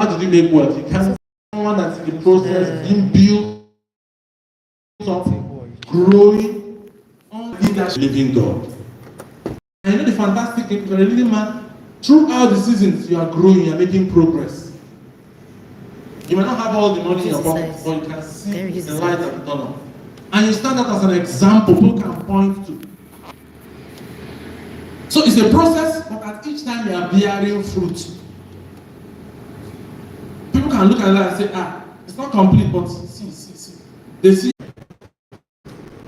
how did you make wealth? You can't someone that's in the process being built up, growing on leadership, living God. And you know the fantastic thing, if you're a living man, throughout the seasons you are growing, you are making progress. You may not have all the money in your pocket, but you can see the light at the tunnel. And you stand out as an example people can point to. So it's a process, but at each time you are bearing fruit. People can look at that and say, it's not complete, but see. They see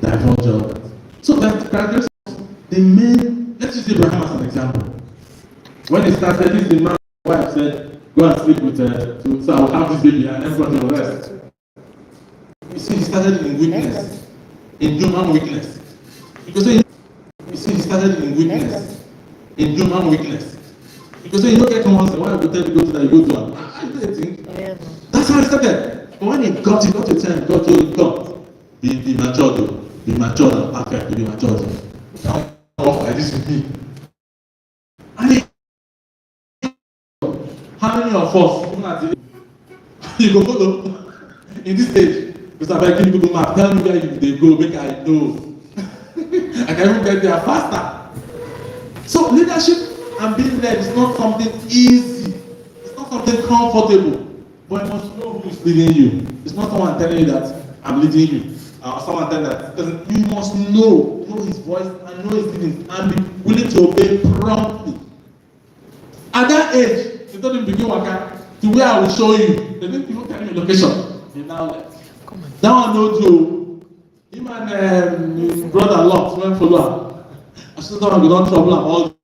divulge all that. So that characteristics, the main, let's use Abraham as an example. When he started, this the man, wife said, go and sleep with so I'll have this baby and everybody will rest. You see, he started in weakness, in human weakness. Because you see, he started in weakness, in human weakness. Because you don't get once, why would tell you go to that, you go to one. I don't think. That's how he started. But when he got to time, God told him, come, be matured, be matured and perfect, be matured. Now, like this with me. And how many of us, even at the you go follow in this stage? Because I beg you Google map, tell me where they go, make I know. I can even get there faster. So leadership and being led is not something easy. It's not something comfortable. But you must know who is leading you. It's not someone telling you that I'm leading you. Or someone telling that you must know his voice and know his leading and be willing to obey promptly. At that age, they told him begin working to where I will show you. They didn't even tell me location. They now left. That one no Joe. Him and his brother Lot went follow him. I still don't have trouble all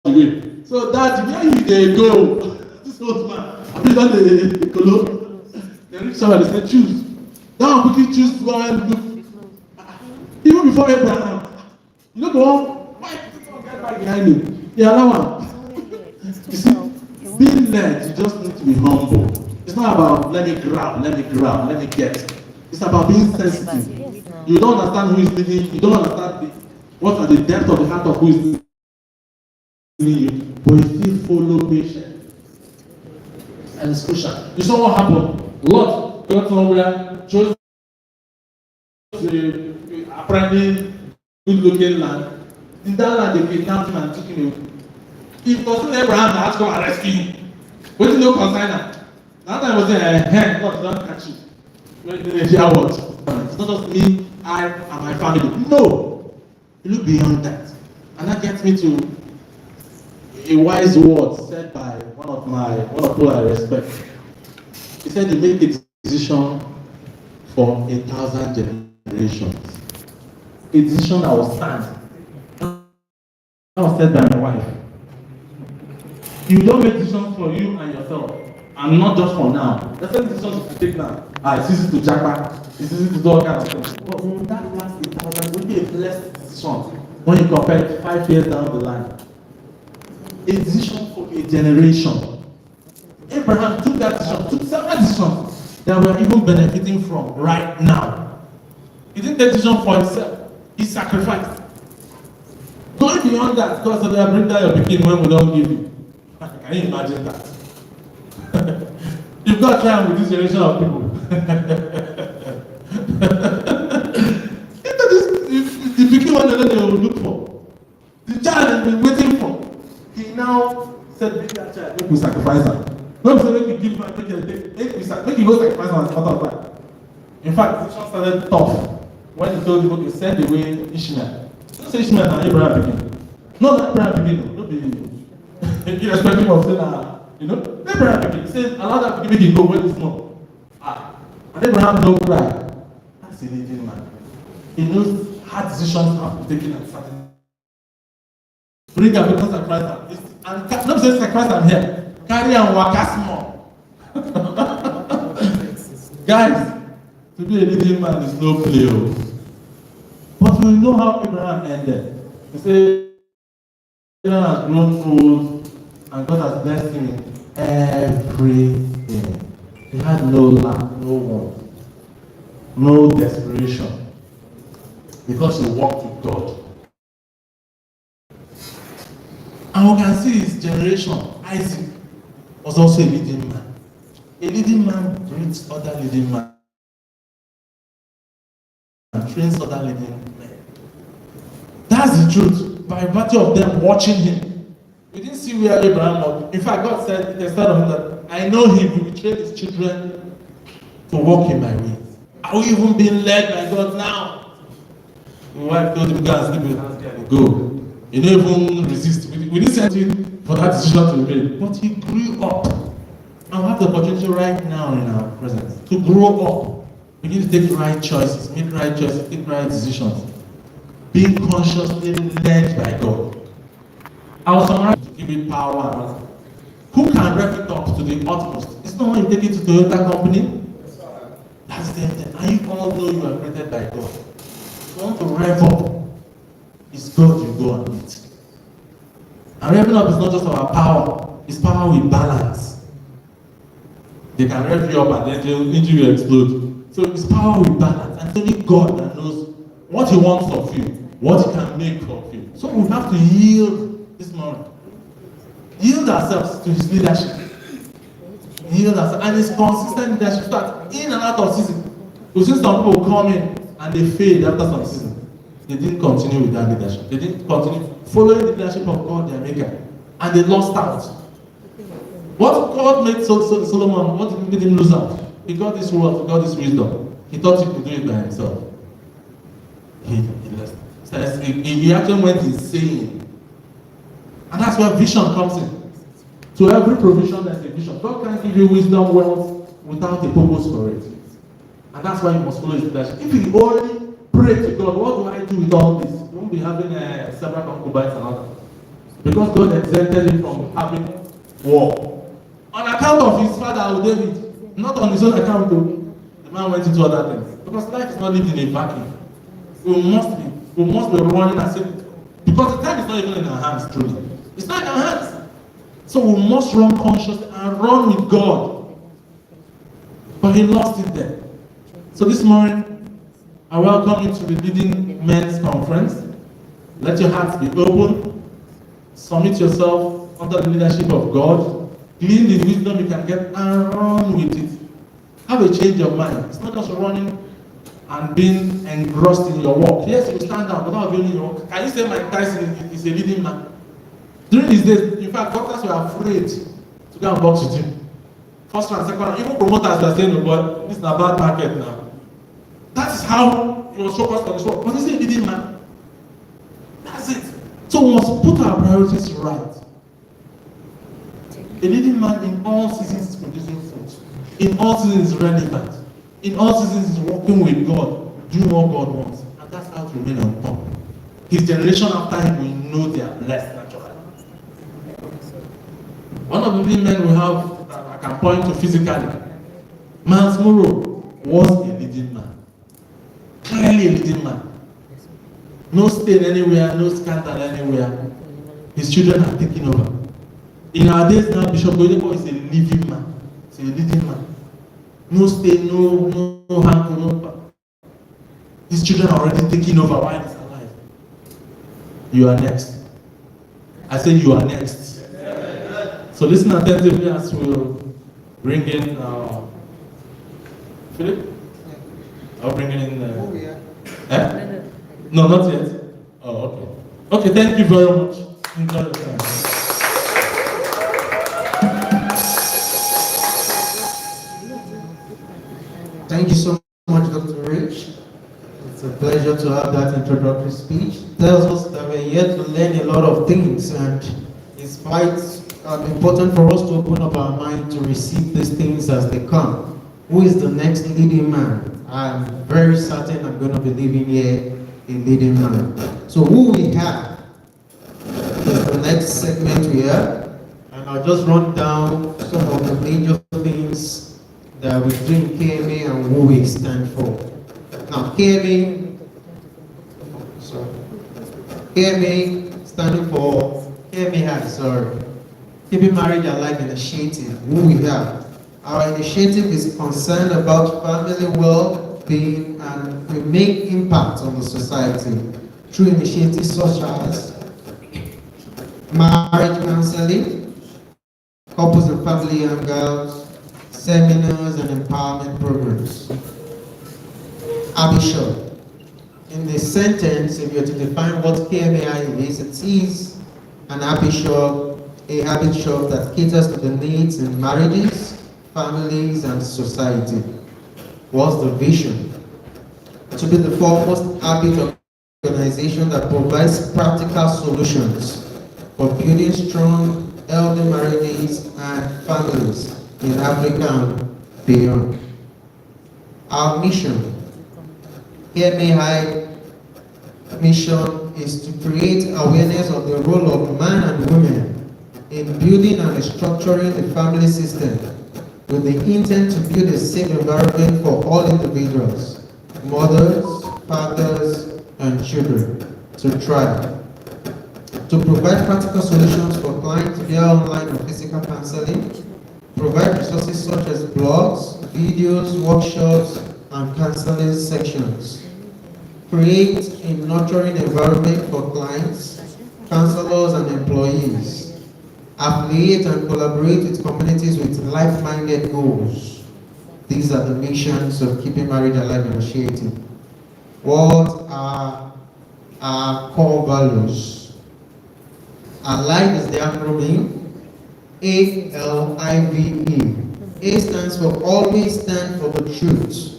the way. So that's where you they go. This old man. I been done the colo. They reach somewhere, they say choose. That one quickly choose to go and look. Even before Abraham. You know the one, why people get back behind him? They allow him. You see, being led, you just need to be humble. It's not about let me grab, let me get. It's about being sensitive. You don't understand who is leading, you don't understand what are the depth of the heart of who is leading you, but you still follow patient. And it's crucial. You saw what happened. Lot got somewhere, chose the apparently good looking land. In that land, they kidnapped him and took him away. If consider Abraham that has to come and rescue him, what did you concern him? That time was saying, God don't catch you. When they hear what? It's not just me, I, and my family. No! You look beyond that. And that gets me to a wise word said by one of who I respect. He said, you make a decision for 1,000 generations. A decision that will stand. That was said by my wife. You don't make decisions for you and yourself, and not just for now. There's certain decisions you take now. It's easy to jackpot, it's easy to do all kinds of things. But when that last 1,000 will be a blessed decision when you compare it 5 years down the line. A decision for a generation. Abraham took that decision, took several decisions that we are even benefiting from right now. He didn't take decision for himself, he sacrificed. Going beyond that, God said, bring down your pikin when we don't give you. Can you imagine that? You've got to try with this generation of people. The pikin one that they will look for. The child has been waiting for. He now said, make that child, make we sacrifice him. Don't say, make you give man, make you go sacrifice him as part of that. In fact, the decision started tough when he told him, okay, send away Ishmael. Don't say Ishmael and Abraham pikin. No, not Abraham pikin, no be irrespective of saying, you know, Abraham pikin. He says, allow that pikin make him go when it's small. And Abraham don't cry. That's a leading man. He knows hard decisions have to be taken at certain. Bring up because sacrifice him. And not say sacrifice him here. Carry and waka small. Guys, to be a leading man is no play. But we know how Abraham ended. He said, Abraham has grown old and God has blessed him in everything. He had no lack, no want, no desperation. Because he walked with God. And we can see his generation, Isaac, was also a leading man. A leading man brings other leading men and trains other leading men. That's the truth. By virtue of them watching him. We didn't see where Abraham was. In fact, God said, instead of him, that I know him, he will train his children to walk in my ways. Are we even being led by God now? My wife told him, go and sleep with her. Go. He didn't even resist. We didn't send him for that decision to be made. But he grew up. And we have the opportunity right now in our presence to grow up. Begin to take the right choices, make right choices, take right decisions. Being consciously led by God. I was surrounded to give it power. Who can rev it up to the utmost? It's not when you take it to Toyota company. That's the thing. And you all know you are created by God. If you want to rev up, it's God you go and meet. And revving up is not just about power, it's power with balance. They can rev you up and then the engine will explode. So it's power with balance. And it's only God that knows what he wants of you, what he can make of you. So we have to yield this morning. Yield ourselves to his leadership. Yield ourselves. And it's consistent leadership. Start in and out of season. We've seen some people come in and they failed after some season. They didn't continue with that leadership. They didn't continue following the leadership of God, their maker. And they lost out. What God made Solomon, what made him lose out? He got this word, he got this wisdom. He thought he could do it by himself. He lost. So he actually went insane. And that's where vision comes in. To every provision, there's a vision. God can't give you wisdom, wealth, without a purpose for it. And that's why you must follow his leadership. If you only pray to God, what do I do with all this? You won't be having several concubines and all that. Because God exempted him from having war. On account of his father, David, not on his own account, though, the man went into other things. Because life is not lived in a vacuum. We must be running and saying, because the time is not even in our hands, truly. It's not in our hands. So we must run consciously and run with God. But he lost it there. So this morning, I welcome you to the Leading Men's Conference. Let your hearts be open. Submit yourself under the leadership of God. Glean the wisdom you can get and run with it. Have a change of mind. It's not just running and being engrossed in your work. Yes, you stand down, but not doing your work. Can you say Mike Tyson is a leading man? During these days, in fact, doctors were afraid to go and box with him. First round, second round, even promoters were saying, but this is a bad market now. That is how he was focused on his work. But he's a leading man. That's it. So we must put our priorities right. A leading man in all seasons is producing fruit. In all seasons is relevant. In all seasons is working with God, doing what God wants. And that's how to remain on top. His generation after him will know they are blessed naturally. One of the leading men we have that I can point to physically, Miles Monroe was a leading man. Clearly a leading man. No stain anywhere, no scandal anywhere. His children are taking over. In our days now, Bishop Oyedepo is a living man. He's a leading man. No stain, no harm, no. His children are already taking over while he's alive. You are next. I say you are next. So listen attentively as we'll bring in Philip. I'll bring in. No, not yet. Oh, okay. Okay, thank you very much. Enjoy your time. Thank you so much, Dr. Rich. It's a pleasure to have that introductory speech. It tells us that we're here to learn a lot of things, and it's quite important for us to open up our mind to receive these things as they come. Who is the next leading man? I'm very certain I'm going to be leaving here a leading man. So who we have is the next segment we have, and I'll just run down some of the major things that we do in Kmai and who we stand for. Now, Kmai standing for Keepingmarriagealive initiative. Who we have? Our initiative is concerned about family well-being, and we make impact on the society through initiatives such as marriage counseling, couples and family hangouts, seminars and empowerment programs. Abishop. In the sentence, if you're to define what Kmai is, it is an habit shop, a habit shop that caters to the needs in marriages, families, and society. What's the vision? To be the foremost habit organization that provides practical solutions for building strong, healthy marriages and families in Africa and beyond. Our mission. Kmai mission is to create awareness of the role of man and women in building and restructuring the family system with the intent to build a safe environment for all individuals, mothers, fathers, and children to thrive. To provide practical solutions for clients via online or physical counseling, provide resources such as blogs, videos, workshops, and counseling sections. Create a nurturing environment for clients, counselors, and employees. Affiliate and collaborate with communities with like-minded goals. These are the missions of Keeping Marriage Alive initiative. What are our core values? Alive is the acronym ALIVE. A stands for always stand for the truth.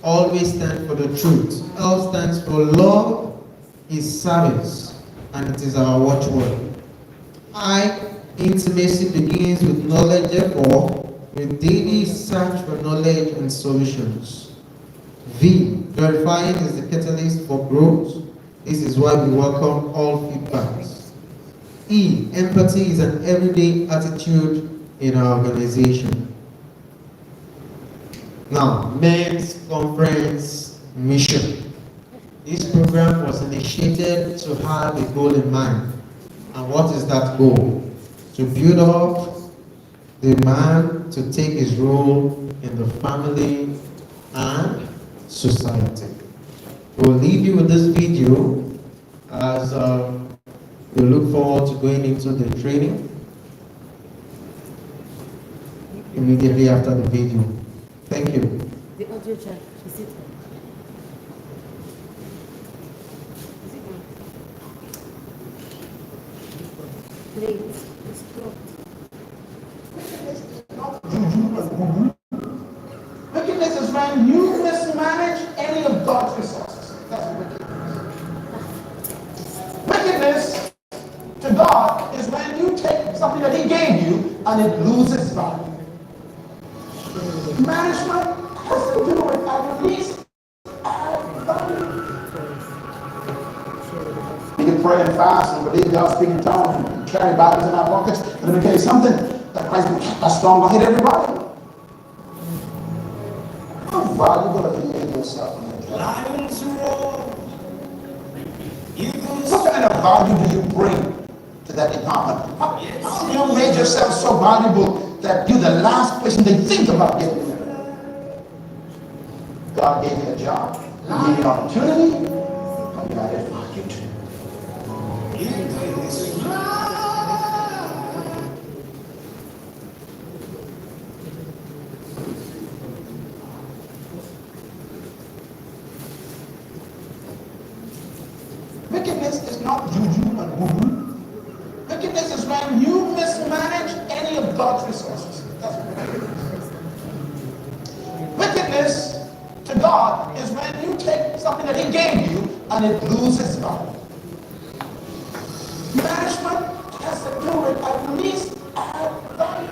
Always stand for the truth. L stands for love is service, and it is our watchword. I, intimacy begins with knowledge, therefore, with daily search for knowledge and solutions. V, verifying is the catalyst for growth. This is why we welcome all feedbacks. E, empathy is an everyday attitude in our organization. Now, Men's Conference Mission. This program was initiated to have a goal in mind. And what is that goal? To build up the man to take his role in the family and society. We'll leave you with this video as we look forward to going into the training immediately after the video. Thank you. The audio chat, is it on? Is it on? Please, it's blocked. Wickedness is when you mismanage any of God's resources. That's wickedness. Wickedness to God is when you take something that He gave you and it loses value. Management has to do with at least value. We can pray and fast and believe God, speak in tongues, and carry Bibles in our pockets. But let me tell you something, that Christ will keep us strong will hit everybody. How valuable are you in yourself? What kind of value do you bring to that department? How you made yourself so valuable that you're the last person they think about getting there? God gave you a job, He gave you an opportunity, and you got it valued. Wickedness is not juju and voodoo. Wickedness is when you mismanage any of God's resources. That's what wickedness is. Wickedness to God is when you take something that He gave you and it loses value. Management has to do with at least add value.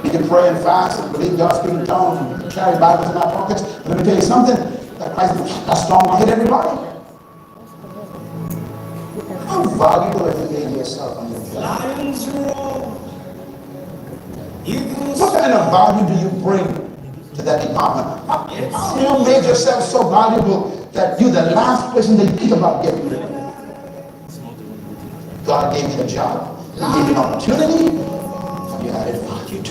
You can pray and fast and believe God, speak in tongues, and carry Bibles in our pockets. But let me tell you something, that Christ will keep us strong will hit everybody. How valuable are you in yourself and your job? What kind of value do you bring to that department? How you made yourself so valuable that you're the last person they think about getting rid of? God gave you a job, He gave you an opportunity, and you had it valued.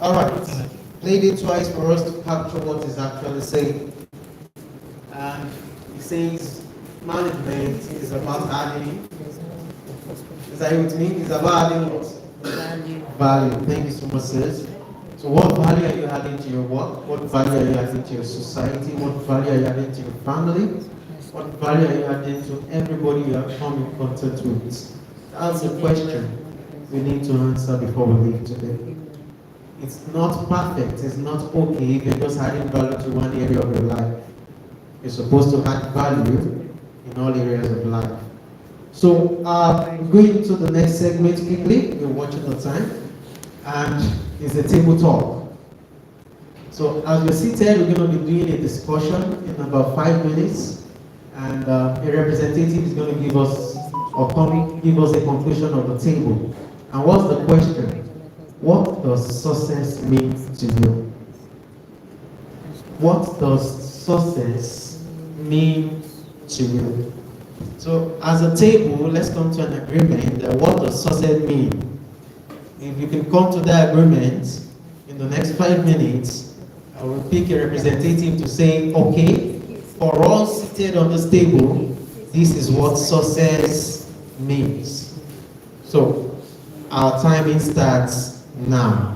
All right. Played it twice for us to capture what is actually saying. And it says, management is about adding. Is that what it means? It's about adding what? Value. Thank you so much, sis. So what value are you adding to your work? What value are you adding to your society? What value are you adding to your family? What value are you adding to everybody you have come in contact with? That's the question we need to answer before we leave today. It's not perfect, it's not okay if you're just adding value to one area of your life. You're supposed to add value in all areas of life. So, going to the next segment quickly, we're watching the time, and it's a table talk. So, as we're seated, we're going to be doing a discussion in about 5 minutes, and a representative is going to give us a conclusion of the table. And what's the question? What does success mean to you? What does success mean to you? So, as a table, let's come to an agreement that what does success mean? If you can come to that agreement in the next 5 minutes, I will pick a representative to say, okay, for all seated on this table, this is what success means. So, our timing starts now.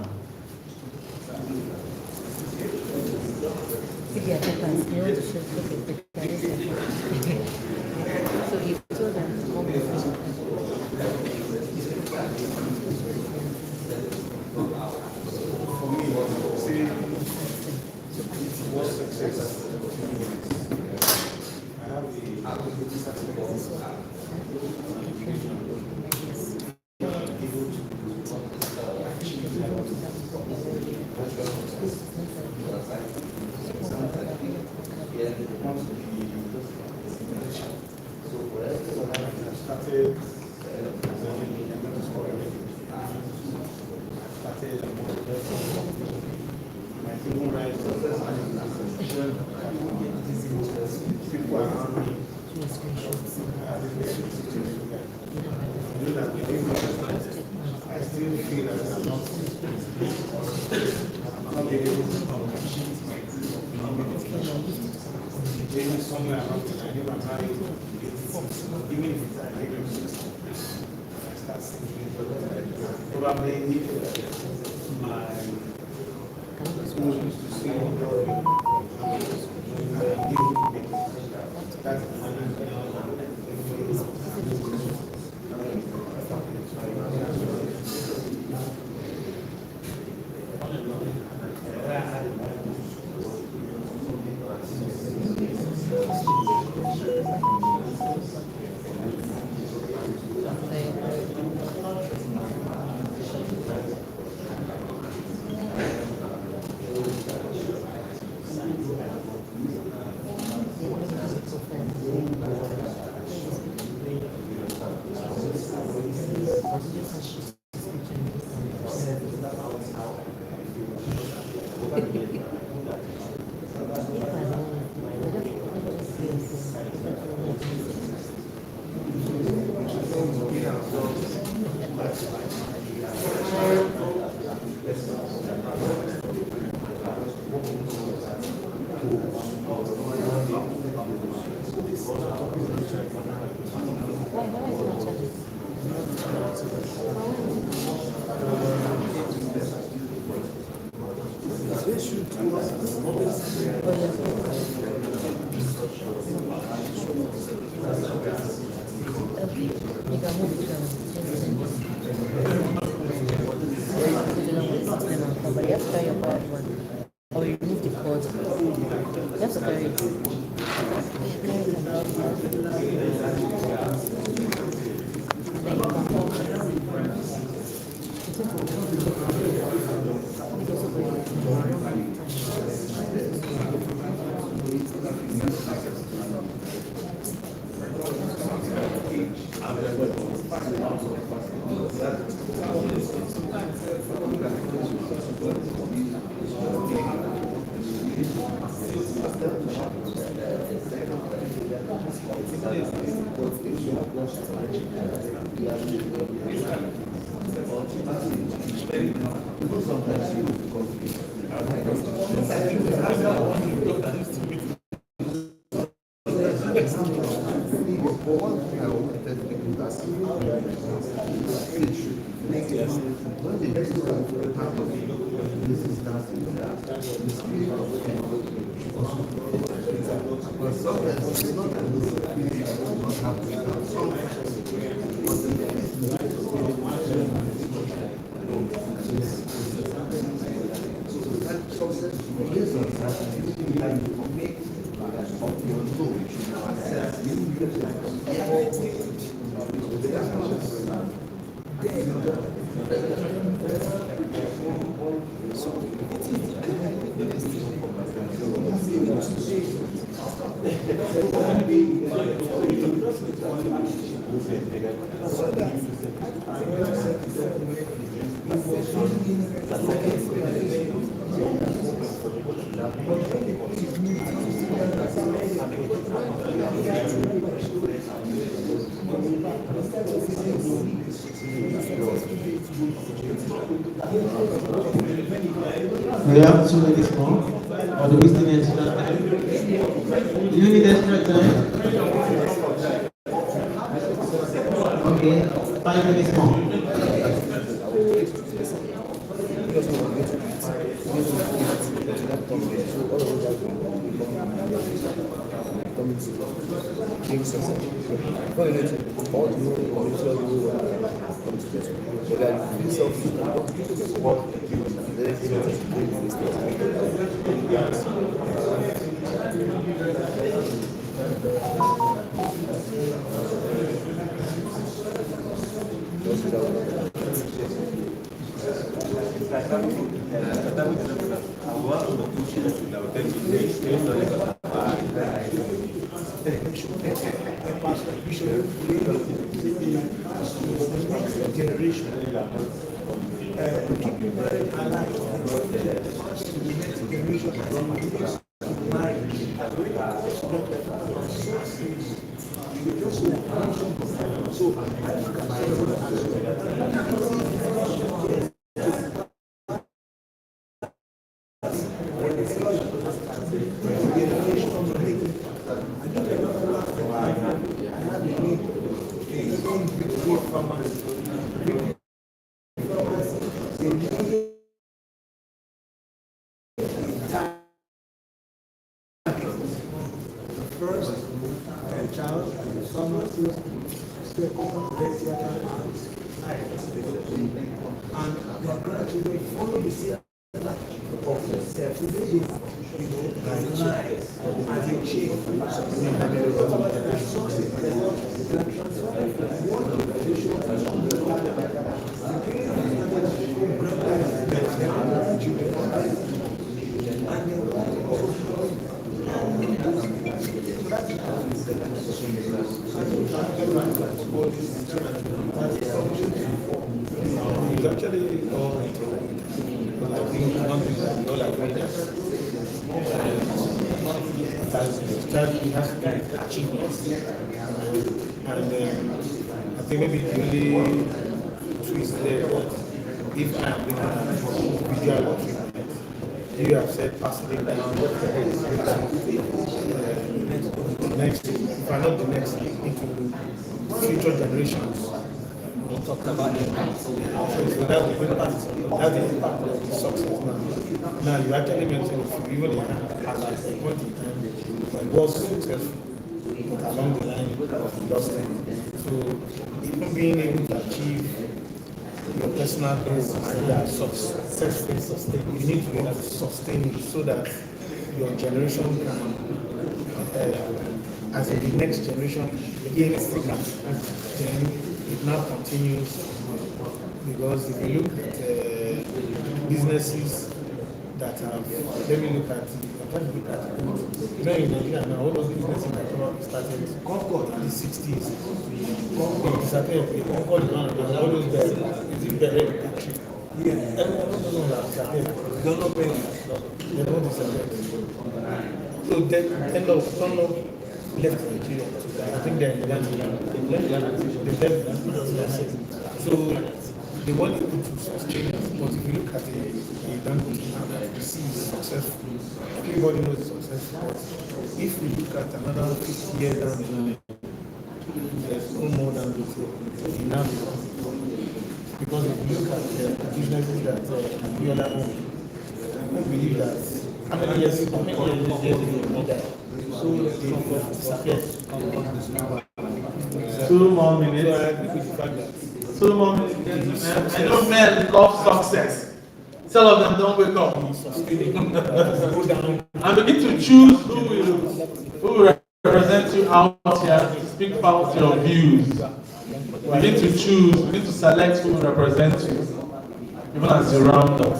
We have 2 minutes more. Or do we still need extra time? Do you need extra time? Okay, 5 minutes more. I think maybe the only twist there, if I am looking at visual treatment, you have said passing it down next, if I not the next, into future generations. We talked about it. So that's the impact. That's the impact of the success now. Now you actually mentioned if you even at a point in time it was successful along the line of industry. So even being able to achieve your personal goals and successfully sustain, you need to be able to sustain it so that your generation can, as in the next generation, gain it, then it now continues. Because if you look at businesses that have, let me look at, I'm trying to look at, you know, in Nigeria now, all those businesses that started in the 60s, Concord is one of them, all those guys, is it very actually? Yeah. Everyone doesn't know that they don't know when they don't disappear. So they don't know left Nigeria. I think they're in Ghana. They left. So they want to sustain it, but if you look at the Dangote, you see it's successful. Everybody knows it's successful. But if we look at another 50 years down the line, own more than before. Now, because if you look at the businesses that Biola own, I believe that how many years ago that so disappeared. 2 more So I minutes. agree with the fact that 2 more minutes. I know men love success. Some of them don't wake up. go down. And begin to choose who will represent you out here to speak about your views. Begin to choose, begin to select who will represent you, even as you round up.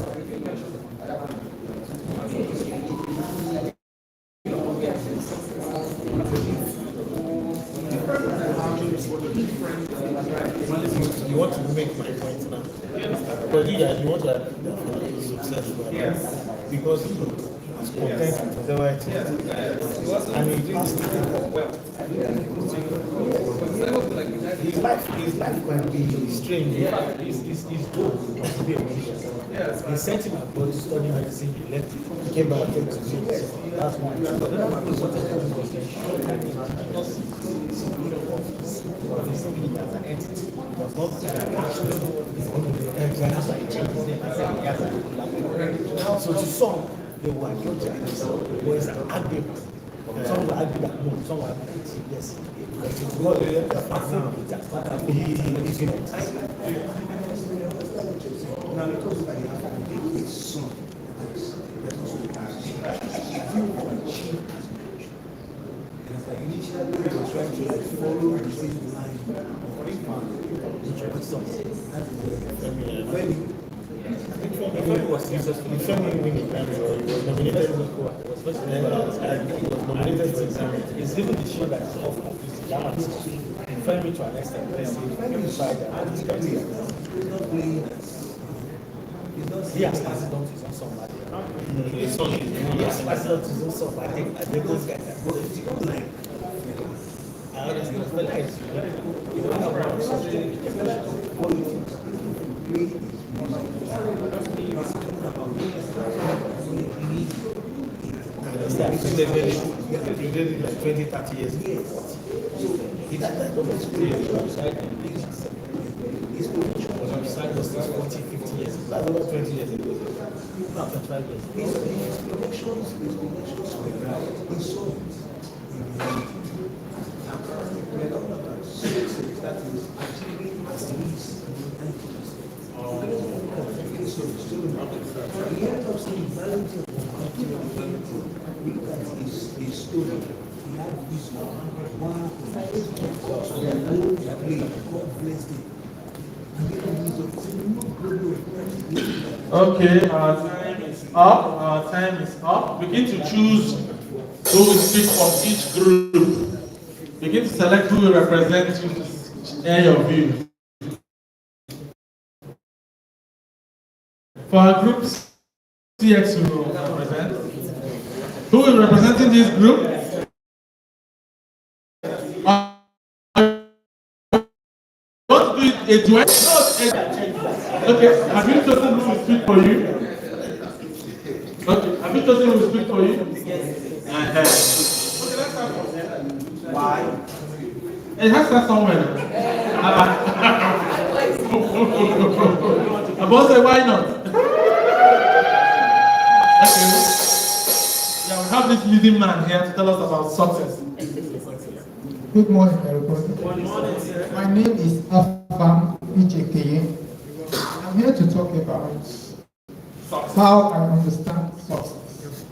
You want to make my point now. But you want to have successful because he is content with whatever it is. And he has to his life can be strange. His goal was to be a musician. He sent him abroad to study medicine, he left, he came back to music. That's why. As an entity, was not so to some, they were was an argument. Some will argue that no, some will argue that yes. But it's not really the fact now that he is innocent. Now it was like his son. Initially, he was trying to follow the same line of his son. When he was successful, he was nominated it's even the show that is off of his drama. Femi to an extent, let's say, Femi tried that. He has started on his own song. He has started on his own song. I think those guys are good. I honestly feel like you don't have They've been like 20, 30 years ago. It's like that was beside us 40, 50 years ago. That's about 20 years ago. Not 25 years ago. Okay, our time is up. Our time is up. Begin to choose who will speak from each group. Begin to select who will represent you to share your views. For our groups, CX will represent. Who will represent in this group? What do it a duet? Okay, have you chosen who will speak for you? Okay, have you chosen who will speak for you? Okay, let's start from there. Why? It has to start somewhere. I both say why not? Okay. Yeah, we have this leading man here to tell us about success. Good morning, everybody. Good morning, sir. My name is Afam Ichekeye. I'm here to talk about how I understand success.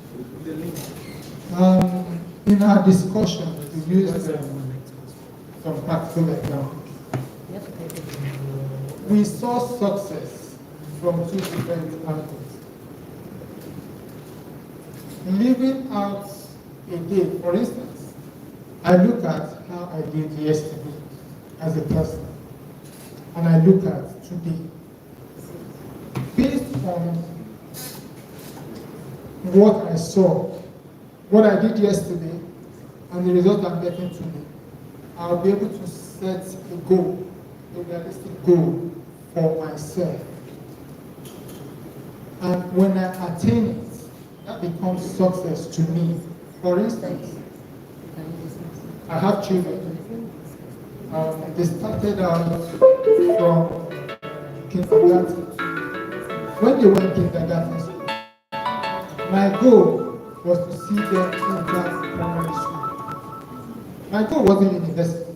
In our discussion, we used some practical examples. We saw success from two different angles. Living out a day, for instance, I look at how I did yesterday as a person, and I look at today. Based on what I saw, what I did yesterday, and the result I'm getting today, I'll be able to set a goal, a realistic goal for myself. And when I attain it, that becomes success to me. For instance, I have children. They started out from kindergarten. When they were in kindergarten school, my goal was to see them enter primary school. My goal wasn't university.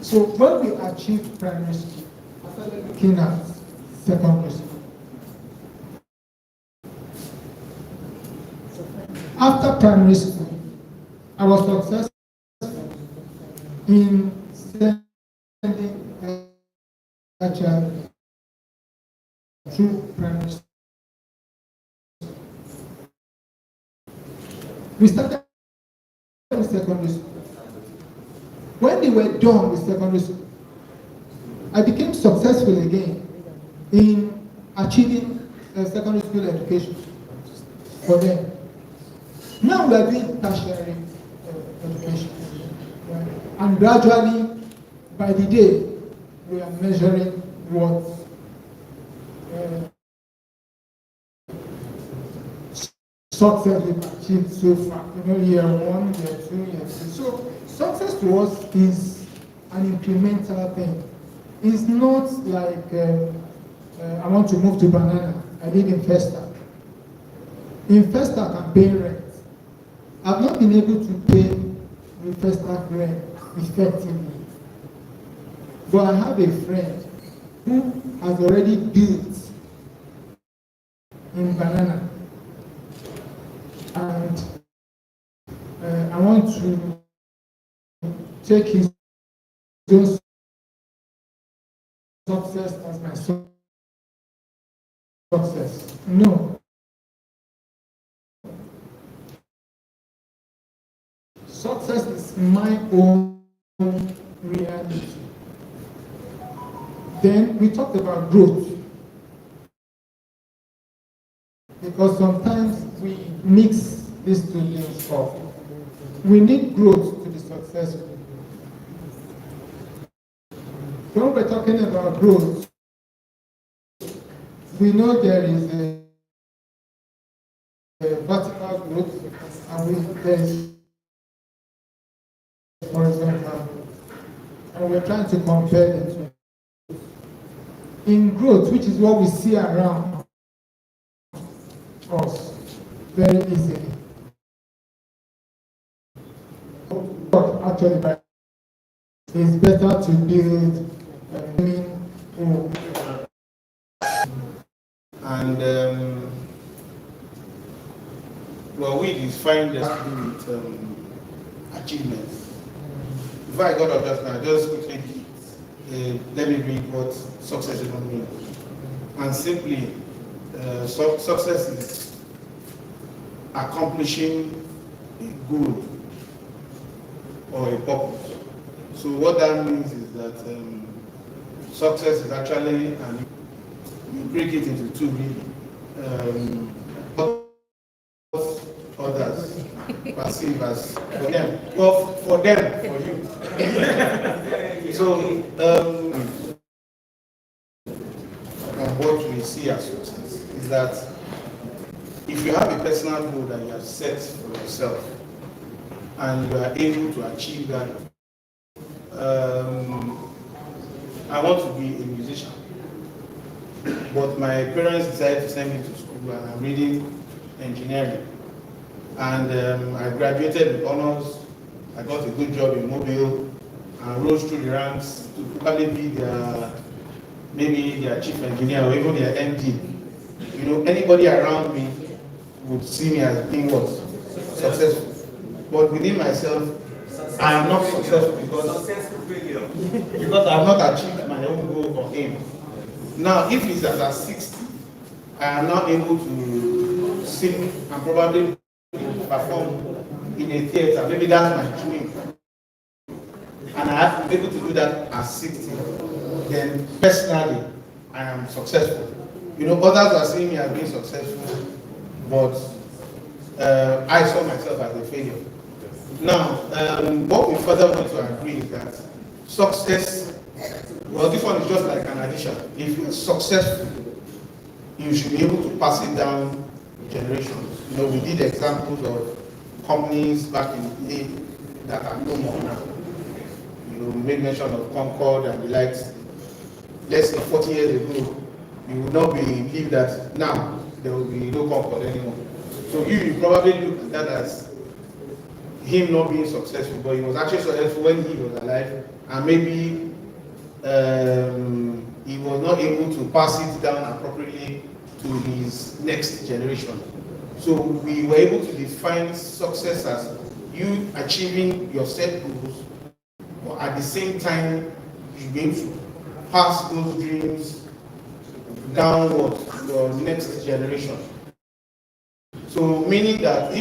So when we achieved primary school, I started looking at secondary school. After primary school, I was successful in sending a child through primary school. We started with secondary school. When they were done with secondary school, I became successful again in achieving a secondary school education for them. Now we are doing tertiary education. Right? And gradually, by the day, we are measuring what success we've achieved so far. Year 1, year 2, year 3. So success to us is an incremental thing. It's not like I want to move to Banana. I live in Festa. In Festa, I can pay rent. I've not been able to pay the Festa rent effectively. But I have a friend who has already built in Banana. And I want to take his own success as my success. No. Success is my own reality. Then we talked about growth. Because sometimes we mix these two things up. We need growth to be successful. When we're talking about growth, we know there is a vertical growth and there is horizontal growth. And we're trying to compare the two. In growth, which is what we see around us very easily. Actually, it's better to build and well, we define this to do with achievements. Before I got up just now, just quickly let me read what success is mean. And simply, success is accomplishing a goal or a purpose. So what that means is that success is actually, and you break it into two really. Others perceive as for them, well, for them, for you. So, and what we see as success is that if you have a personal goal that you have set for yourself and you are able to achieve that, I want to be a musician, but my parents decided to send me to school and I'm reading engineering. And I graduated with honors. I got a good job in Mobile and rose through the ranks to probably be maybe their chief engineer or even their MD. You know, anybody around me would see me as being what? Successful. But within myself, I am not successful because I have not achieved my own goal or aim. Now, if it's at 60, I am not able to sing and probably perform in a theater. Maybe that's my dream. And I have to be able to do that at 60. Then personally, I am successful. You know, others are seeing me as being successful, but I saw myself as a failure. Now, what we further want to agree is that success, well, this one is just like an addition. If you're successful, you should be able to pass it down generations. You know, we did examples of companies back in the day that are no more now. we made mention of Concord and the likes. Less than 40 years ago, you would not believe that now there will be no Concord anymore. So you probably look at that as him not being successful, but he was actually successful when he was alive, and maybe he was not able to pass it down appropriately to his next generation. So we were able to define success as you achieving your set goals, but at the same time, you be able to pass those dreams downward to your next generation. So meaning that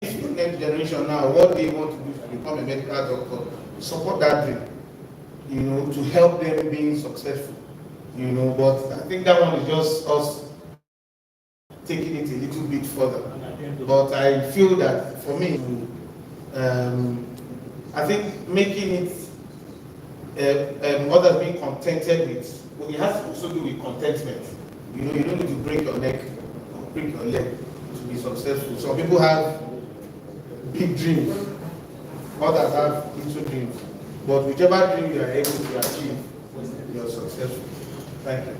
if the next generation now, what they want to do is to become a medical doctor, support that dream, to help them being successful, but I think that one is just us taking it a little bit further. But I feel that for me, I think making it others being contented with, well, it has to also do with contentment. You don't need to break your neck or break your leg to be successful. Some people have big dreams, others have little dreams. But whichever dream you are able to achieve, you are successful. Thank you.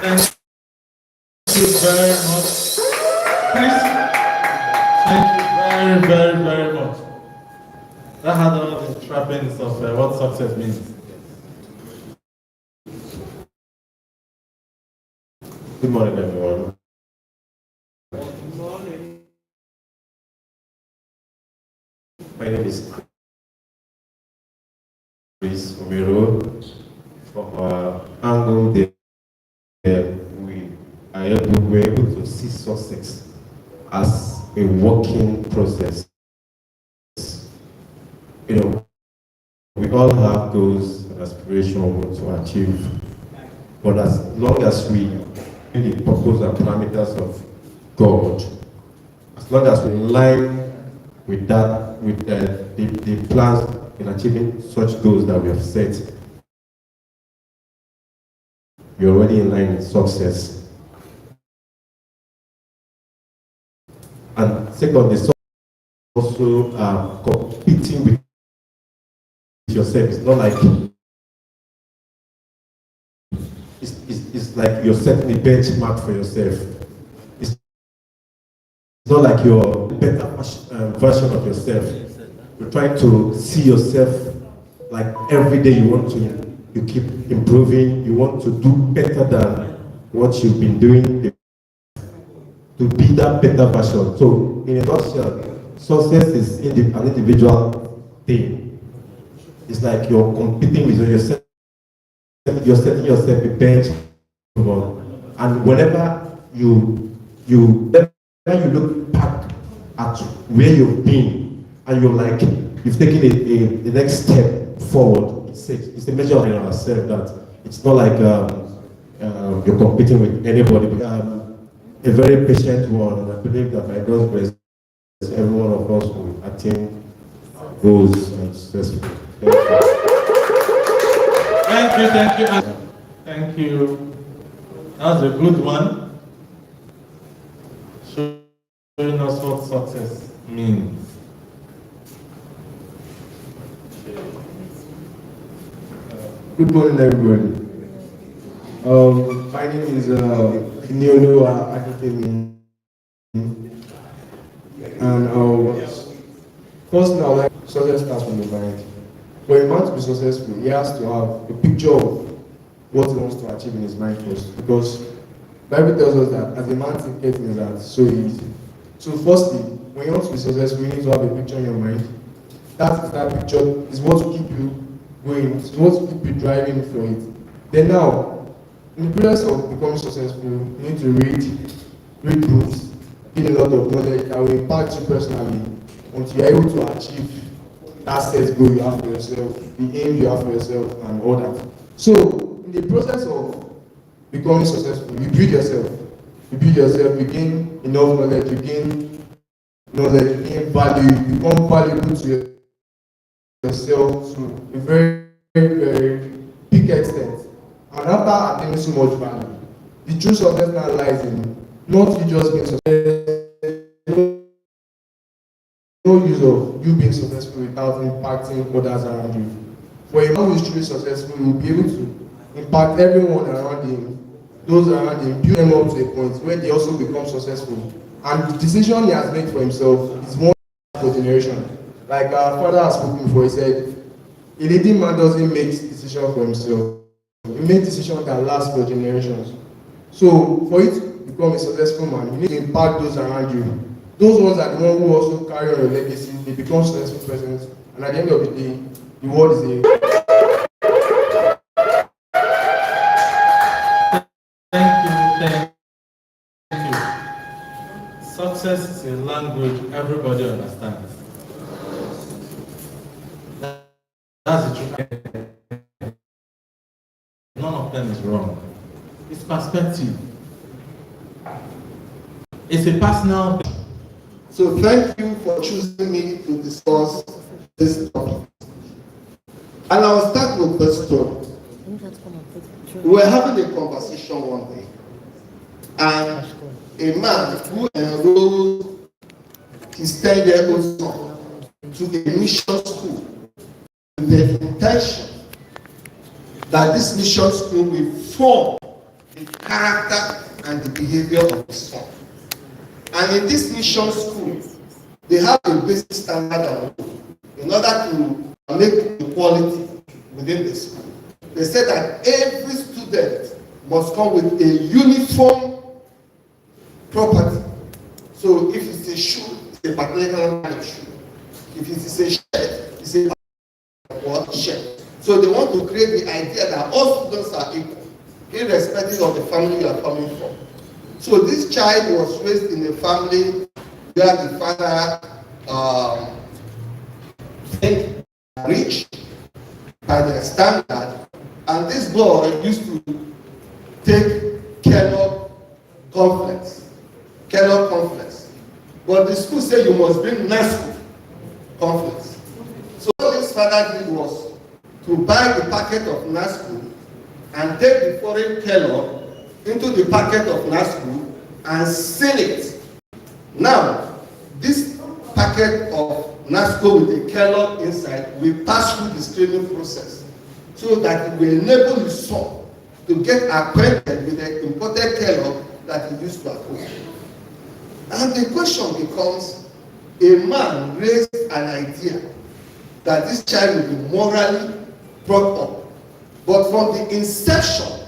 Thank you very much. Please. Thank you very, very, very much. That had all the trappings of what success means. Good morning, everyone. Good morning. My name is Chris Omiro. For our angle there, we were able to see success as a working process. We all have goals and aspirations to achieve, but as long as we the purpose and parameters of God, as long as we align with that, with the plans in achieving such goals that we have set, you're already in line with success. And second, the also competing with yourself. It's not like it's like you're setting a benchmark for yourself. It's not like you're a better version of yourself. You're trying to see yourself like every day you keep improving, you want to do better than what you've been doing, to be that better version. So in a nutshell, success is an individual thing. It's like you're competing with yourself. You're setting yourself a bench, and whenever you look back at where you've been, and you've taken the next step forward, it's a measure of yourself that it's not like you're competing with anybody. A very patient one, and I believe that by God's grace, every one of us will attain goals and successful. Thank you. Thank you. That was a good one. Showing us what success means. Good morning, everybody. My name is Niolu Akitemi, and first now, like success starts from the mind. For a man to be successful, he has to have a picture of what he wants to achieve in his mind first. Because Bible tells us that as a man thinketh in his heart, so he is. So firstly, when you want to be successful, you need to have a picture in your mind. That picture is what will keep you going, it's what will keep you driving for it. Then now, in the process of becoming successful, you need to read books, gain a lot of knowledge that will impact you personally until you are able to achieve that set goal you have for yourself, the aim you have for yourself, and all that. So, in the process of becoming successful, you build yourself. You gain enough knowledge, you gain value, you become valuable to yourself to a very, very, very big extent. And after attaining so much value, the true success now lies in not you just being successful. no use of you being successful without impacting others around you. For a man who is truly successful, he will be able to impact everyone around him, those around him, build them up to a point where they also become successful. And the decision he has made for himself is one for generation. Like our father has spoken before, he said, a leading man doesn't make decisions for himself. He makes decisions that last for generations. So for you to become a successful man, you need to impact those around you. Those ones are the ones who also carry on your legacy, they become successful persons, and at the end of the day, the world is a Thank you. Success is a language everybody understands. That's the truth. None of them is wrong. It's perspective. It's a personal thing. So thank you for choosing me to discuss this topic. And I'll start with this story. We were having a conversation one day, and a man who enrolled his 10-year-old son to a mission school with the intention that this mission school will form the character and the behavior of his son. And in this mission school, they have a basic standard in order to make equality within the school. They said that every student must come with a uniform property. So if it's a shoe, it's a particular kind of shoe. If it is a shirt, it's a particular shirt. So they want to create the idea that all students are equal, irrespective of the family you are coming from. So this child was raised in a family where the father rich by their standard, and this boy used to take Kellogg cornflakes. But the school said you must bring Nesquik cornflakes. So what his father did was to buy the packet of Nesquik and take the foreign Kellogg into the packet of Nesquik and seal it. Now, this packet of Nesquik with the Kellogg inside will pass through the screening process so that it will enable his son to get acquainted with the imported Kellogg that he used to acquire. And the question becomes, a man raised an idea that this child will be morally brought up, but from the inception,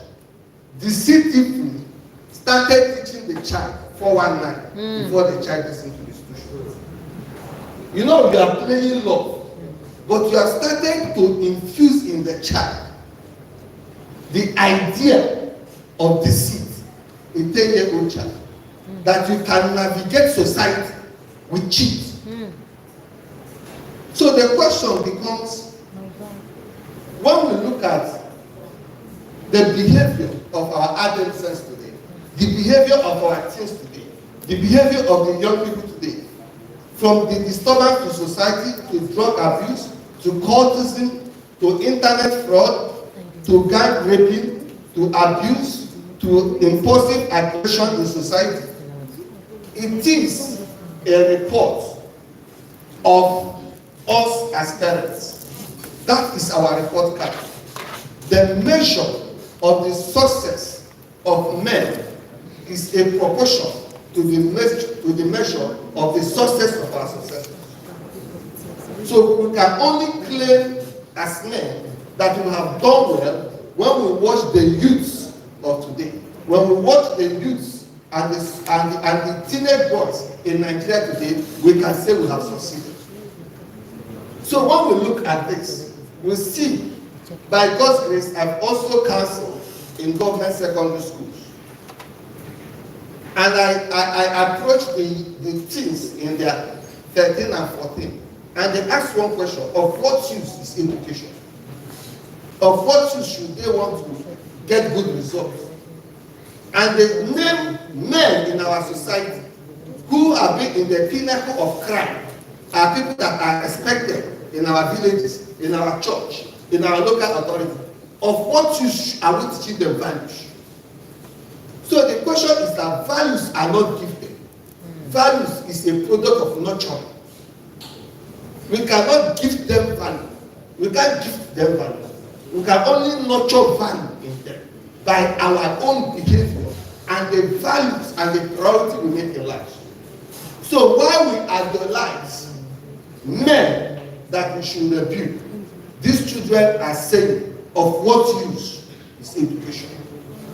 deceitfully started teaching the child 419 before the child is into the institution. You know, you are playing love, but you are starting to infuse in the child the idea of deceit, a 10-year-old child, that you can navigate society with cheat. So the question becomes, when we look at the behavior of our adolescents today, the behavior of our teens today, the behavior of the young people today, from the disturbance to society, to drug abuse, to cultism, to internet fraud, to gang raping, to abuse, to impulsive aggression in society. It is a report of us as parents. That is our report card. The measure of the success of men is a proportion to the measure of the success of our society. So we can only claim as men that we have done well when we watch the youths of today. When we watch the youths and the teenage boys in Nigeria today, we can say we have succeeded. So when we look at this, we see, by God's grace, I've also counseled in government secondary schools. And I approach the teens in their 13 and 14, and they ask one question: of what use is education? Of what use should they want to get good results? And they name men in our society who have been in the pinnacle of crime are people that are respected in our villages, in our church, in our local authority. Of what use are we teaching them values? So the question is that values are not gifted. Values is a product of nurturing. We cannot give them value. We can't give them value. We can only nurture value in them by our own behavior and the values and the priority we make in life. So while we idolize men that we should rebuke, these children are saying, of what use is education?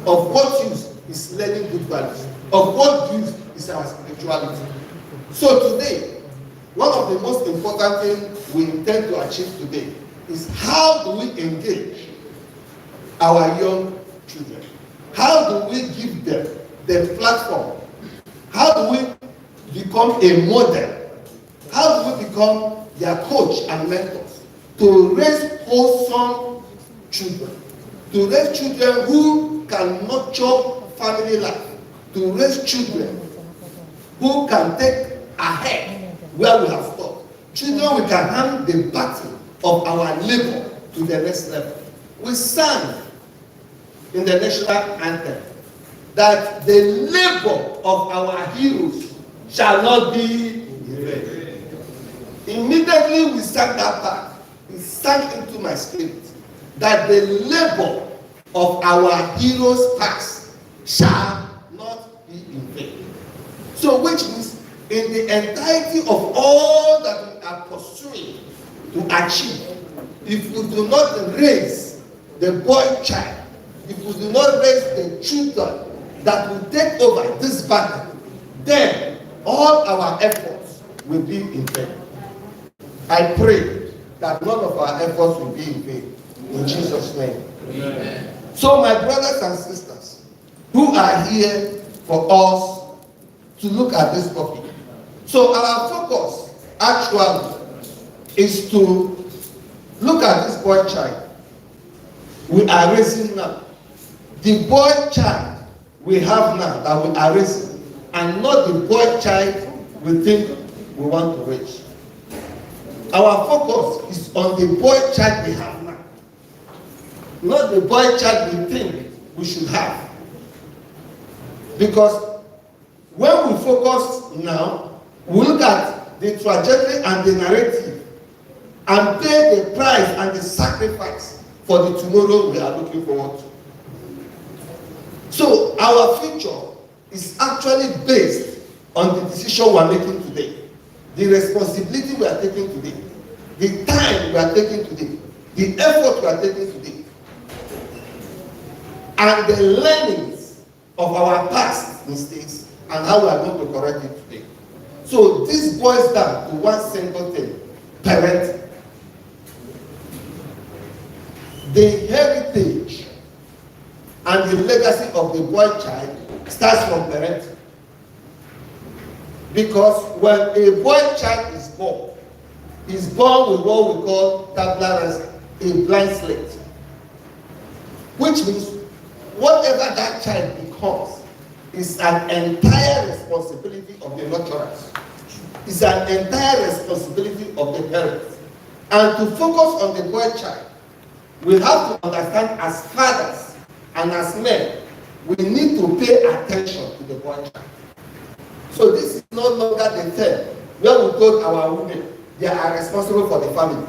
Of what use is learning good values? Of what use is our spirituality? So today, one of the most important things we intend to achieve today is how do we engage our young children? How do we give them the platform? How do we become a model? How do we become their coach and mentors to raise wholesome children? To raise children who can nurture family life, to raise children who can take ahead where we have stopped. Children we can hand the battle of our labor to the next level. We sang in the national anthem that the labor of our heroes shall not be in vain. Immediately we sang that part, it sank into my spirit that the labor of our heroes past shall not be in vain. So which means in the entirety of all that we are pursuing to achieve, if we do not raise the boy child, if we do not raise the children that will take over this battle, then all our efforts will be in vain. I pray that none of our efforts will be in vain. In Jesus' name. Amen. So my brothers and sisters who are here for us to look at this topic. So our focus actually is to look at this boy child we are raising now. The boy child we have now that we are raising, and not the boy child we think we want to raise. Our focus is on the boy child we have now, not the boy child we think we should have. Because when we focus now, we look at the trajectory and the narrative and pay the price and the sacrifice for the tomorrow we are looking forward to. So our future is actually based on the decision we are making today, the responsibility we are taking today, the time we are taking today, the effort we are taking today, and the learnings of our past mistakes and how we are going to correct it today. So this boils down to one simple thing: parenting. The heritage and the legacy of the boy child starts from parenting. Because when a boy child is born with what we call tabula rasa, a blank slate. Which means whatever that child becomes is an entire responsibility of the nurturers. It's an entire responsibility of the parents. And to focus on the boy child, we have to understand as fathers and as men, we need to pay attention to the boy child. So this is no longer the term where we told our women they are responsible for the family.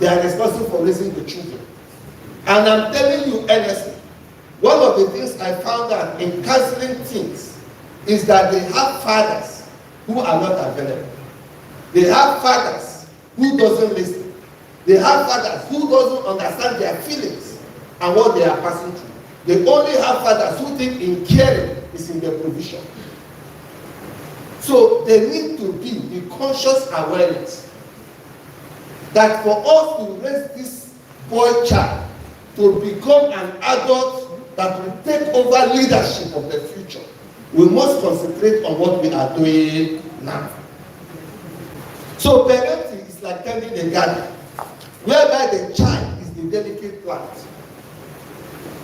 They are responsible for raising the children. And I'm telling you honestly, one of the things I found out in counseling teams is that they have fathers who are not available. They have fathers who doesn't listen. They have fathers who doesn't understand their feelings and what they are passing through. They only have fathers who think in caring is in their provision. So there need to be the conscious awareness that for us to raise this boy child to become an adult that will take over leadership of the future, we must concentrate on what we are doing now. So parenting is like tending a garden, whereby the child is the delicate plant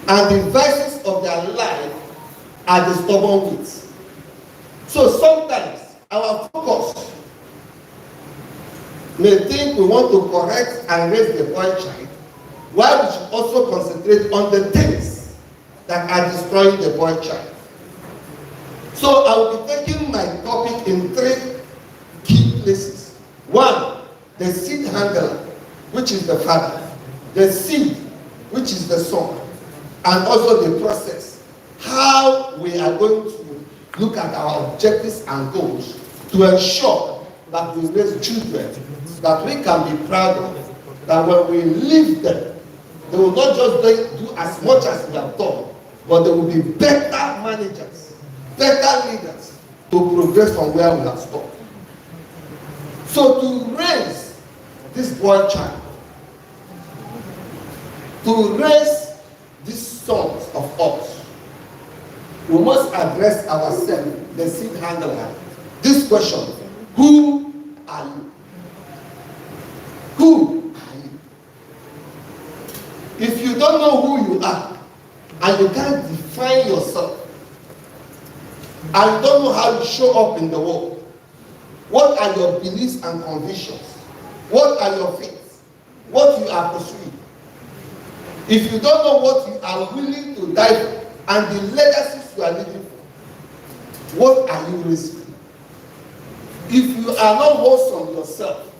and the vices of their life are the stubborn weeds. So sometimes our focus may think we want to correct and raise the boy child, while we should also concentrate on the things that are destroying the boy child. So I will be taking my topic in 3 key places. 1, the seed handler, which is the father, the seed, which is the son, and also the process, how we are going to look at our objectives and goals to ensure that we raise children that we can be proud of, that when we leave them, they will not just do as much as we have done, but they will be better managers, better leaders to progress from where we have stopped. So to raise this boy child, to raise these sons of us, we must address ourselves, the seed handler, this question: who are you? Who are you? If you don't know who you are, and you can't define yourself, and don't know how you show up in the world, what are your beliefs and convictions? What are your faiths? What you are pursuing? If you don't know what you are willing to die for and the legacies you are living for, what are you risking? If you are not wholesome yourself,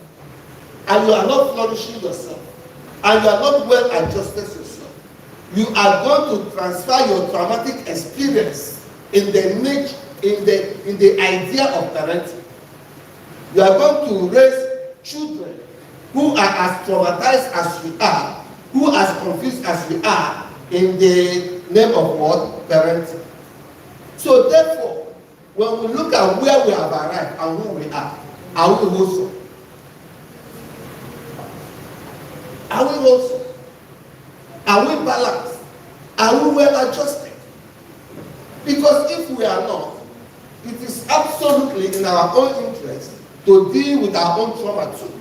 and you are not flourishing yourself, and you are not well adjusted yourself, you are going to transfer your traumatic experience in the idea of parenting. You are going to raise children who are as traumatized as we are, who are as confused as we are in the name of what? Parenting. So therefore, when we look at where we have arrived and who we are we wholesome? Are we wholesome? Are we balanced? Are we well adjusted? Because if we are not, it is absolutely in our own interest to deal with our own trauma too.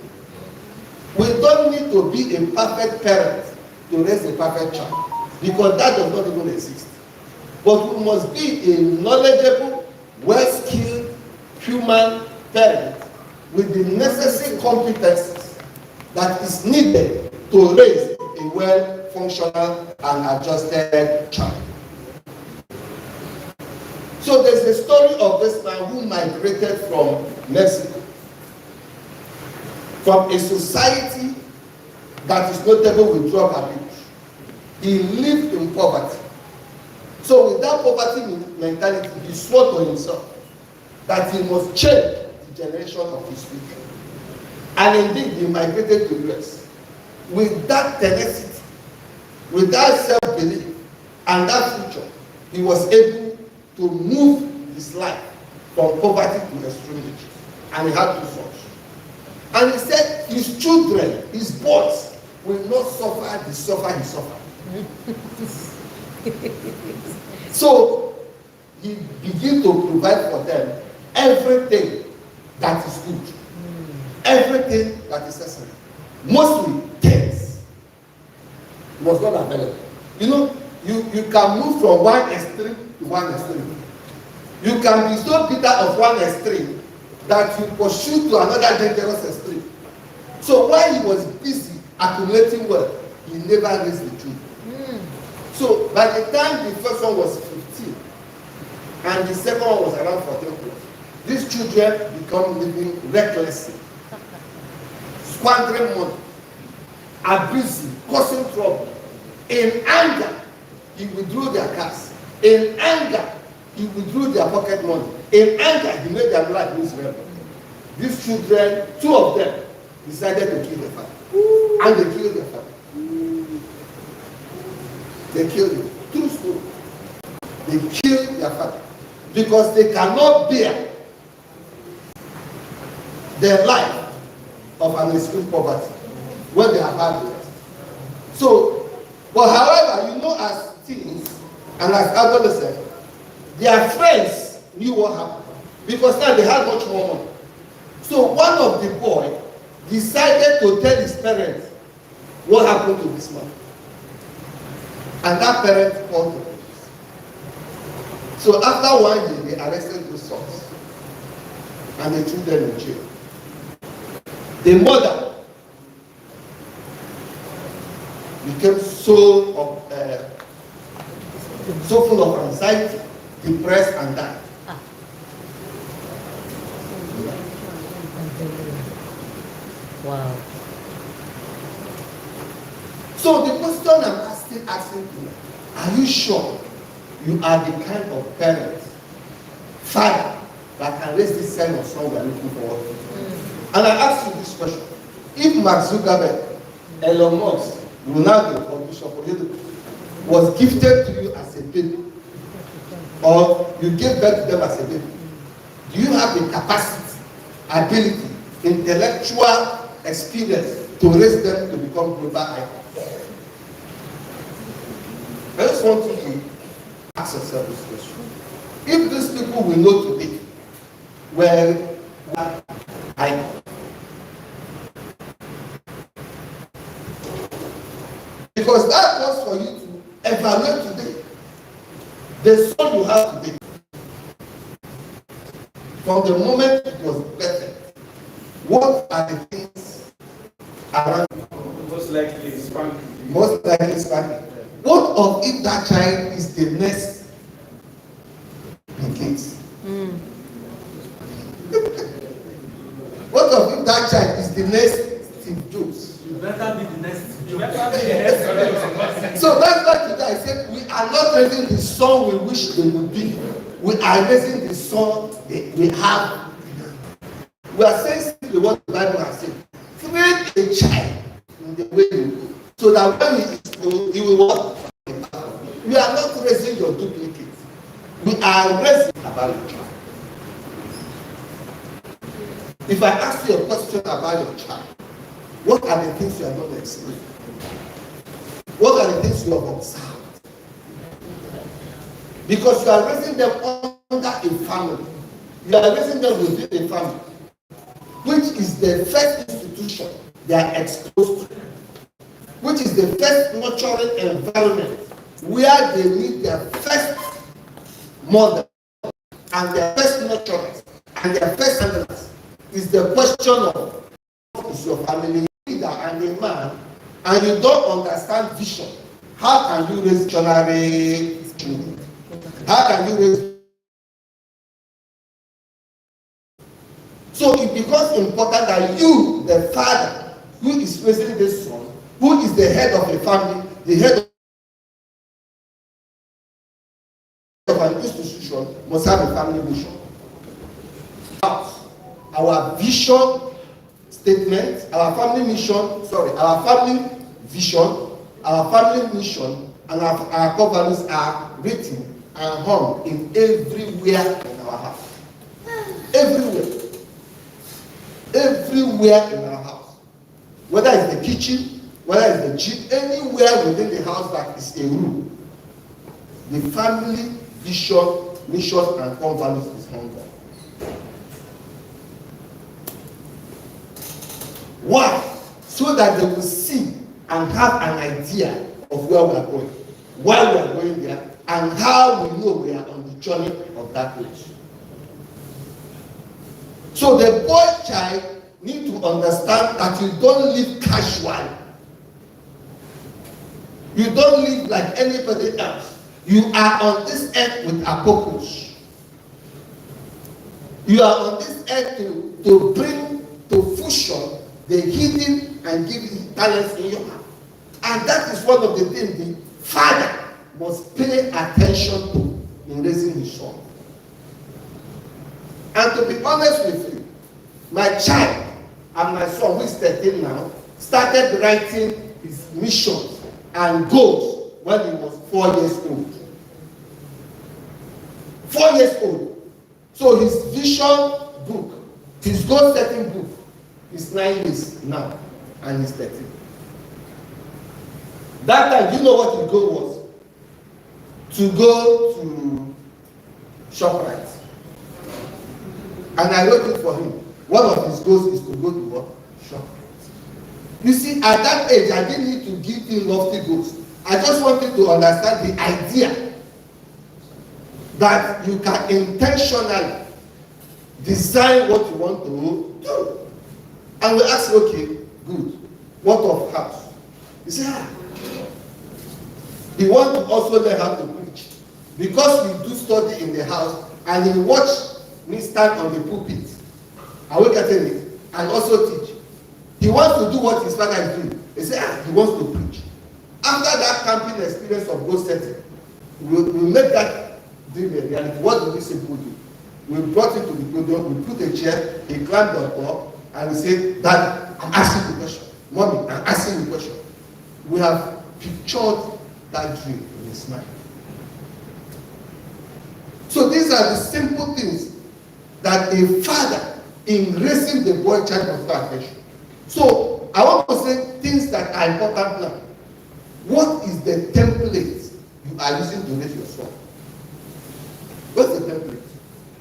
We don't need to be a perfect parent to raise a perfect child, because that does not even exist. But we must be a knowledgeable, well-skilled human parent with the necessary competencies that is needed to raise a well-functional and adjusted child. So there's the story of this man who migrated from Mexico, from a society that is notable with drug abuse. He lived in poverty. So with that poverty mentality, he swore to himself that he must change the generation of his future. And indeed, he migrated to the US. With that tenacity, with that self-belief, and that future, he was able to move his life from poverty to extremity. And he had two sons. And he said his children, his boys, will not suffer the suffer he suffered. So he began to provide for them everything that is good, everything that is necessary, mostly things was not available. You know, you can move from one extreme to one extreme. You can be so bitter of one extreme that you pursue to another dangerous extreme. So while he was busy accumulating wealth, he never raised the children. So by the time the first one was 15 and the second one was around 14 plus, these children become living recklessly, squandering money, abusing, causing trouble. In anger, he withdrew their cars. In anger, he withdrew their pocket money. In anger, he made their life miserable. These children, two of them, decided to kill their father. And they killed their father. They killed him. True story. They killed their father because they cannot bear their life of an extreme poverty when they have had it. So, but however, you know, as teens and as adolescents, their friends knew what happened because now they had much more money. So one of the boys decided to tell his parents what happened to this man. And that parent called the police. So after 1 year, they arrested those sons and they threw them in jail. The mother became so full of anxiety, depressed, and died. Wow. So the question I'm asking you, are you sure you are the kind of parent, father, that can raise this kind of son we are looking forward to? And I ask you this question. If Mark Zuckerberg, Elon Musk, Ronaldo, or Bishop Oyedepo was gifted to you as a baby, or you gave birth to them as a baby, do you have the capacity, ability, intellectual experience to raise them to become global icons? I just want you to ask yourself this question. If these people we know today were icons, because that was for you to evaluate today the son you have today. From the moment it was perfect, what are the things around? Most likely spanking. Most likely spanking. What of if that child is the next Bill Gates? What of if that child is the next Steve Jobs? You better be the next. So that's why today I said we are not raising the son we wish they would be. We are raising the son we have. We are saying simply what the Bible has said. Train a child in the way you go, so that when he is old, he will walk. We are not raising your duplicate. We are raising about your child. If I ask you a question about your child, what are the things you are going to explain? What are the things you have observed? Because you are raising them under a family. You are raising them within a family, which is the first institution they are exposed to, which is the first nurturing environment where they meet their first mother and their first nurturers and their first handlers. Is the question of what is your family leader and a man, and you don't understand vision. How can you raise visionary children? How can you raise? So it becomes important that you, the father, who is raising this son, who is the head of a family, the head of an institution, must have a family vision. Our vision statement, our family vision, our family mission, and our core values are written and hung in everywhere in our house. Everywhere. Everywhere in our house. Whether it's the kitchen, whether it's the gym, anywhere within the house that is a room, the family vision, mission, and core values is hung there. Why? So that they will see and have an idea of where we are going, why we are going there, and how we know we are on the journey of that place. So the boy child need to understand that you don't live casually. You don't live like anybody else. You are on this earth with a purpose. You are on this earth to bring to fusion the hidden and giving talents in your heart. And that is one of the things the father must pay attention to in raising his son. And to be honest with you, my child and my son, who is 13 now, started writing his missions and goals when he was 4 years old. 4 years old. So his vision book, his goal setting book, is 9 years now, and he's 13. That time, you know what his goal was? To go to ShopRite. And I wrote it for him. One of his goals is to go to what? ShopRite. You see, at that age, I didn't need to give him lofty goals. I just wanted to understand the idea that you can intentionally design what you want to do. And we ask, okay, good. What of house? He said, he want to also learn how to preach. Because we do study in the house, and he watch me stand on the pulpit. Are we getting it? And also teach. He wants to do what his father is doing. He said, he wants to preach. After that camping experience of goal setting, we make that dream a reality. What did we simply do? We brought him to the podium, we put a chair, he climbed on top, and we said, Dad, I'm asking the question. Mommy, I'm asking the question. We have pictured that dream in his mind. So these are the simple things that a father in raising the boy child must pay attention. So I want to say things that are important now. What is the template you are using to raise your son? What's the template?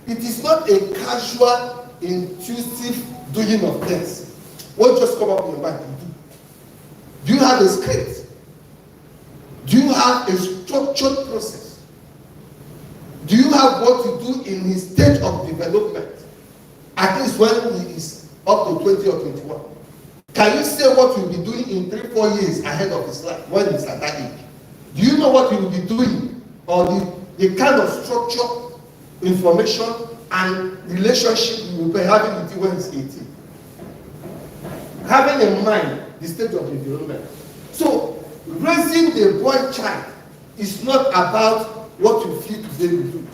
It is not a casual, intuitive doing of things. What just come up in your mind to do? Do you have a script? Do you have a structured process? Do you have what to do in his stage of development? At least when he is up to 20 or 21. Can you say what you'll be doing in 3-4 years ahead of his life when he's at that age? Do you know what he will be doing, or the kind of structure, information, and relationship you will be having with you when he's 18? Having in mind the stage of development. So raising the boy child is not about what you feel today you do.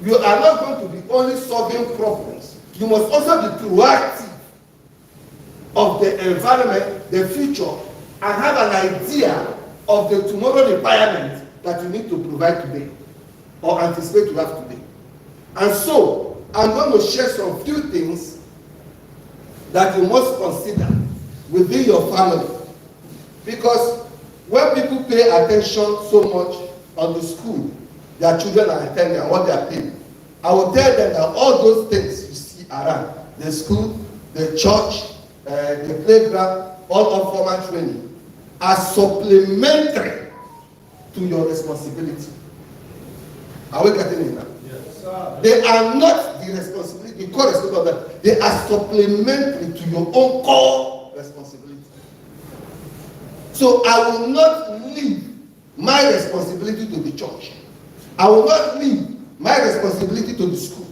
You are not going to be only solving problems. You must also be proactive of the environment, the future, and have an idea of the tomorrow requirement that you need to provide today or anticipate to have today. And so, I'm going to share some few things that you must consider within your family. Because when people pay attention so much on the school their children are attending and what they are paying, I will tell them that all those things you see around, the school, the church, the playground, all formal training, are supplementary to your responsibility. Are we getting it now? Yes, sir. They are not the responsibility, the core responsibility of them. They are supplementary to your own core responsibility. So I will not leave my responsibility to the church. I will not leave my responsibility to the school.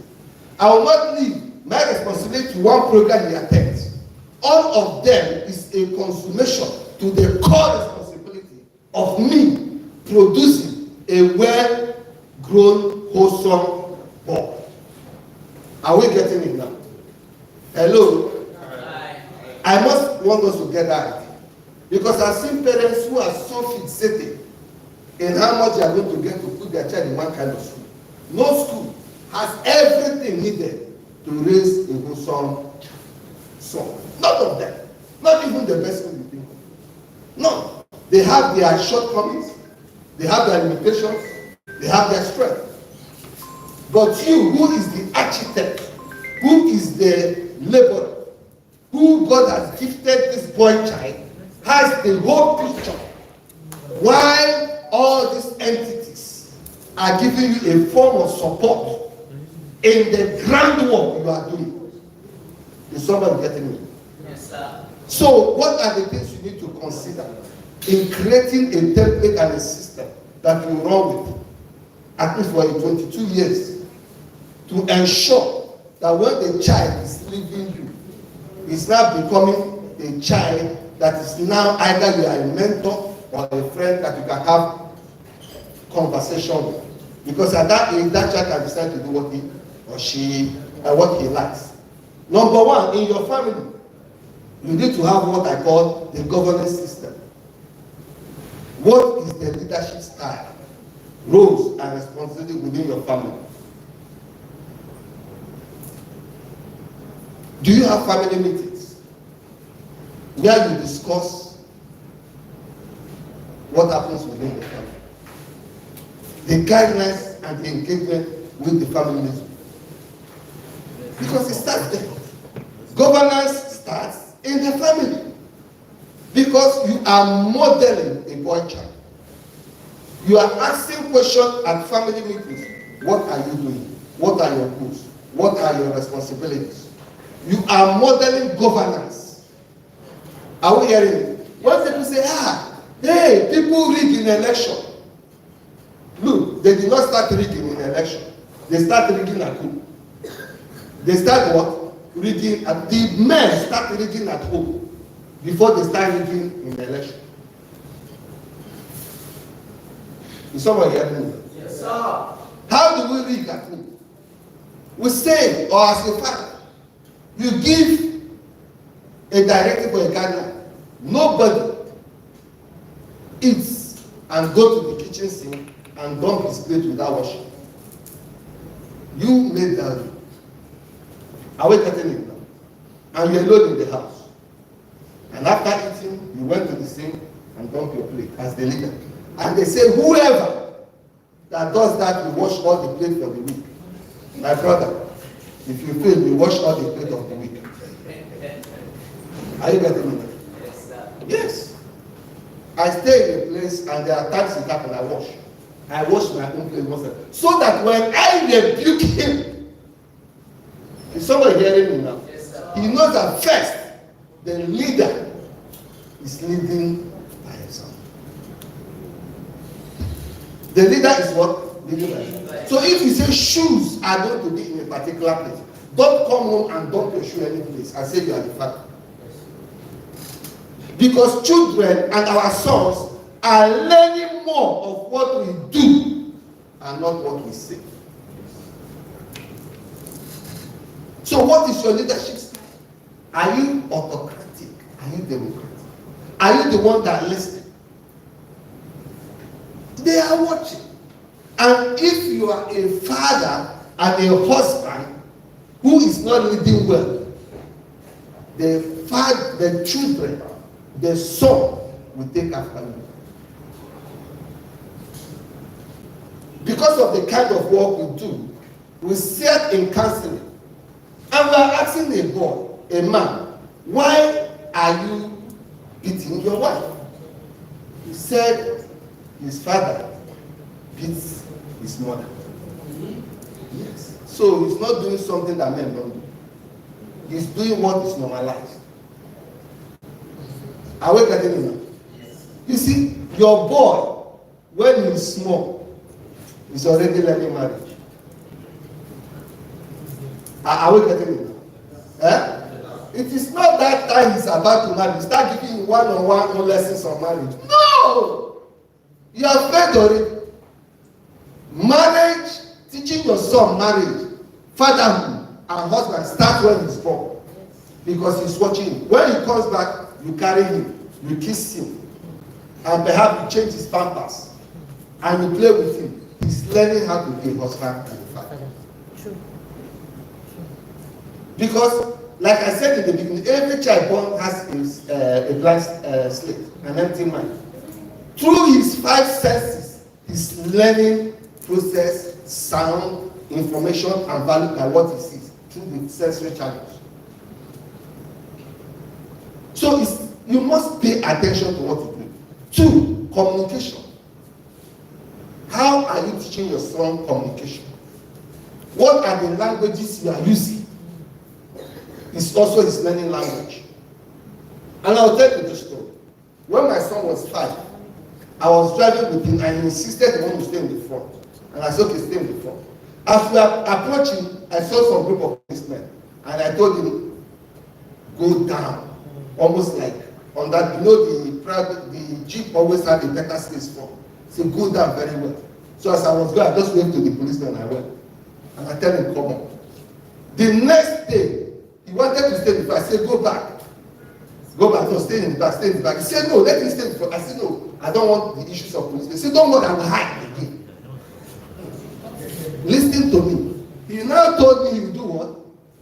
I will not leave my responsibility to one program he attends. All of them is a consummation to the core responsibility of me producing a well-grown, wholesome boy. Are we getting it now? Hello? I must want us to get that. Because I've seen parents who are so fixated in how much they are going to get to put their child in one kind of school. No school has everything needed to raise a wholesome son. None of them. Not even the best one you think of. None. They have their shortcomings, they have their limitations, they have their strength. But you, who is the architect, who is the laborer, who God has gifted this boy child, has the whole picture. While all these entities are giving you a form of support in the groundwork you are doing. Is somebody getting me? Yes, sir. So, what are the things you need to consider in creating a template and a system that you run with, at least for 22 years, to ensure that when the child is leaving you, it's now becoming a child that is now either you are a mentor or a friend that you can have conversation with. Because at that age, that child can decide to do what he or she what he likes. Number one, in your family, you need to have what I call the governance system. What is the leadership style, roles, and responsibility within your family? Do you have family meetings where you discuss what happens within the family? The guidelines and the engagement with the family meeting. Because it starts there. Governance starts in the family. Because you are modeling a boy child. You are asking questions at family meetings. What are you doing? What are your goals? What are your responsibilities? You are modeling governance. Are we hearing it? When people say, hey, people rig in election. Look, they did not start rigging in election. They start rigging at home. They start what? Rigging at the men start rigging at home. before they start rigging in the election. Is someone hearing me? Yes, sir. How do we rig at home? We say, or as a father, you give a directive for a gardener. Nobody eats and go to the kitchen sink and dump his plate without washing. You made that rule. Are we getting it now? And you're alone in the house. And after eating, you went to the sink and dumped your plate as the leader. And they say, whoever that does that will wash all the plate for the week. My brother, if you fail, you wash all the plate of the week. Are you getting it? Yes, sir. Yes. I stay in a place and there are times it happens I wash. I wash my own plate once. So that when I rebuke him, is somebody hearing me now? Yes, sir. He knows that first, the leader is leading by himself. The leader is what? Leading by himself. So if you say shoes are going to be in a particular place, don't come home and dump your shoe any place and say you are the father. Because children and our sons are learning more of what we do and not what we say. So what is your leadership style? Are you autocratic? Are you democratic? Are you the one that listens? They are watching. And if you are a father and a husband who is not leading well, the children, the son will take after you. Because of the kind of work we do, we sit in counseling and we are asking a boy, a man, why are you beating your wife? He said his father beats his mother. Yes. So he's not doing something that men don't do. He's doing what is normalized. Are we getting it now? Yes. You see, your boy, when he's small, is already learning marriage. Are we getting it now? Eh? It is not that time he's about to marry. Start giving him one-on-one lessons on marriage. No! You have failed already. Marriage, teaching your son marriage, fatherhood, and husband start when he's born. Because he's watching him. When he comes back, you carry him, you kiss him, and perhaps you change his pampers, and you play with him. He's learning how to be a husband and a father. True. Because, like I said in the beginning, every child born has a blank slate, an empty mind. Through his five senses, he's learning, process, sound, information, and value by what he sees through the sensory channels. So you must pay attention to what you do. 2, communication. How are you teaching your son communication? What are the languages you are using? It's also his learning language. And I'll tell you the story. When my son was 5, I was driving with him and he insisted he wanted to stay in the front. And I said, okay, stay in the front. As we are approaching, I saw some group of policemen. And I told him, go down. Almost like on that, the Jeep always had a better space for. So go down very well. So as I was going, I just went to the policeman and I went. And I tell him, come on. The next day, he wanted to stay in the back. I said, go back. Go back. No, stay in the back, stay in the back. He said, no, let me stay in the front. I said, no, I don't want the issues of police. He said, don't worry, I will hide again. Listen to me. He now told me he will do what?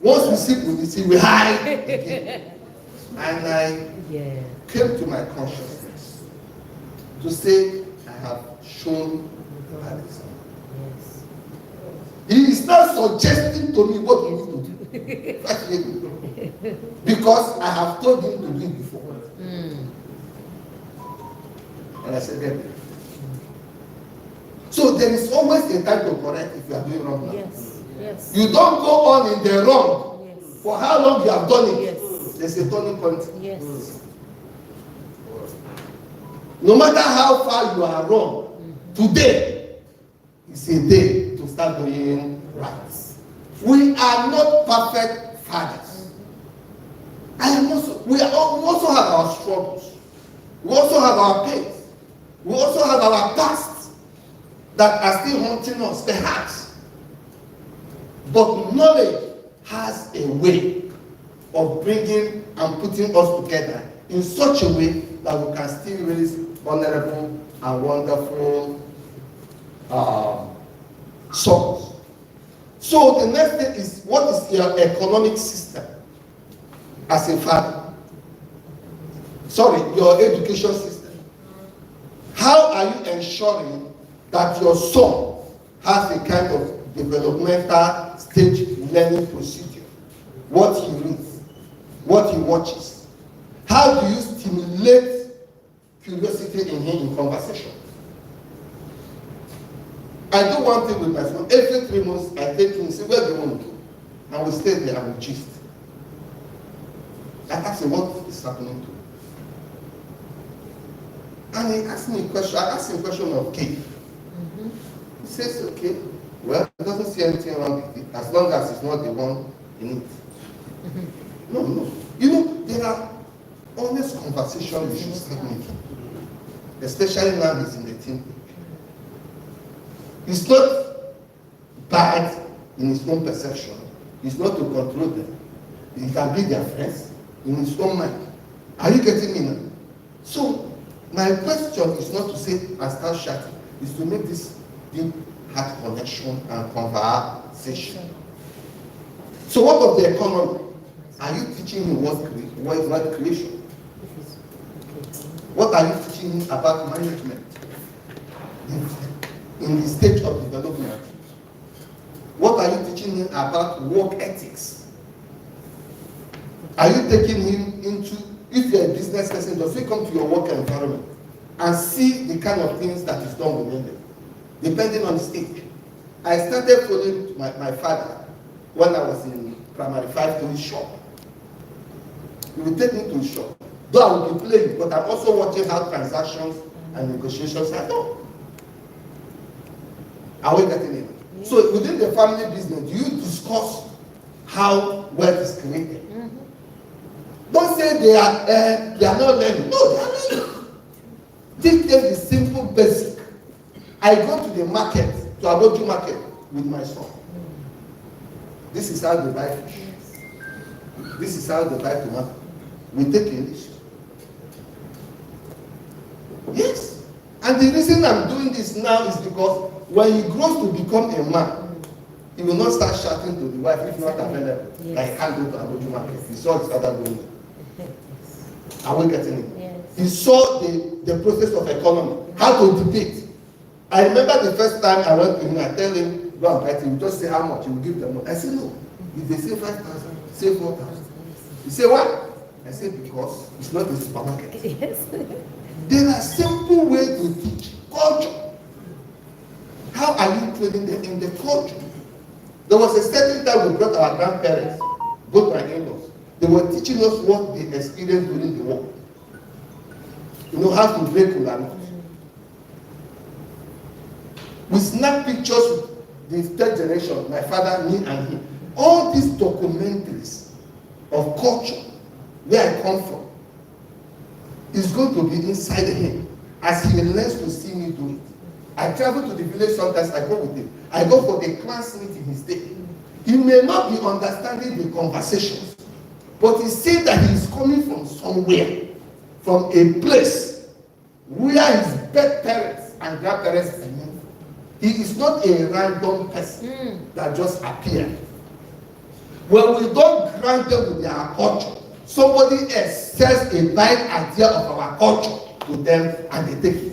Once we see police, he will hide again. And I came to my consciousness to say, I have shown Alice. He is now suggesting to me what we need to do. Because I have told him to do it before. And I said, then. So there is always a time to correct if you are doing wrong now. Yes. Yes. You don't go on in the wrong. Yes. For how long you have done it. Yes. There's a turning point. Yes. No matter how far you are wrong, today is a day to start doing right. We are not perfect fathers. We also have our struggles. We also have our pains. We also have our past that are still haunting us, perhaps. But knowledge has a way of bringing and putting us together in such a way that we can still raise vulnerable and wonderful souls. So the next thing is, what is your economic system as a father? Sorry, your education system. How are you ensuring that your son has a kind of developmental stage learning procedure? What he reads, what he watches. How do you stimulate curiosity in him in conversation? I do one thing with my son. Every 3 months, I take him and say, where do you want to go? And we stay there and we gist. I ask him, what is happening to you? And he asked me a question. I asked him a question of cake. He says, okay, well, he doesn't see anything wrong with it, as long as it's not the one in it. No. You know, there are honest conversations we should start making. Especially now he's in the teen. It's not bad in his own perception. It's not to control them. He can be their friends in his own mind. Are you getting me now? So, my question is not to say and start shouting. It's to make this deep heart connection and conversation. So what of the economy? Are you teaching him what is creation? What are you teaching him about management in the stage of development? What are you teaching him about work ethics? Are you taking him into, if you're a business person, does he come to your work environment and see the kind of things that is done within them, depending on the stage? I started following my father when I was in primary 5 to his shop. He would take me to his shop. Though I would be playing, but I'm also watching how transactions and negotiations are done. Are we getting it? Yeah. So within the family business, do you discuss how wealth is created? Don't say they are not learning. No, they are learning. Teach them the simple basic. I go to the market, to Aboju market, with my son. This is how they buy fish. This is how they buy tomato. We take English. Yes. And the reason I'm doing this now is because when he grows to become a man, he will not start shouting to the wife if not available. Yes. I can't go to Aboju market. He saw his father going. Are we getting it? Yes. He saw the process of economy, how to debate. I remember the first time I went to him, I tell him, go and buy it. He will just say how much, he will give them money. I said, no. If they say 5,000, say 4,000. He said, why? I said, because it's not a supermarket. Yes. There are simple ways to teach culture. How are you training them in the culture? There was a certain time we brought our grandparents, both my in-laws. They were teaching us what they experienced during the war. You know, how to break Ulanot. We snap pictures with the third generation, my father, me, and him. All these documentaries of culture, where I come from, is going to be inside him as he learns to see me do it. I travel to the village sometimes, I go with him. I go for the class meeting his day. He may not be understanding the conversations, but he said that he is coming from somewhere, from a place where his birth parents and grandparents are. He is not a random person that just appeared. When we don't grant them with their culture, somebody else sells a bad idea of our culture to them and they take it.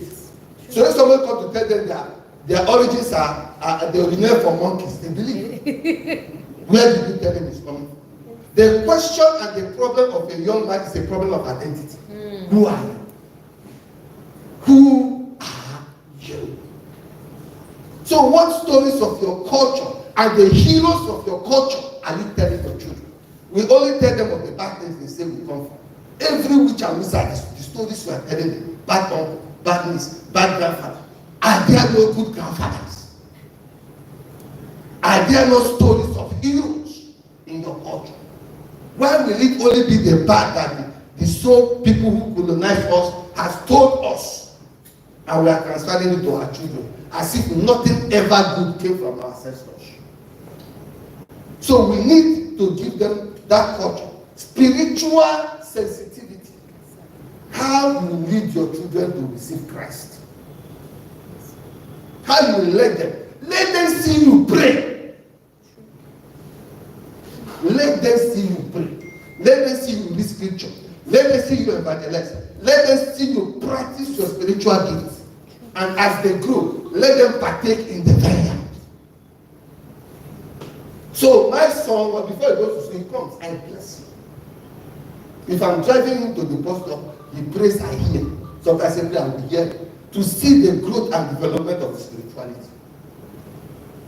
So if someone comes to tell them their origins are they originate from monkeys, they believe. Where did you tell them it's coming from? The question and the problem of a young man is a problem of identity. Who are you? Who are you? So what stories of your culture and the heroes of your culture are you telling your children? We only tell them of the bad things they say we come from. Every witch and wizard, the stories we are telling them, bad uncle, bad niece, bad grandfather. Are there no good grandfathers? Are there no stories of heroes in your culture? Why will it only be the bad that the sole people who colonized us has told us, and we are transferring it to our children, as if nothing ever good came from our ancestors? So we need to give them that culture, spiritual sensitivity. How you lead your children to receive Christ. How you let them see you pray. Let them see you pray. Let them see you read scripture. Let them see you evangelize. Let them see you practice your spiritual gifts. And as they grow, let them partake in the vineyard. So my son, well, before he goes to school, he comes, I bless him. If I'm driving him to the bus stop, he prays, I hear. Sometimes I say, I will hear to see the growth and development of the spirituality.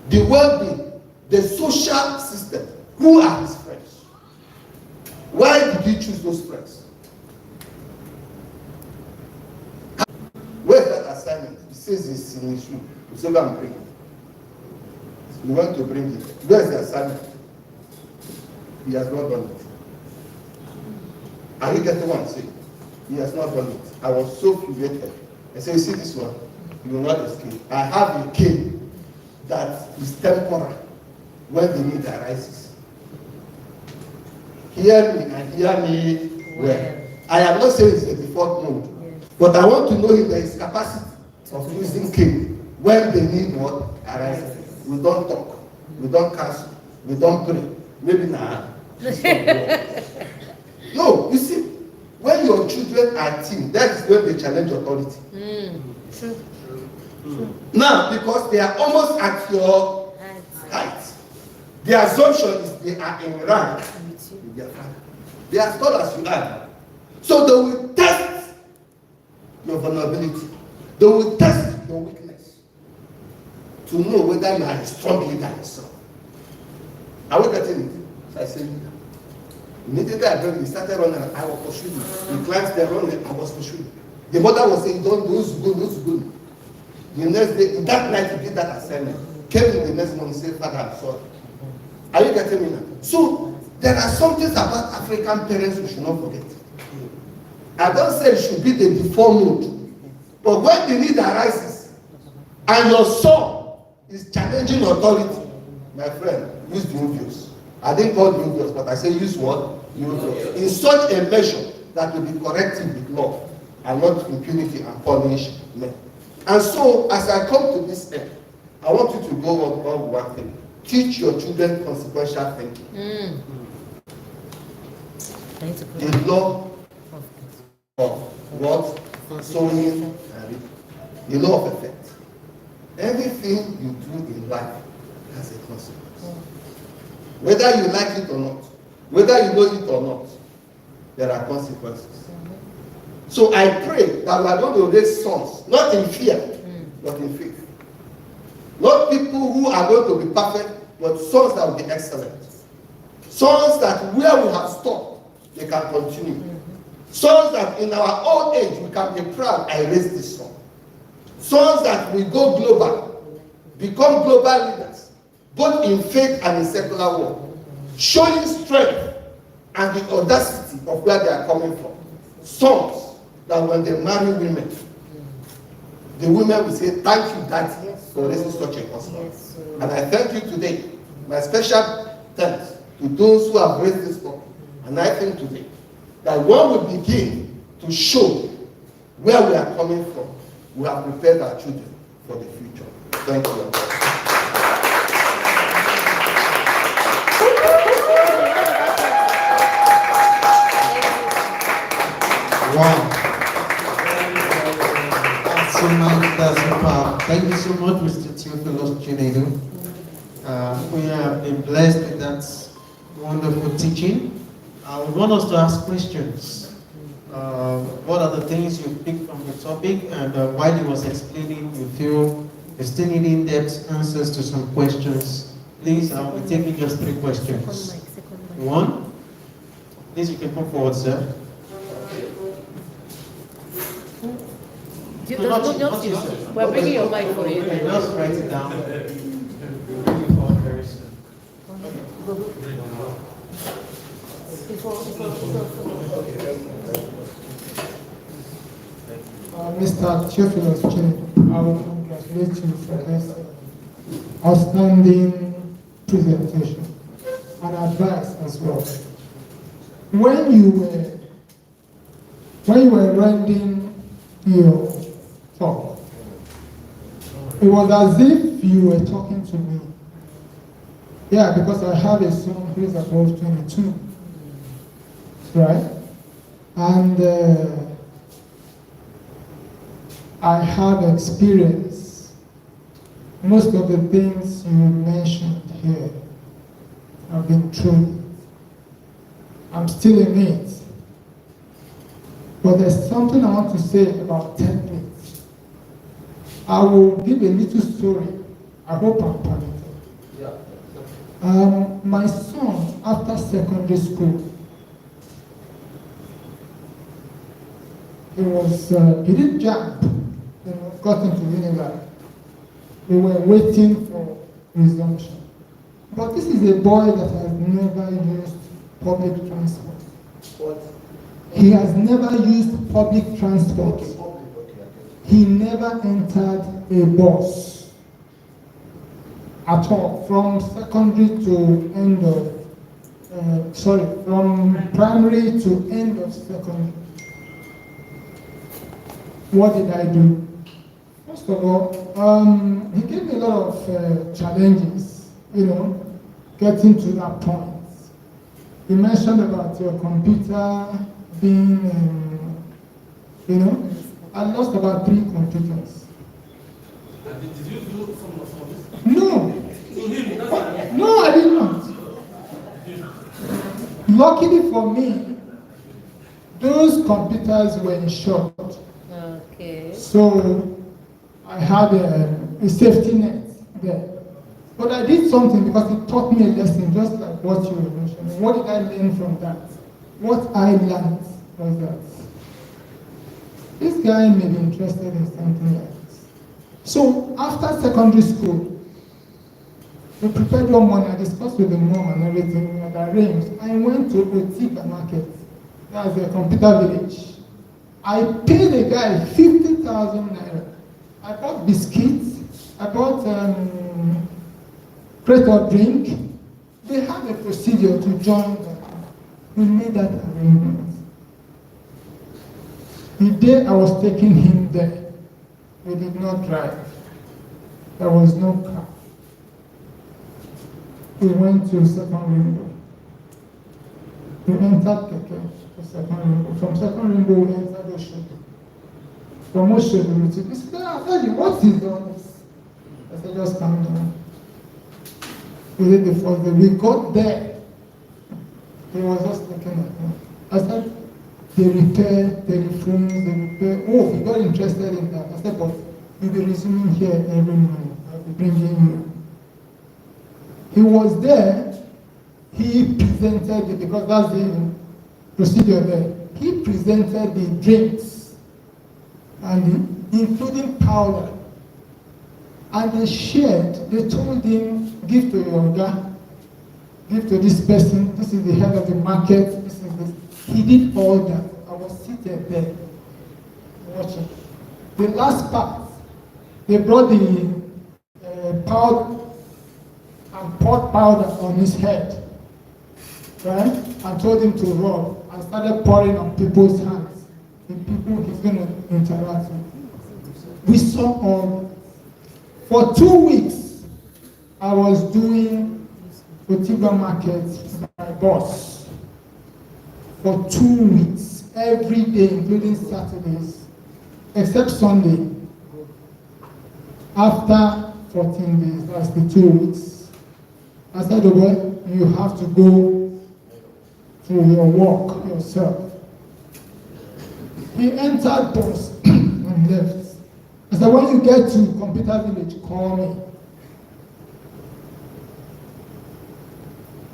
The well-being, the social system. Who are his friends? Why did he choose those friends? Where's that assignment? He says it's in his room. He said, I'm bringing it. We want to bring it. Where's the assignment? He has not done it. Are you getting what I'm saying? He has not done it. I was so furiated. I said, you see this one? You will not escape. I have a cane that is temporal when the need arises. Hear me and hear me well. I am not saying it's a default mode, but I want to know if there is capacity of using cane when the need what arises. We don't talk, we don't cancel, we don't pray. Maybe now. No, you see, when your children are teen, that is when they challenge authority. True. Now, because they are almost at your height, the assumption is they are in rank with their father. They are as tall as you are. So they will test your vulnerability. They will test your weakness to know whether you are a strong leader yourself. Are we getting it? So I said, immediately I got, he started running, I was pursuing. The clients they running, I was pursuing. The mother was saying, don't go. The next day, that night he did that assignment. Came in the next morning and said, Father, I'm sorry. Are you getting me now? So there are some things about African parents we should not forget. I don't say it should be the default mode. But when the need arises and your son is challenging authority, my friend, use the obvious. I didn't call the obvious, but I say use what? The obvious. In such a measure that will be corrective with love and not impunity and punish men. And so, as I come to this end, I want you to go on one thing. Teach your children consequential thinking. The law of what? Sowing, the law of effect. Everything you do in life has a consequence. Whether you like it or not, whether you know it or not, there are consequences. So I pray that we are going to raise sons, not in fear, but in faith. Not people who are going to be perfect, but sons that will be excellent. Sons that where we have stopped, they can continue. Sons that in our old age, we can be proud, I raised this son. Sons that will go global, become global leaders, both in faith and in secular world, showing strength and the audacity of where they are coming from. Sons that when they marry women, the women will say, thank you, Daddy, for raising such a husband. And I thank you today. My special thanks to those who have raised this up. And I think today that one will begin to show where we are coming from. We have prepared our children for the future. Thank you. Wow. So much, that's so powerful. Thank you so much, Mr. Theophilus Chinedu. We have been blessed with that wonderful teaching. I would want us to ask questions. What are the things you picked from the topic, and while he was explaining, you feel you still need in-depth answers to some questions? Please, I'll be taking just 3 questions. One, please, you can come forward, sir. We're bringing your mic for you. Just write it down. Mr. Theophilus Chin, I will congratulate you for this outstanding presentation and advice as well. When you were rendering your talk, it was as if you were talking to me. Yeah, because I have a son who is above 22, right? And I have experience. Most of the things you mentioned here have been true. I'm still in it. But there's something I want to say about templates. I will give a little story. I hope I'm permitted. My son, after secondary school, he didn't jump, got into university. We were waiting for resumption. But this is a boy that has never used public transport. What? He has never used public transport. He never entered a bus at all, from secondary to end of, from primary to end of secondary. What did I do? First of all, he gave me a lot of challenges, getting to that point. You mentioned about your computer being, I lost about 3 computers. Did you do some of this? No. To him, that's No, I did not. Luckily for me, those computers were insured. Okay. So I had a safety net there. But I did something because it taught me a lesson, just like what you were mentioning. What did I learn from that? What I learned was that this guy may be interested in something like this. So after secondary school, we prepared one morning. I discussed with the mom and everything. We had arranged. I went to Otiba Market. That's a computer village. I paid a guy 50,000 naira. I bought biscuits. I bought crate of drink. They had a procedure to join them. We made that arrangement. The day I was taking him there, we did not drive. There was no car. We went to second window. We entered Keke to second window. From second window, we entered Oshodo. From Oshodo, we took, he said, Daddy, what is all this? I said, just calm down. We did the first day. We got there. He was just looking at me. I said, they repair telephones, they repair. Oh, he got interested in that. I said, but you'll be resuming here every morning. I'll be bringing you. He was there. He presented it, because that's the procedure there. He presented the drinks, and including powder. And they shared. They told him, give to your guy, give to this person. This is the head of the market. This is this. He did all that. I was seated there watching. The last part, they brought the powder and poured powder on his head, right? And told him to rub, and started pouring on people's hands, the people he's going to interact with. We saw all. For 2 weeks, I was doing Otiba Market by bus. For 2 weeks, every day, including Saturdays, except Sunday. After 14 days, that's the 2 weeks, I said, oh boy, you have to go through your work yourself. He entered bus and left. I said, when you get to Computer Village, call me.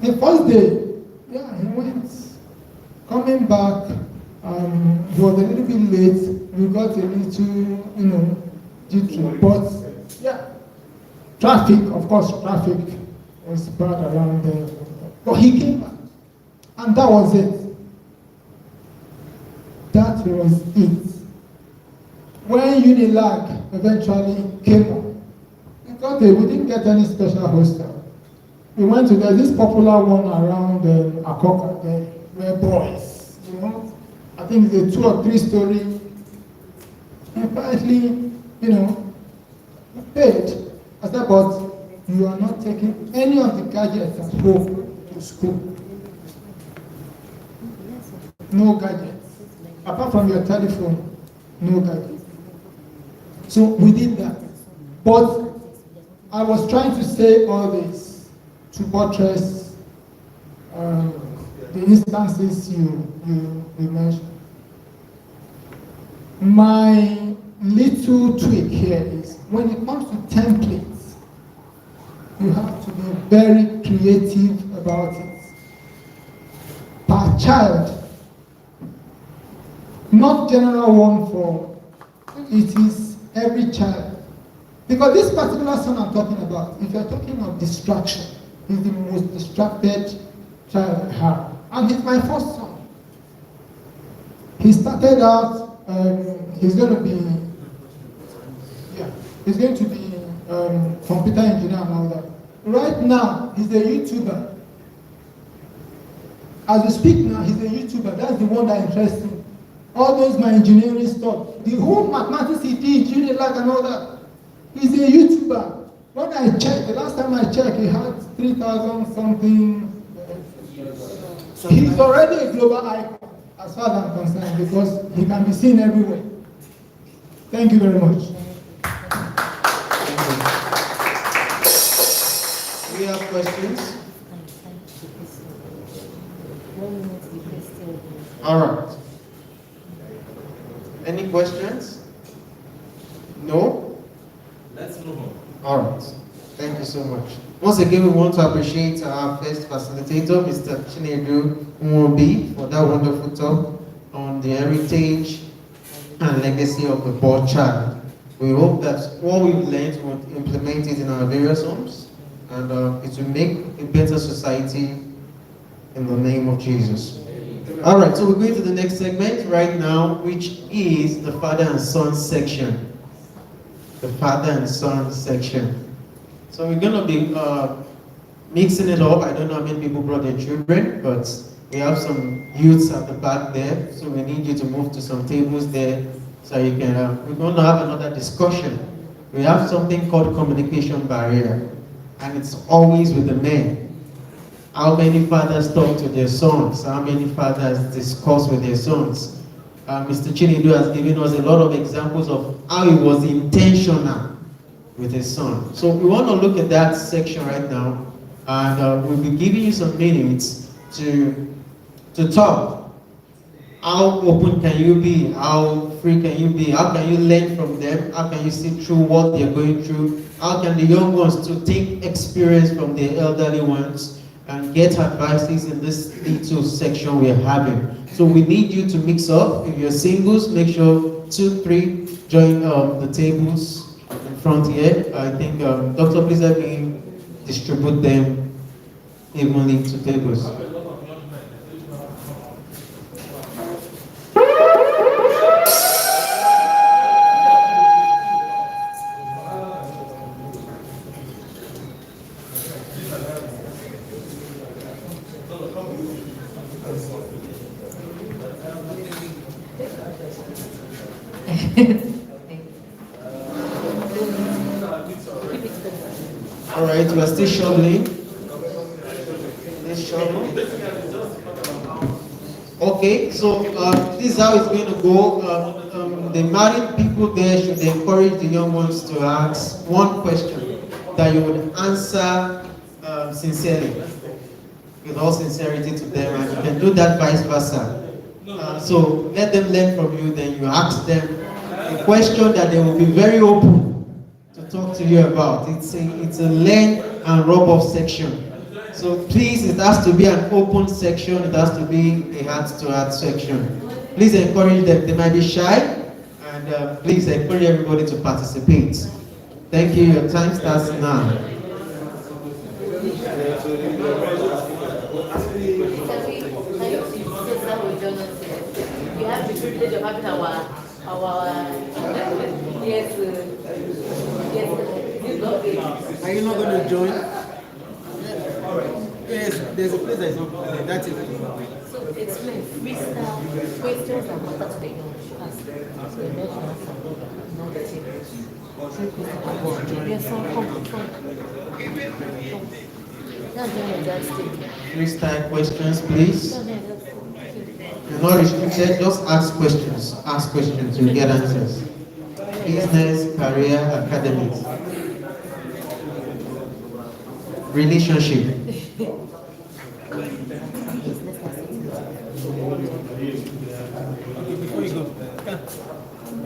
The first day, yeah, he went. Coming back, he was a little bit late. We got a little, jittery. But, yeah, traffic, of course, traffic was bad around there. But he came back. And that was it. That was it. When Unilag eventually came up, we didn't get any special hostel. We went to this popular one around Akoka, there, where boys, you know. I think it's a 2 or 3 story. And apparently, you know, we paid. I said, but you are not taking any of the gadgets at home to school. No gadgets. Apart from your telephone, no gadgets. So we did that. But I was trying to say all this to buttress the instances you mentioned. My little tweak here is when it comes to templates, you have to be very creative about it. Per child, not general one for, it is every child. Because this particular son I'm talking about, if you're talking of distraction, he's the most distracted child I have. And he's my first son. He started out, he's going to be computer engineer and all that. Right now, he's a YouTuber. As we speak now, he's a YouTuber. That's the one that interests him. All those my engineering stuff, the whole mathematics he did, Unilag and all that. He's a YouTuber. When I checked, the last time I checked, he had 3,000 something. He's already a global icon, as far as I'm concerned, because he can be seen everywhere. Thank you very much. We have questions? All right. Any questions? No? Let's move on. All right. Thank you so much. Once again, we want to appreciate our first facilitator, Mr. Chinedu Nwobi, for that wonderful talk on the heritage and legacy of the poor child. We hope that what we've learned will implement it in our various homes, and it will make a better society in the name of Jesus. All right, so we're going to the next segment right now, which is the father and son section. The father and son section. So we're going to be mixing it up. I don't know how many people brought their children, but we have some youths at the back there, so we need you to move to some tables there so you can, we're going to have another discussion. We have something called communication barrier, and it's always with the men. How many fathers talk to their sons? How many fathers discuss with their sons? Mr. Chinedu has given us a lot of examples of how he was intentional with his son. So we want to look at that section right now, and we'll be giving you some minutes to talk. How open can you be? How free can you be? How can you learn from them? How can you see through what they're going through? How can the young ones to take experience from the elderly ones and get advices in this little section we're having? So we need you to mix up. If you're singles, make sure 2, 3 join the tables in front here. I think, Doctor, please help me distribute them evenly to tables. All right, we are still shoveling. Let's shovel. Okay, so this is how it's going to go. The married people there should encourage the young ones to ask one question that you would answer sincerely, with all sincerity to them, and you can do that vice versa. So let them learn from you, then you ask them a question that they will be very open to talk to you about. It's a learn and rub off section. So please, it has to be an open section. It has to be a heart-to-heart section. Please encourage them. They might be shy, and please encourage everybody to participate. Thank you. Your time starts now. having our yes, yes, Are you not going to join? Yes, there's a place that is open. That is. so explain freestyle questions and answers to the young class. So the next one not the same. Yes, come. That's the that stage. Freestyle questions, please. That's the You're not restricted, just ask questions. Ask questions, you'll get answers. Business, career, academics. Relationship. Before you go.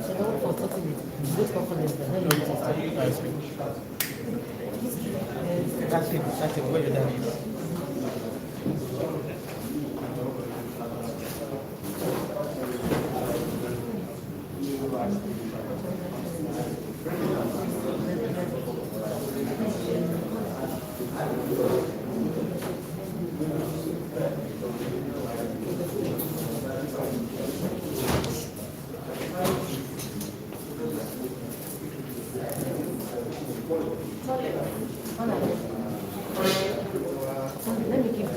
So don't for 30 minutes. Just for confidence. Then you just That's it, where you're done. let me give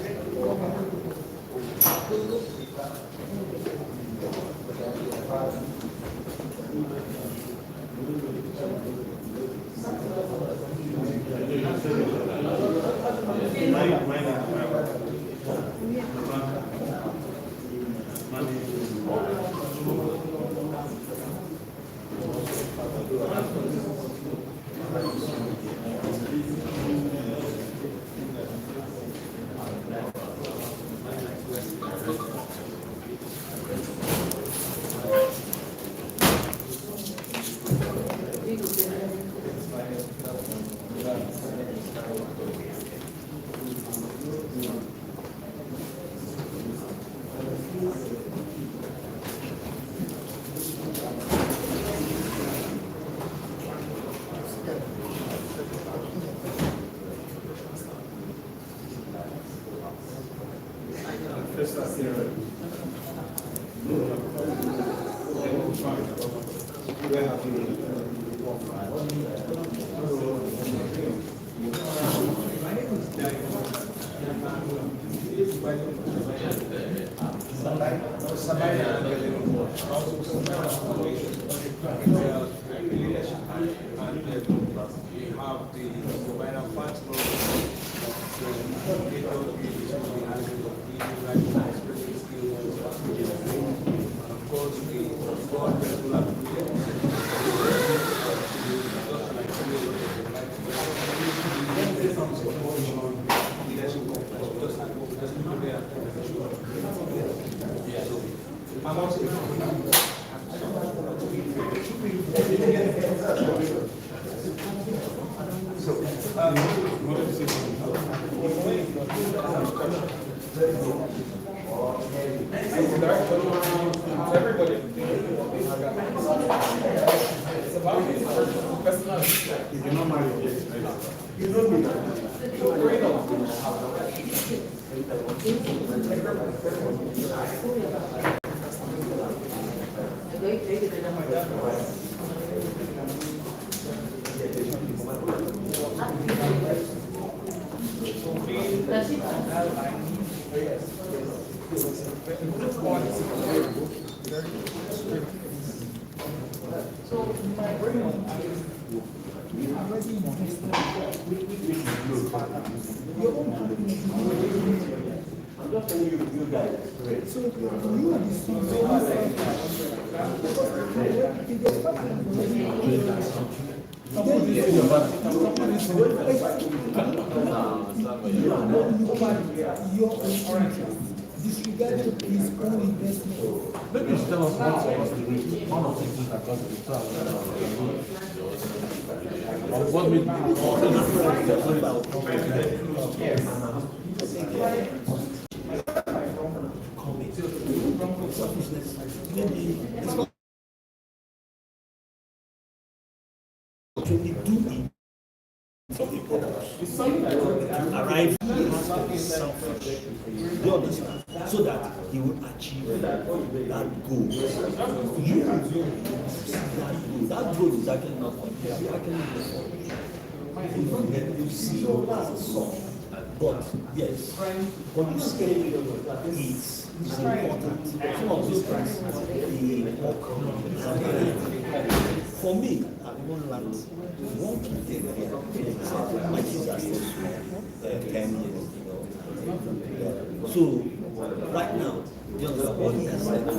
disregarding his own investment. Maybe you should tell us what was the reason, one of the things that caused the trial. Or what made the Maybe it's Some people arrive, he has to be selfish. You understand? So that he will achieve that goal. You see that goal. That goal is actually not for you. You actually live for you. You see it as a song. But yes, what you say is important. Some of these things, they work. For me, I've even learned one key thing here. My kids are still small, 10 years, So, right now, you understand what he has said now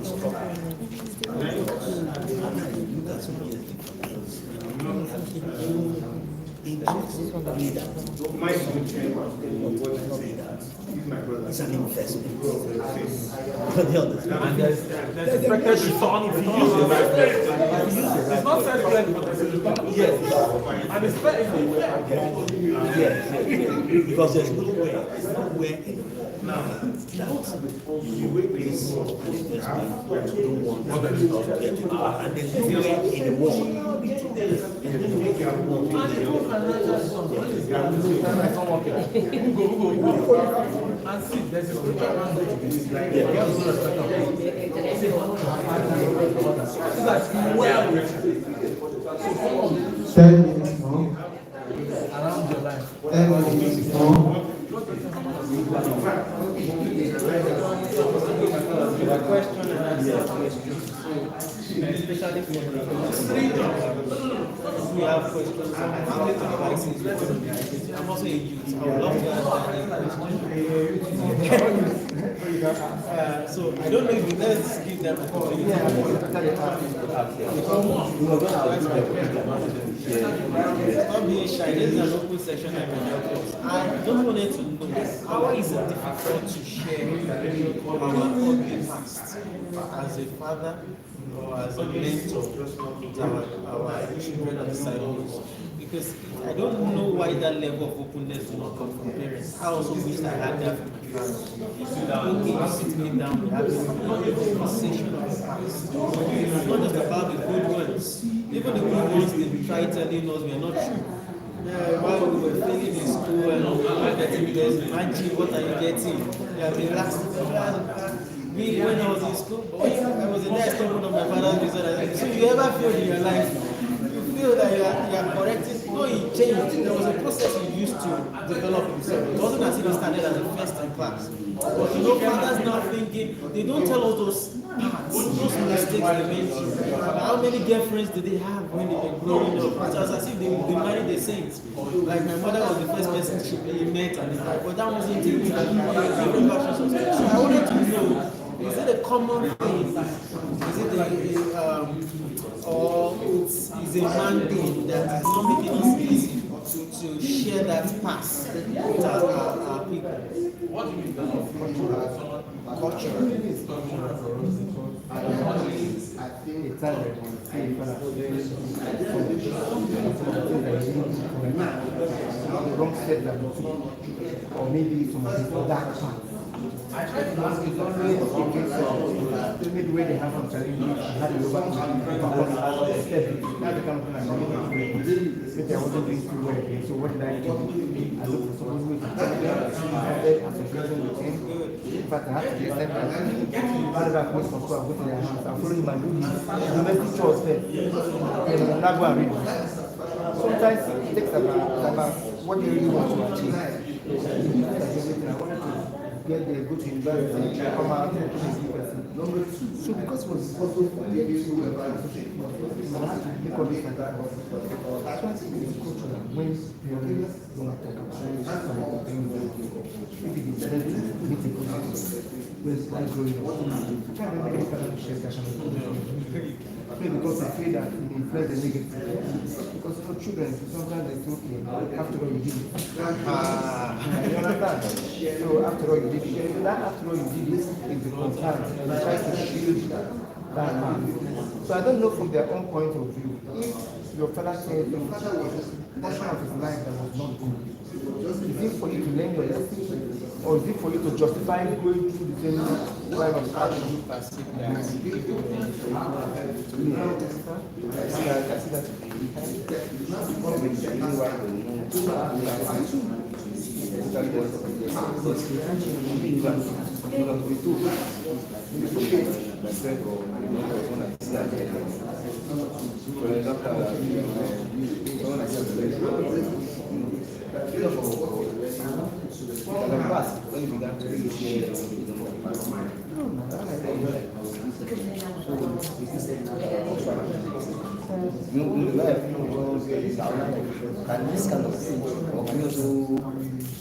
is proper. And I look at some years it's an investment. And there's expected return if you use the right method. It's not self-clearing, but yes. And it's very Yes, because there's nowhere anymore. Now, that you wait this investment, don't want to get it out, and there's nowhere anymore. And see, there's a spiritual language to this. Like, you have no respect of it. 10 minutes more. Around your life. 10 minutes more. The question and answer question. Especially for we have questions on how to devices. I'm also a youth. I would love to answer. So I don't know if let's give them a opportunity. Stop being shy. This is an open session. I don't want it to know how is it difficult to share our own past as a father or as a mentor to our children and disciples, because I don't know why that level of openness does not come from parents. I also wish I had that from my parents. You sit me down, we have a conversation of the past. It's not just about the good ones. Even the good ones, they try telling us we are not true. While we were failing in school and we were getting this, imagine what are you getting? You have been last. When I was in school, I was in there, one of my father's business. So you ever feel in your life, you feel that you are correcting? No, he changed. There was a process he used to develop himself. It wasn't as if he started as a first in class. But you know, fathers now thinking, they don't tell us those parts, those mistakes they made. How many girlfriends did they have when they were growing up? It was as if they married the saints. Like my mother was the first person she met and but that wasn't it. So I wanted to know, is it a common thing? Is it or is a man thing that is not making us easy to share that past with our people? What do you mean? Culture. I think it's the wrong step that we took, or maybe some of the dark path. I try to ask it's always a case of maybe where they have some challenges, how they overcome step. That's the kind of thing I'm doing. Maybe I wasn't doing too well again, so what did I do? I looked for someone who is association with him. In fact, I have to get them whatever I post from school, I go to their house, I'm following my duties. Domestic chores there. And I'm not going to read. Sometimes it takes about what they really want to achieve. I wanted to get there, go to university, come out and so because it was possible for me to make all this like that, I try to be cultural when parents don't talk about maybe they said meet a good when it's like growing up. I can't remember any kind of share that because I feel that it influences the negative. Because for children, sometimes they think, okay, after all you did it. You understand? So after all you did it. That after all you did it is the concern. They try to shield that man. So I don't know from their own point of view, if your father said a portion of his life that was not good, is it for you to learn your lesson? Or is it for you to justify going through the same line of action? reason why we know can this kind of thing or can also get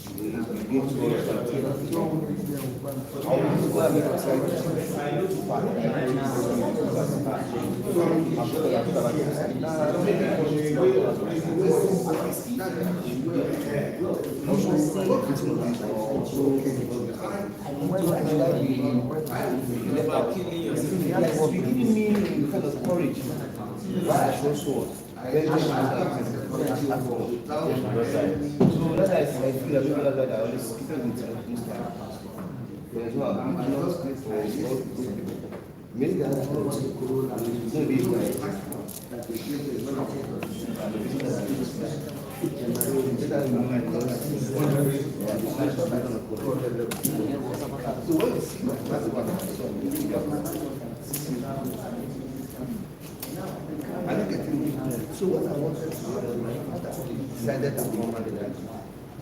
giving me kind of courage. Why I show so so that's why I feel that I always keep it with there's no many guys I don't get it. So what I wanted to do, my father decided to come and that.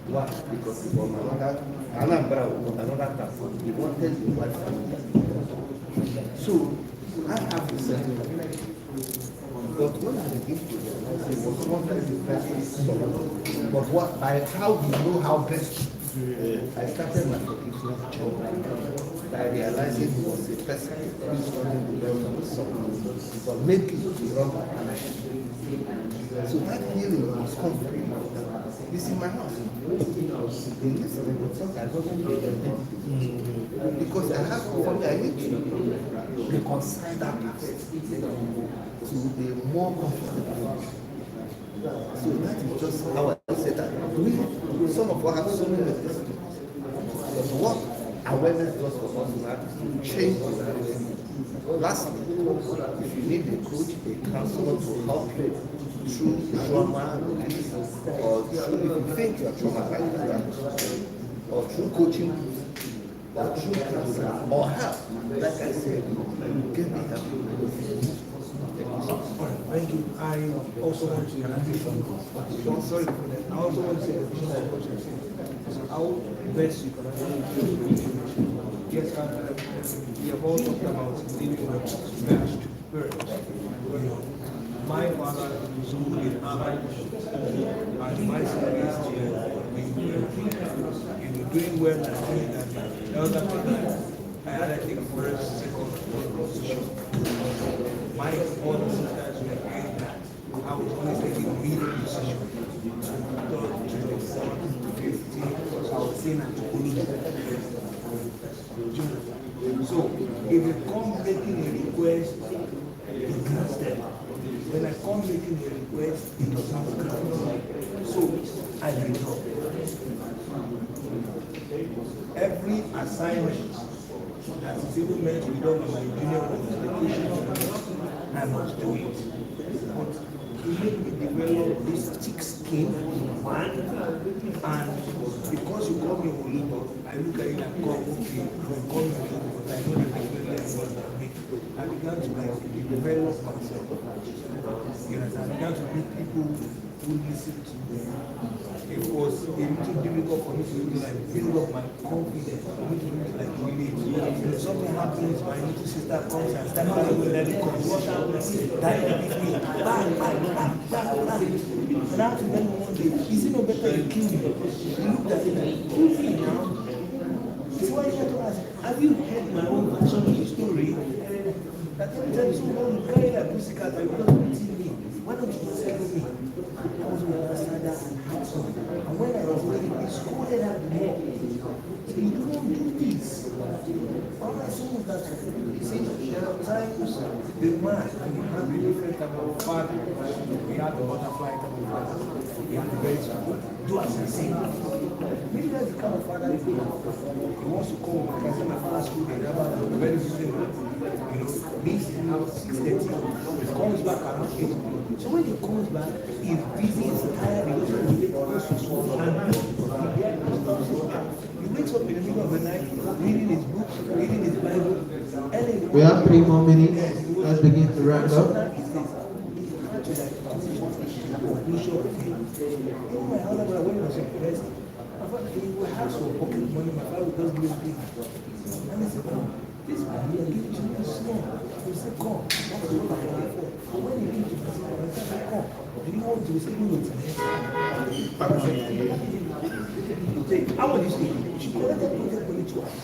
Why? Because for my mother, another person, he wanted the wife family. So I have to say, but when I begin to realize it was not the best song. But what by how we know how best I started my forgiveness journey by realizing he was a person who is running the world of the song, but maybe the wrong connection. So that healing was coming. This in my house. In this I wasn't because I have for me I need to reconcile that past to be more comfortable. So that is just how I said that. We some of us have so many things. But what awareness does for us now to change the awareness. Lastly, if you need a coach, a counselor to help you through trauma, or through, if you think you are traumatized, or through coaching, or through counseling, or help, like I said, get the help. Thank you. I also want to sorry for that. I also want to say how best you can yes, we have all talked about living with marriage to parents. My father is only in and my son is doing well and doing that. Elder brother, I had to take first, second position. My older sisters were doing that. I was always taking leading decisions. 15, I was saying at so if you come making a request, it grants them. When I come making a request, it does not grant. So I withdraw. Every assignment that is even meant to be done by my junior qualification, I must do it. But to make me develop this thick skin, one, and because you call me Oliver, I look at it and go, okay, you call me Oliver, but I know that I will learn more than me. I began to develop myself. You know, I began to meet people who listen to me. It was a little difficult for me to build up my confidence, for me to really something happens, my little sister comes and starts telling me that hit me, bang, bang, bang, bang, bang. And I have to tell him one day, is it no better you kill me? He looked at me, kill me now. So I had to ask, have you heard my own version of the story? That every time someone will carry a musical and you don't tell me, why don't you tell me? I was with my father and handsome. And when I was ready, he scolded at me. So you don't do this. All I saw was that he said, there are times the man and you have a different type of father. We have the butterfly type of father. We have the very strong. Do as I say. Maybe that's the kind of father he wants to come back and say my father's school, they never very simple. leaves the house 6:30, comes back around 8 o'clock. So when he comes back, he's busy, he's tired, he doesn't want to go to school, and he wakes up in the middle of the night, reading his book, reading his Bible. We have 3 more minutes. Let's begin to wrap up. This man here gives you a small. He said, come. That's what I'm here for. But when he gives you a small, he said, come. Do you want to stay with him? How much is it? She collected money twice.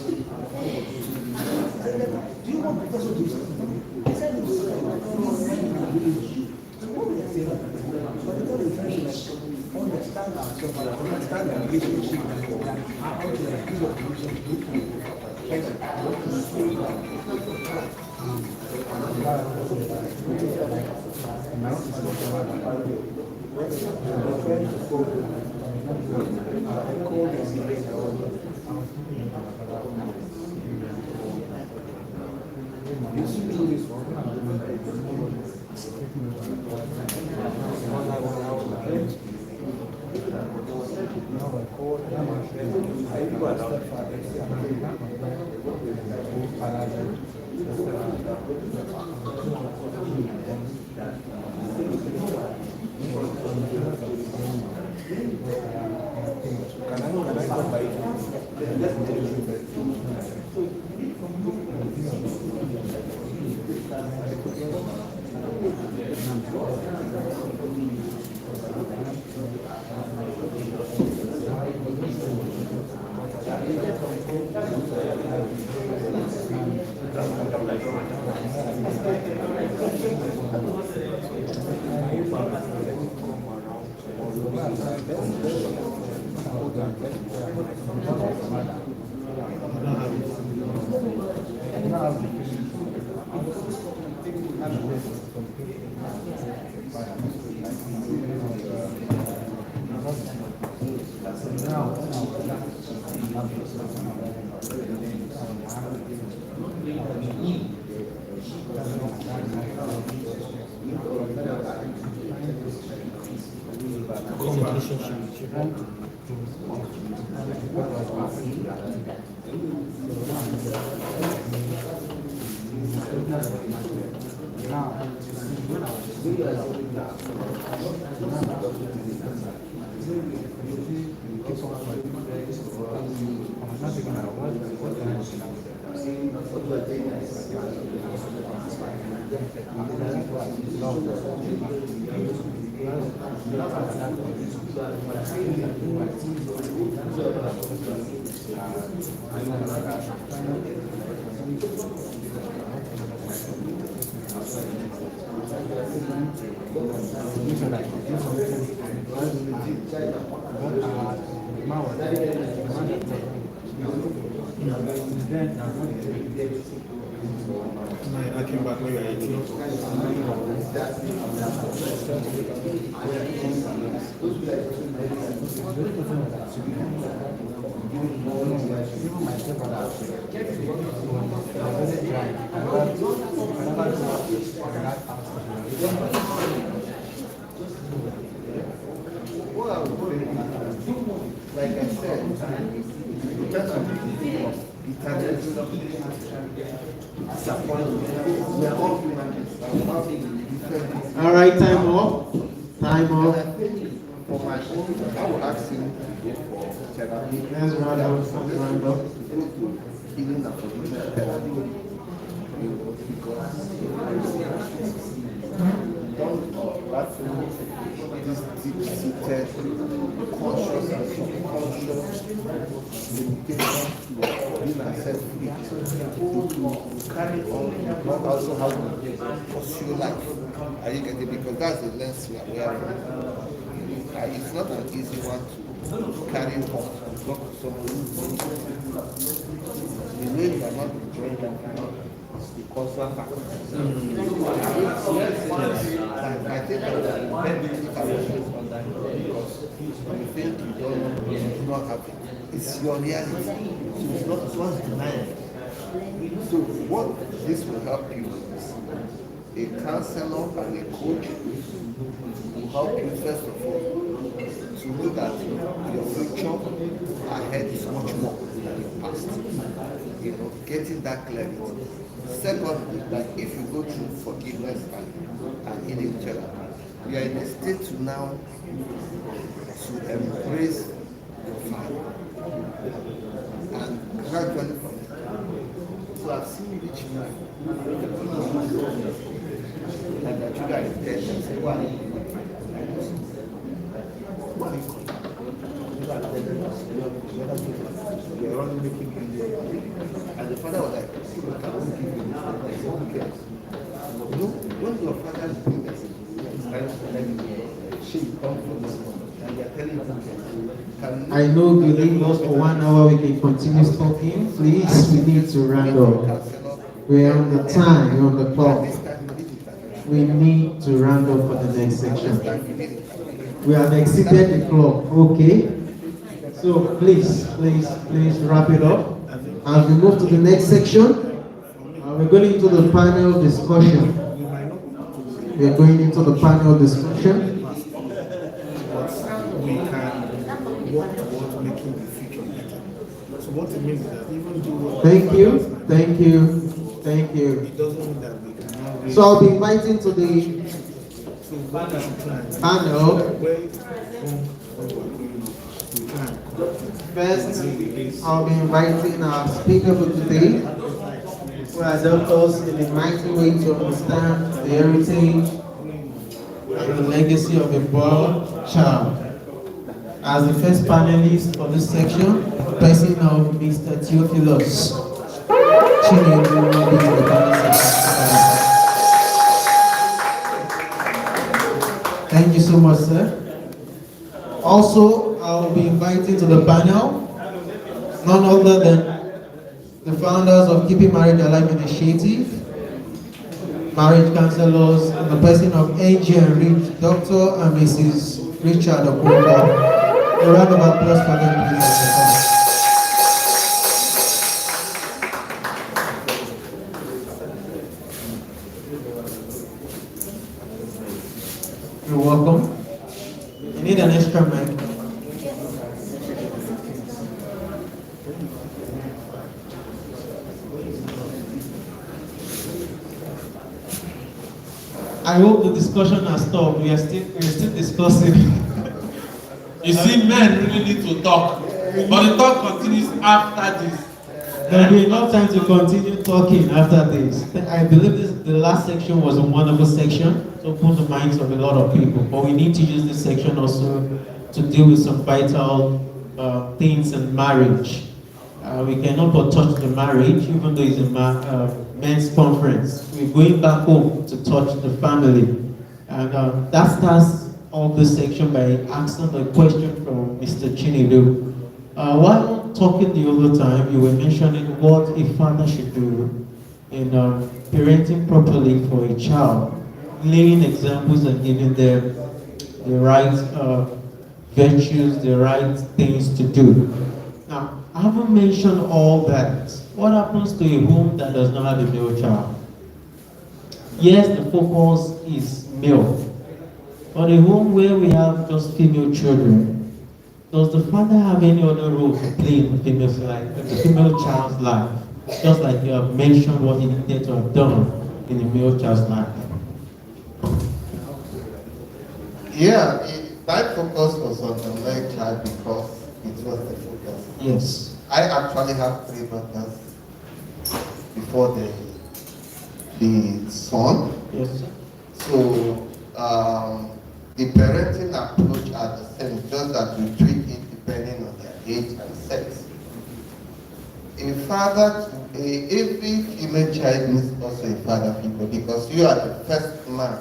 Do you want professor to stay? He said, no. So what we are saying, by the time we try to understand ourselves, understand the relationship, how to give a relationship. I came back when you were 18. Like I said, in terms of we are all human beings. All right, time off. Time off. For my own, I will ask him to go for therapy. Let's round up. Let's round up. Even the position therapy. This deep-seated, conscious and subconscious limitation to being accepted to carry on, but also how to pursue life. Are you getting it? Because that's the lens we are wearing. It's not an easy one to carry on. Not so the way we are not enjoying life is because of factors. I think that the benefit of because you think you do not have it. It's your reality. So it's not one's denial. So what this will help you. A counselor and a coach will help you first of all to know that your future ahead is much more than your past. You know, getting that clarity. Secondly, like if you go through forgiveness and healing therapy, you are in a state to now to embrace your father and gradually from there. So I've seen rich men and that you guys dead and say, why? You're only making videos. And the father was like, I won't give you this. I said, who cares? You know, when your father is doing this, it's kind of like she comes from this one. And they're telling you, I know you leave us for 1 hour, we can continue talking. Please, we need to round up. We're on the time, we're on the clock. We need to round up for the next section. We have exceeded the clock, okay? So please wrap it up. As we move to the next section, we're going into the panel discussion. We're going into the panel discussion. We can work towards making the future better. So what it means is that even though Thank you. it doesn't mean that we can now raise. So I'll be inviting to the panel. First, I'll be inviting our speaker for today, who has helped us in a mighty way to understand the heritage and the legacy of a born child. As the first panelist for this section, the person of Mr. Theophilus Chinedu will be in the panel section. Thank you so much, sir. Also, I will be inviting to the panel none other than the founders of Keepingmarriagealive initiative, marriage counselors, and the person of A.J. and Rich, Dr. and Mrs. Richard Okonkwo. A round of applause for them, please. You're welcome. You need an extra mic. I hope the discussion has stopped. We're still discussing. You see, men really need to talk, but the talk continues after this. There will be enough time to continue talking after this. I believe the last section was a wonderful section to open the minds of a lot of people, but we need to use this section also to deal with some vital things in marriage. We cannot but touch the marriage, even though it's a men's conference. We're going back home to touch the family. And that starts all this section by asking a question from Mr. Chinedu. While talking the other time, you were mentioning what a father should do in parenting properly for a child, laying examples and giving them the right virtues, the right things to do. Now, I haven't mentioned all that. What happens to a home that does not have a male child? Yes, the focus is male. But a home where we have just female children, does the father have any other role to play in the female's life, the female child's life? Just like you have mentioned what he needed to have done in the male child's life. Yeah, my focus was on the male child because it was the focus. Yes. I actually have 3 daughters before the son. Yes, sir. So the parenting approach are the same, just that we treat it depending on their age and sex. A father, every female child is also a father figure because you are the first man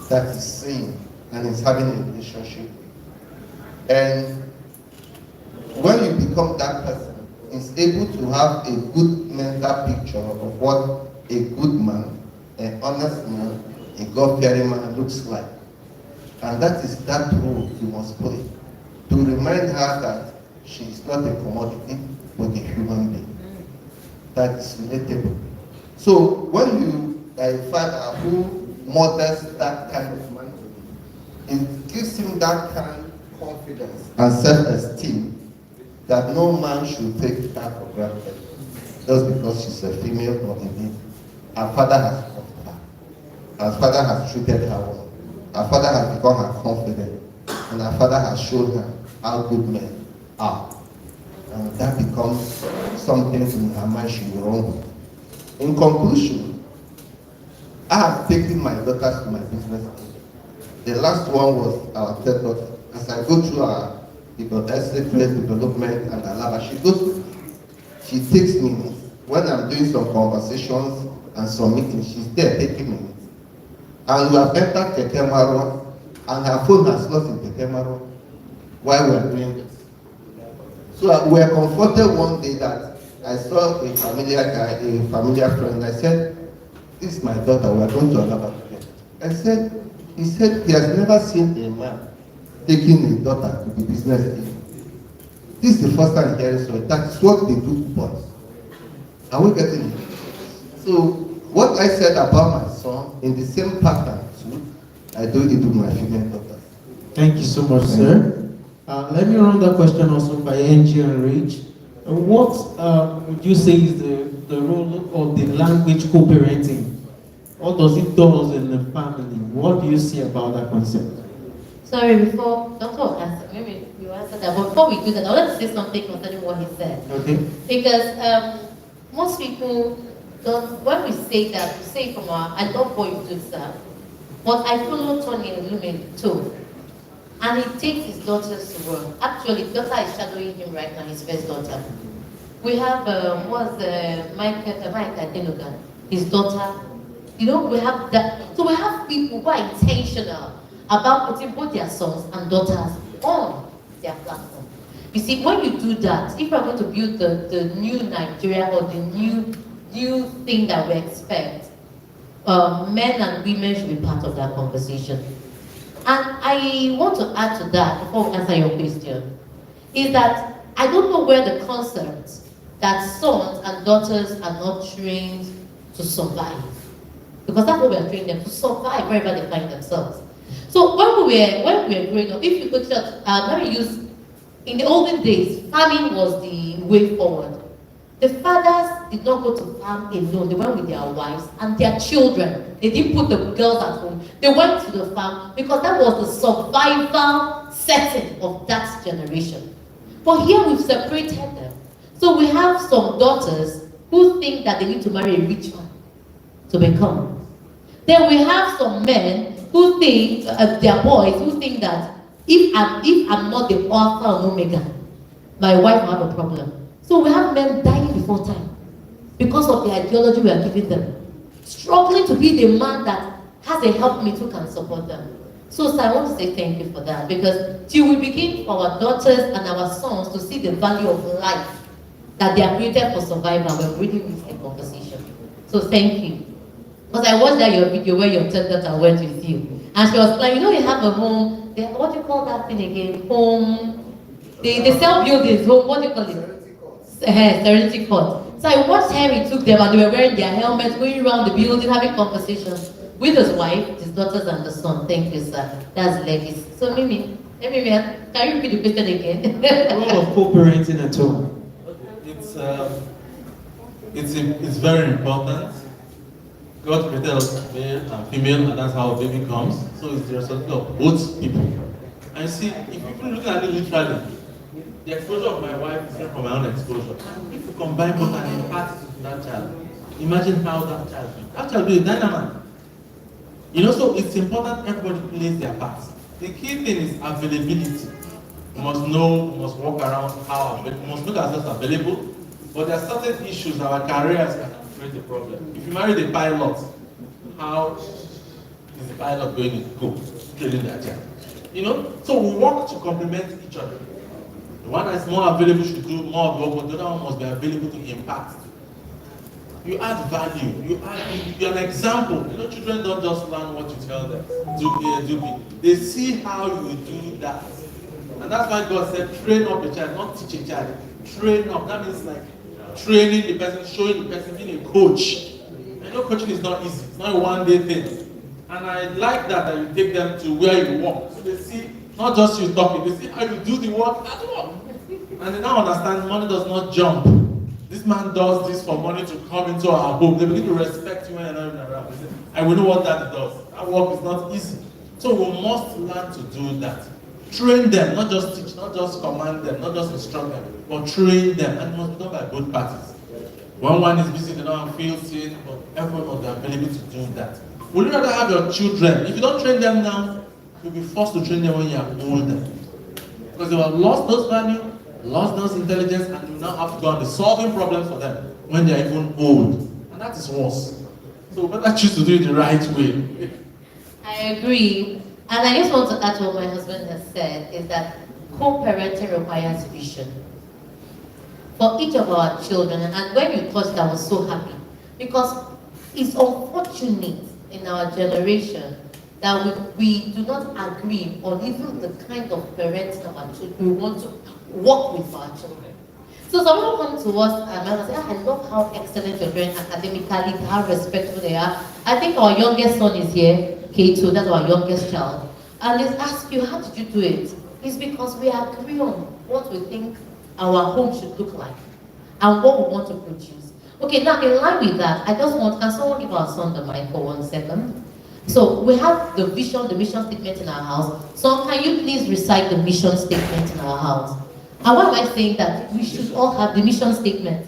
that is seeing and is having a relationship with. And when you become that person, is able to have a good mental picture of what a good man, an honest man, a God-fearing man looks like. And that is that role you must play, to remind her that she is not a commodity, but a human being. that is relatable. So when you a father who models that kind of man, it gives him that kind of confidence and self-esteem that no man should take her for granted just because she's a female or a male. Her father has loved her. Her father has treated her well. Her father has become her confidant. And her father has shown her how good men are. And that becomes something in her mind she will run with. In conclusion, I have taken my daughters to my business. The last one was our third daughter. As I go through our secret development and Alaba, she takes me. When I'm doing some conversations and some meetings, she's there taking me. And we have entered Keepingmarriagealive, and her phone has lost in Keepingmarriagealive while we are doing this. So we were comforted one day that I saw a familiar guy, a familiar friend. I said, "This is my daughter, we are going to Alaba together." He said he has never seen a man taking a daughter to the business team. This is the first time hearing so. That's what they do to boys. Are we getting it? So what I said about my son, in the same pattern too, I do it with my female daughters. Thank you so much, sir. Let me run that question also by NG and Rich. What would you say is the role of the language co-parenting? What does it do in the family? What do you see about that concept? Sorry, before Dr. answer, maybe you answer that, but before we do that, I want to say something concerning what he said. Okay. Because most people don't, when we say that, we say from our, I love what you do, sir, but I follow Tony and Lumen too. And he takes his daughters to work. Actually, his daughter is shadowing him right now, his first daughter. We have, Mike Adenuga, his daughter. You know, we have that. So we have people who are intentional about putting both their sons and daughters on their platform. You see, when you do that, if we're going to build the new Nigeria or the new thing that we expect, men and women should be part of that conversation. And I want to add to that, before we answer your question, is that I don't know where the concept that sons and daughters are not trained to survive. Because that's what we are training them, to survive wherever they find themselves. So when we were growing up, if you go to church, let me use, in the olden days, farming was the way forward. The fathers did not go to farm alone, they went with their wives and their children. They didn't put the girls at home. They went to the farm because that was the survival setting of that generation. But here we've separated them. So we have some daughters who think that they need to marry a rich man to become. Then we have some men who think, their boys who think that if I'm not the alpha and omega, my wife will have a problem. So we have men dying before time because of the ideology we are giving them, struggling to be the man that has a helpmate who can support them. So sir, I want to say thank you for that, because till we begin for our daughters and our sons to see the value of life, that they are created for survival, we've really missed the conversation. So thank you. Because I watched that your video where your third daughter went with you. And she was like, you know, you have a home, what do you call that thing again? Home, they sell buildings, home, what do you call it? Serenity Court. So I watched how he took them and they were wearing their helmets, going around the building, having conversations with his wife, his daughters and the son. Thank you, sir. That's legacy. So Mimi, can you repeat the question again? The role of co-parenting at home. It's very important. God created us male and female, and that's how a baby comes. So it's the responsibility of both people. And you see, if people look at it literally, the exposure of my wife is different from my own exposure. If you combine both and impart to that child, imagine how that child will be. That child will be a dynamic. You know, so it's important everybody plays their part. The key thing is availability. You must know, you must walk around how available, you must make ourselves available. But there are certain issues, our careers can create a problem. If you marry the pilot, how is the pilot going to go training that child? You know, so we work to complement each other. The one that's more available should do more of the work, but the other one must be available to impact. You add value, you're an example. You know, children don't just learn what you tell them, do A, do B. They see how you do that. And that's why God said, train up a child, not teach a child. Train up, that means like, training the person, showing the person, being a coach. I know coaching is not easy. It's not a one-day thing. And I like that you take them to where you work. So they see, not just you talking, they see how you do the work at work. And they now understand money does not jump. This man does this for money to come into our home. They begin to respect you when you're not even around. They say, I will know what that does. That work is not easy. So we must learn to do that. Train them, not just teach, not just command them, not just instruct them, but train them. And it must be done by both parties. When one is busy, they don't feel seen, but everyone must be available to do that. Would you rather have your children? If you don't train them now, you'll be forced to train them when you are older. Because they will have lost those values, lost those intelligence, and you now have to go on the solving problems for them when they are even old. And that is worse. So we better choose to do it the right way. I agree. And I just want to add to what my husband has said, is that co-parenting requires vision for each of our children. And when you touched that, I was so happy. Because it's unfortunate in our generation that we do not agree on even the kind of parenting of our children we want to work with our children. So some people come to us and say, I love how excellent your parents academically, how respectful they are. I think our youngest son is here, K2, that's our youngest child. And they ask you, how did you do it? It's because we agree on what we think our home should look like and what we want to produce. Okay, now in line with that, I just want, can someone give our son the mic for 1 second? So we have the vision, the mission statement in our house. So can you please recite the mission statement in our house? And why am I saying that? We should all have the mission statement.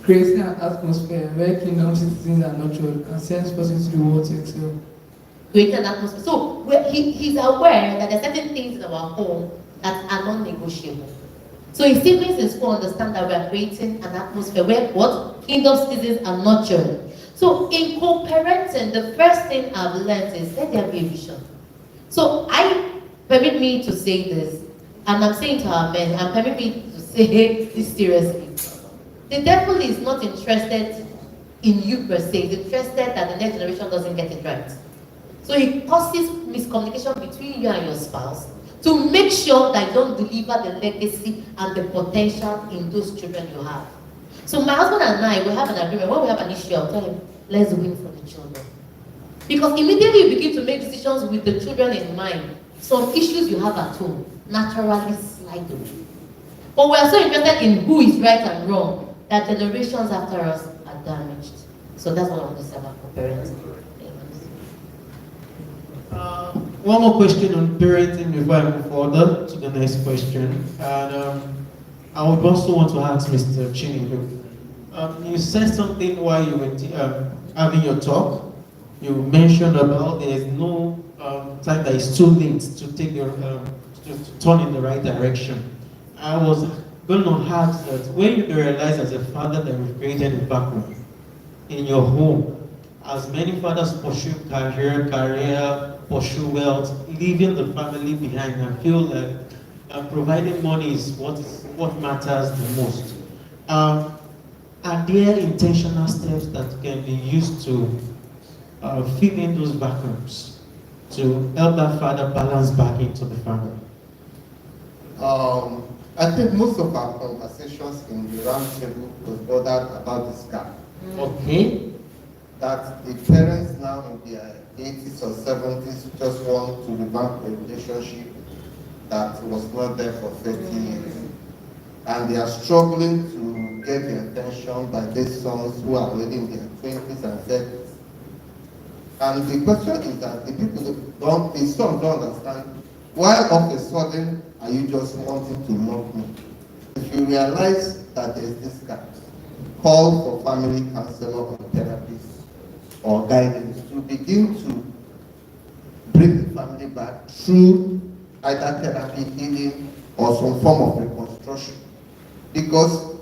Creating an atmosphere where kingdom citizens are nurtured and sends persons to the world to excel. Creating an atmosphere. So he's aware that there are certain things in our home that are non-negotiable. So his siblings in school understand that we are creating an atmosphere where what? Kingdom citizens are nurtured. So in co-parenting, the first thing I've learned is let there be a vision. So permit me to say this, and I'm saying to our men, and permit me to say this seriously. The devil is not interested in you per se, he's interested that the next generation doesn't get it right. So he causes miscommunication between you and your spouse to make sure that you don't deliver the legacy and the potential in those children you have. So my husband and I, we have an agreement. When we have an issue, I'll tell him, let's win for the children. Because immediately you begin to make decisions with the children in mind, some issues you have at home naturally slide away. But we are so interested in who is right and wrong that generations after us are damaged. So that's what I want to say about parenting. One more question on parenting before I move further to the next question. And I would also want to ask Mr. Chinidu. You said something while you were having your talk. You mentioned about there is no time that is too late to take your to turn in the right direction. I was going to ask that when you realize as a father that you've created a vacuum in your home, as many fathers pursue career, pursue wealth, leaving the family behind, and feel like providing money is what matters the most. Are there intentional steps that can be used to fill in those vacuums to help that father balance back into the family? I think most of our conversations in the round table was bothered about this gap. Okay. That the parents now in their 80s or 70s just want to revamp a relationship that was not there for 30 years. And they are struggling to get the attention by these sons who are already in their 20s and 30s. And the question is that the sons don't understand, why all of a sudden are you just wanting to mock me? If you realize that there is this gap, call for family counselor or therapist or guidance to begin to bring the family back through either therapy, healing, or some form of reconstruction. Because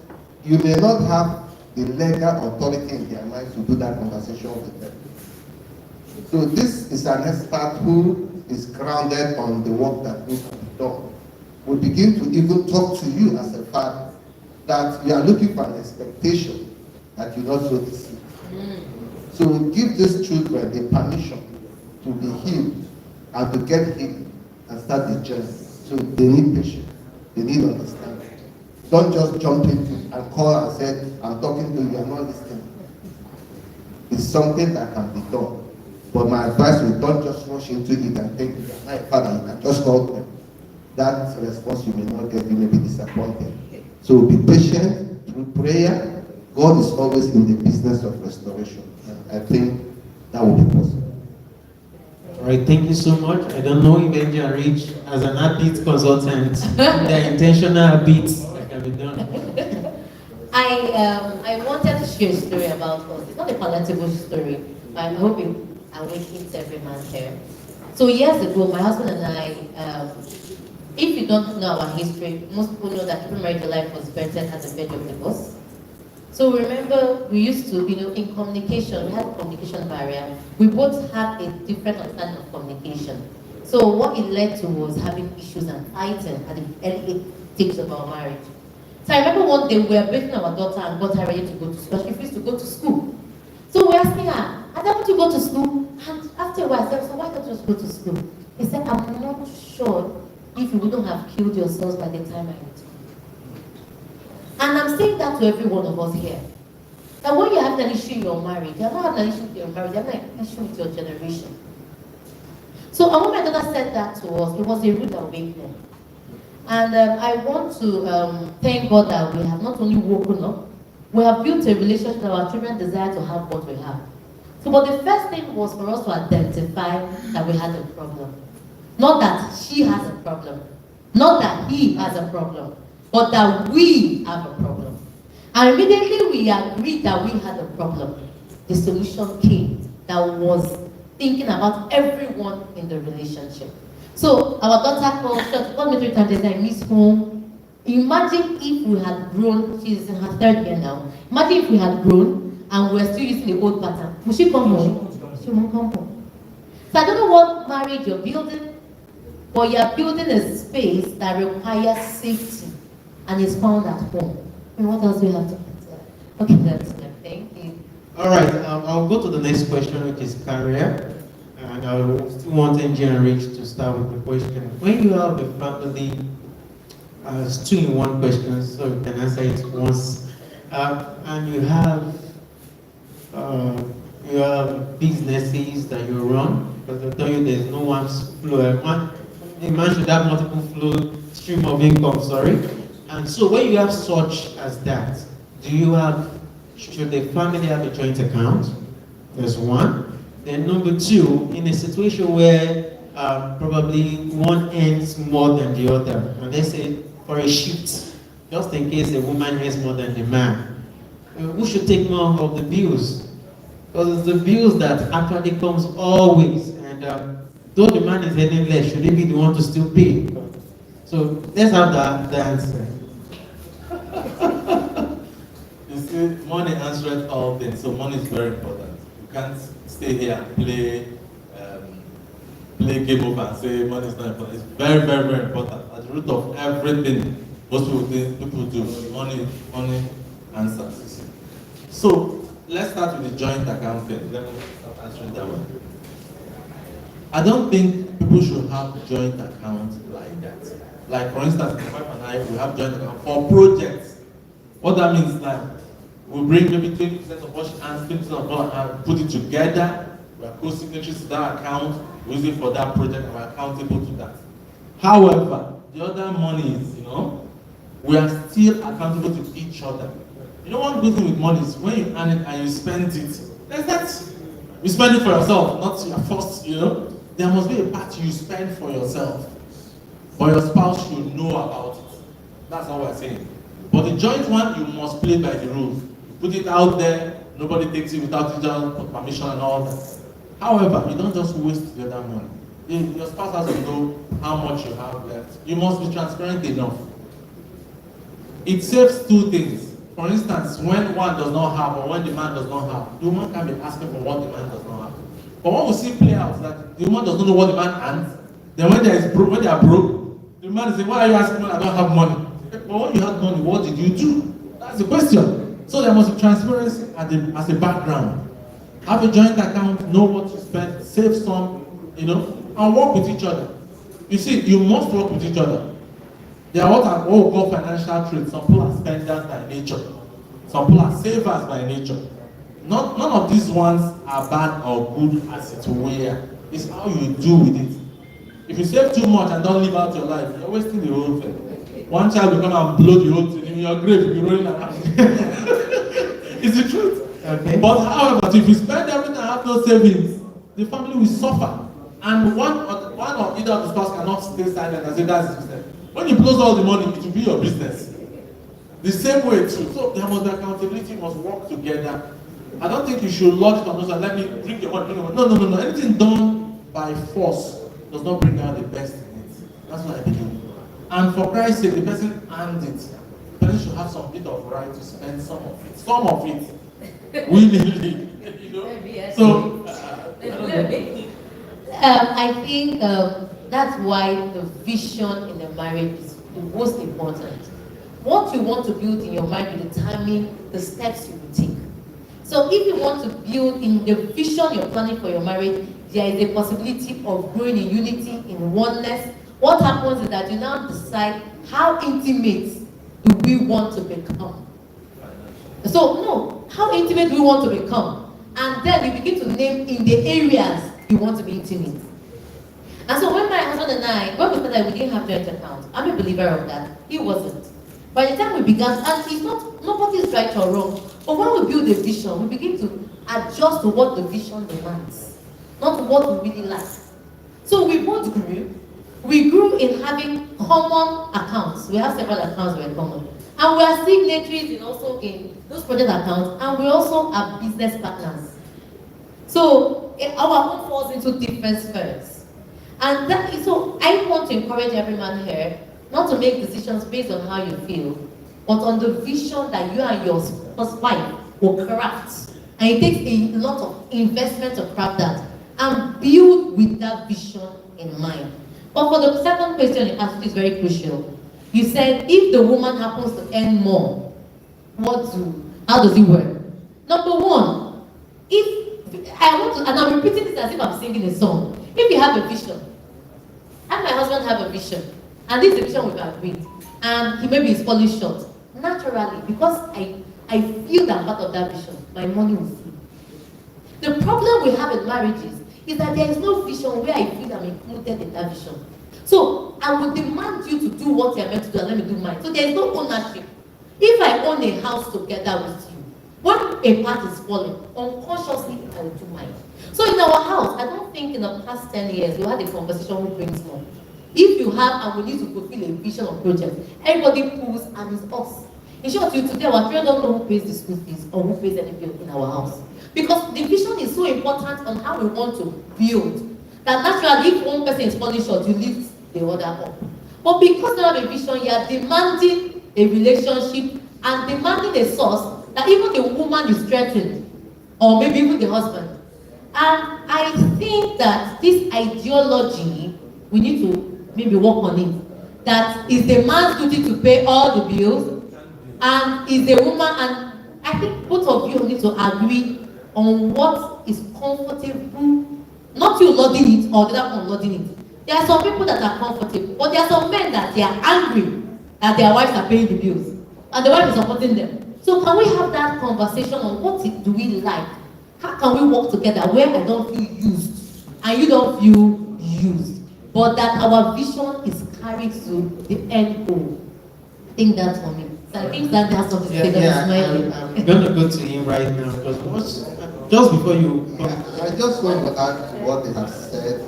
you may not have the legal authority in their minds to do that conversation with them. So this is an expert who is grounded on the work that needs to be done. We begin to even talk to you as a father that you are looking for an expectation that you not so deceive. So give these children the permission to be healed and to get healed and start the journey. So they need patience, they need understanding. Don't just jump into and call and said, I'm talking to you, I'm not listening. It's something that can be done. But my advice is don't just rush into it and think, my father, you can just call them. That response you may not get, you may be disappointed. So be patient through prayer. God is always in the business of restoration. And I think that will be possible. All right, thank you so much. I don't know if Angel Rich, as an habit consultant, the intentional habits that can be done. I wanted to share a story about us. It's not a palatable story, but I hope it awakens every man here. So years ago, my husband and I, if you don't know our history, most people know that Keepingmarriagealive was birthed as a verge of divorce. So remember, we used to, in communication, we had a communication barrier. We both had a different understanding of communication. So what it led to was having issues and fighting at the early stages of our marriage. So I remember one day we were bathing our daughter and got her ready to go to school. She refused to go to school. So we asking her, I don't want to go to school. And after a while, I said, so why don't you just go to school? He said, I'm not sure if you wouldn't have killed yourselves by the time I returned. And I'm saying that to every one of us here. That when you have an issue in your marriage, you're not having an issue with your marriage, you're having an issue with your generation. So when my daughter said that to us, it was a rude awakening. And I want to thank God that we have not only woken up, we have built a relationship that our children desire to have what we have. So, but the first thing was for us to identify that we had a problem. Not that she has a problem. Not that he has a problem. But that we have a problem. And immediately we agreed that we had a problem. The solution came that was thinking about everyone in the relationship. So our daughter called me 3 times and said, I miss home. Imagine if we had grown, she's in her 3rd year now. Imagine if we had grown and we're still using the old pattern. Will she come home? She won't come home. So I don't know what marriage you're building, but you're building a space that requires safety and is found at home. And what else do you have to consider? Okay, that's it. Thank you. All right, I'll go to the next question, which is career. And I still want NG and Rich to start with the question. When you have a family, it's 2-in-1 questions, so you can answer it once. And you have businesses that you run, but I tell you there's no one flow. A man should have multiple flow stream of income, sorry. And so when you have such as that, should the family have a joint account? There's one. Then number 2, in a situation where probably one earns more than the other, and let's say for a shift, just in case a woman earns more than the man, who should take more of the bills? Because it's the bills that actually comes always, and though the man is earning less, should he be the one to still pay? So let's have the answer. You see, money answers all things, so money is very important. You can't stay here and play game over and say money is not important. It's very, very, very important. At the root of everything most people do, money answers. So let's start with the joint account thing. Let me start answering that one. I don't think people should have joint accounts like that. Like for instance, my wife and I, we have joint account for projects. What that means is that we bring maybe 20% of what she earns, 20% of what and put it together. We are co-signatories to that account. We use it for that project, and we're accountable to that. However, the other monies, we are still accountable to each other. One good thing with money is when you earn it and you spend it, there's that. You spend it for yourself, not your first, There must be a part you spend for yourself. But your spouse should know about it. That's all we're saying. But the joint one, you must play by the rules. You put it out there, nobody takes it without your permission and all that. However, you don't just waste the other money. Your spouse has to know how much you have left. You must be transparent enough. It saves 2 things. For instance, when one does not have or when the man does not have, the woman can be asking for what the man does not have. But what we see play out is that the woman does not know what the man earns. Then when they are broke, the man is saying, why are you asking when I don't have money? But when you had money, what did you do? That's the question. So there must be transparency as a background. Have a joint account, know what you spend, save some, and work with each other. You see, you must work with each other. They are what we call financial traits. Some people are spenders by nature. Some people are savers by nature. None of these ones are bad or good as it were. It's how you do with it. If you save too much and don't live out your life, you're wasting the whole thing. One child will come and blow the whole thing in your grave, you'll be rolling around. It's the truth. Okay. But however, if you spend everything and have no savings, the family will suffer. And one or either of the spouse cannot stay silent and say that's his business. When he blows all the money, it will be your business. The same way too. So there must be accountability, must work together. I don't think you should lodge it on those and let me drink your money, drink your money. No. Anything done by force does not bring out the best in it. That's what I believe. And for Christ's sake, the person earned it. The person should have some bit of right to spend some of it. Some of it. Willingly. You know? So, I think that's why the vision in the marriage is the most important. What you want to build in your marriage will determine the steps you will take. So if you want to build in the vision you're planning for your marriage, there is a possibility of growing in unity, in oneness. What happens is that you now decide how intimate do we want to become. So no, how intimate do we want to become? And then you begin to name in the areas you want to be intimate. And so when my husband and I, when we started, we didn't have joint accounts. I'm a believer of that. He wasn't. By the time we began, and it's not, nobody is right or wrong, but when we build a vision, we begin to adjust to what the vision demands, not what we really like. So we both grew. We grew in having common accounts. We have several accounts that are common. And we are signatories in those project accounts, and we also are business partners. So our own falls into different spheres. And that is, so I want to encourage every man here not to make decisions based on how you feel, but on the vision that you and your wife will craft. And it takes a lot of investment to craft that and build with that vision in mind. But for the second question you asked, which is very crucial, you said if the woman happens to earn more, how does it work? Number one, and I'm repeating this as if I'm singing a song. If you have a vision, and my husband have a vision, and this is the vision we've agreed, and he maybe is falling short, naturally, because I feel that part of that vision, my money will flow. The problem we have in marriages is that there is no vision where I feel I'm included in that vision. So I will demand you to do what you're meant to do and let me do mine. So there is no ownership. If I own a house together with you, when a part is falling, unconsciously I will do mine. So in our house, I don't think in the past 10 years we had a conversation who brings more. If you have and we need to fulfill a vision or project, everybody pulls and it's us. In short, you today, our children don't know who pays the school fees or who pays any bill in our house. Because the vision is so important on how we want to build that naturally, if one person is falling short, you lift the other up. But because you have a vision, you are demanding a relationship and demanding a source that even the woman is threatened, or maybe even the husband. And I think that this ideology, we need to maybe work on it. That is the man's duty to pay all the bills, and is the woman, and I think both of you need to agree on what is comfortable, not you loading it or the other one loading it. There are some people that are comfortable, but there are some men that they are angry that their wives are paying the bills, and the wife is supporting them. So can we have that conversation on what do we like? How can we work together where I don't feel used and you don't feel used, but that our vision is carried to the end goal? I think that's for me. So I think that has something to say. I'm going to go to him right now because just before you come. I just want to add to what they have said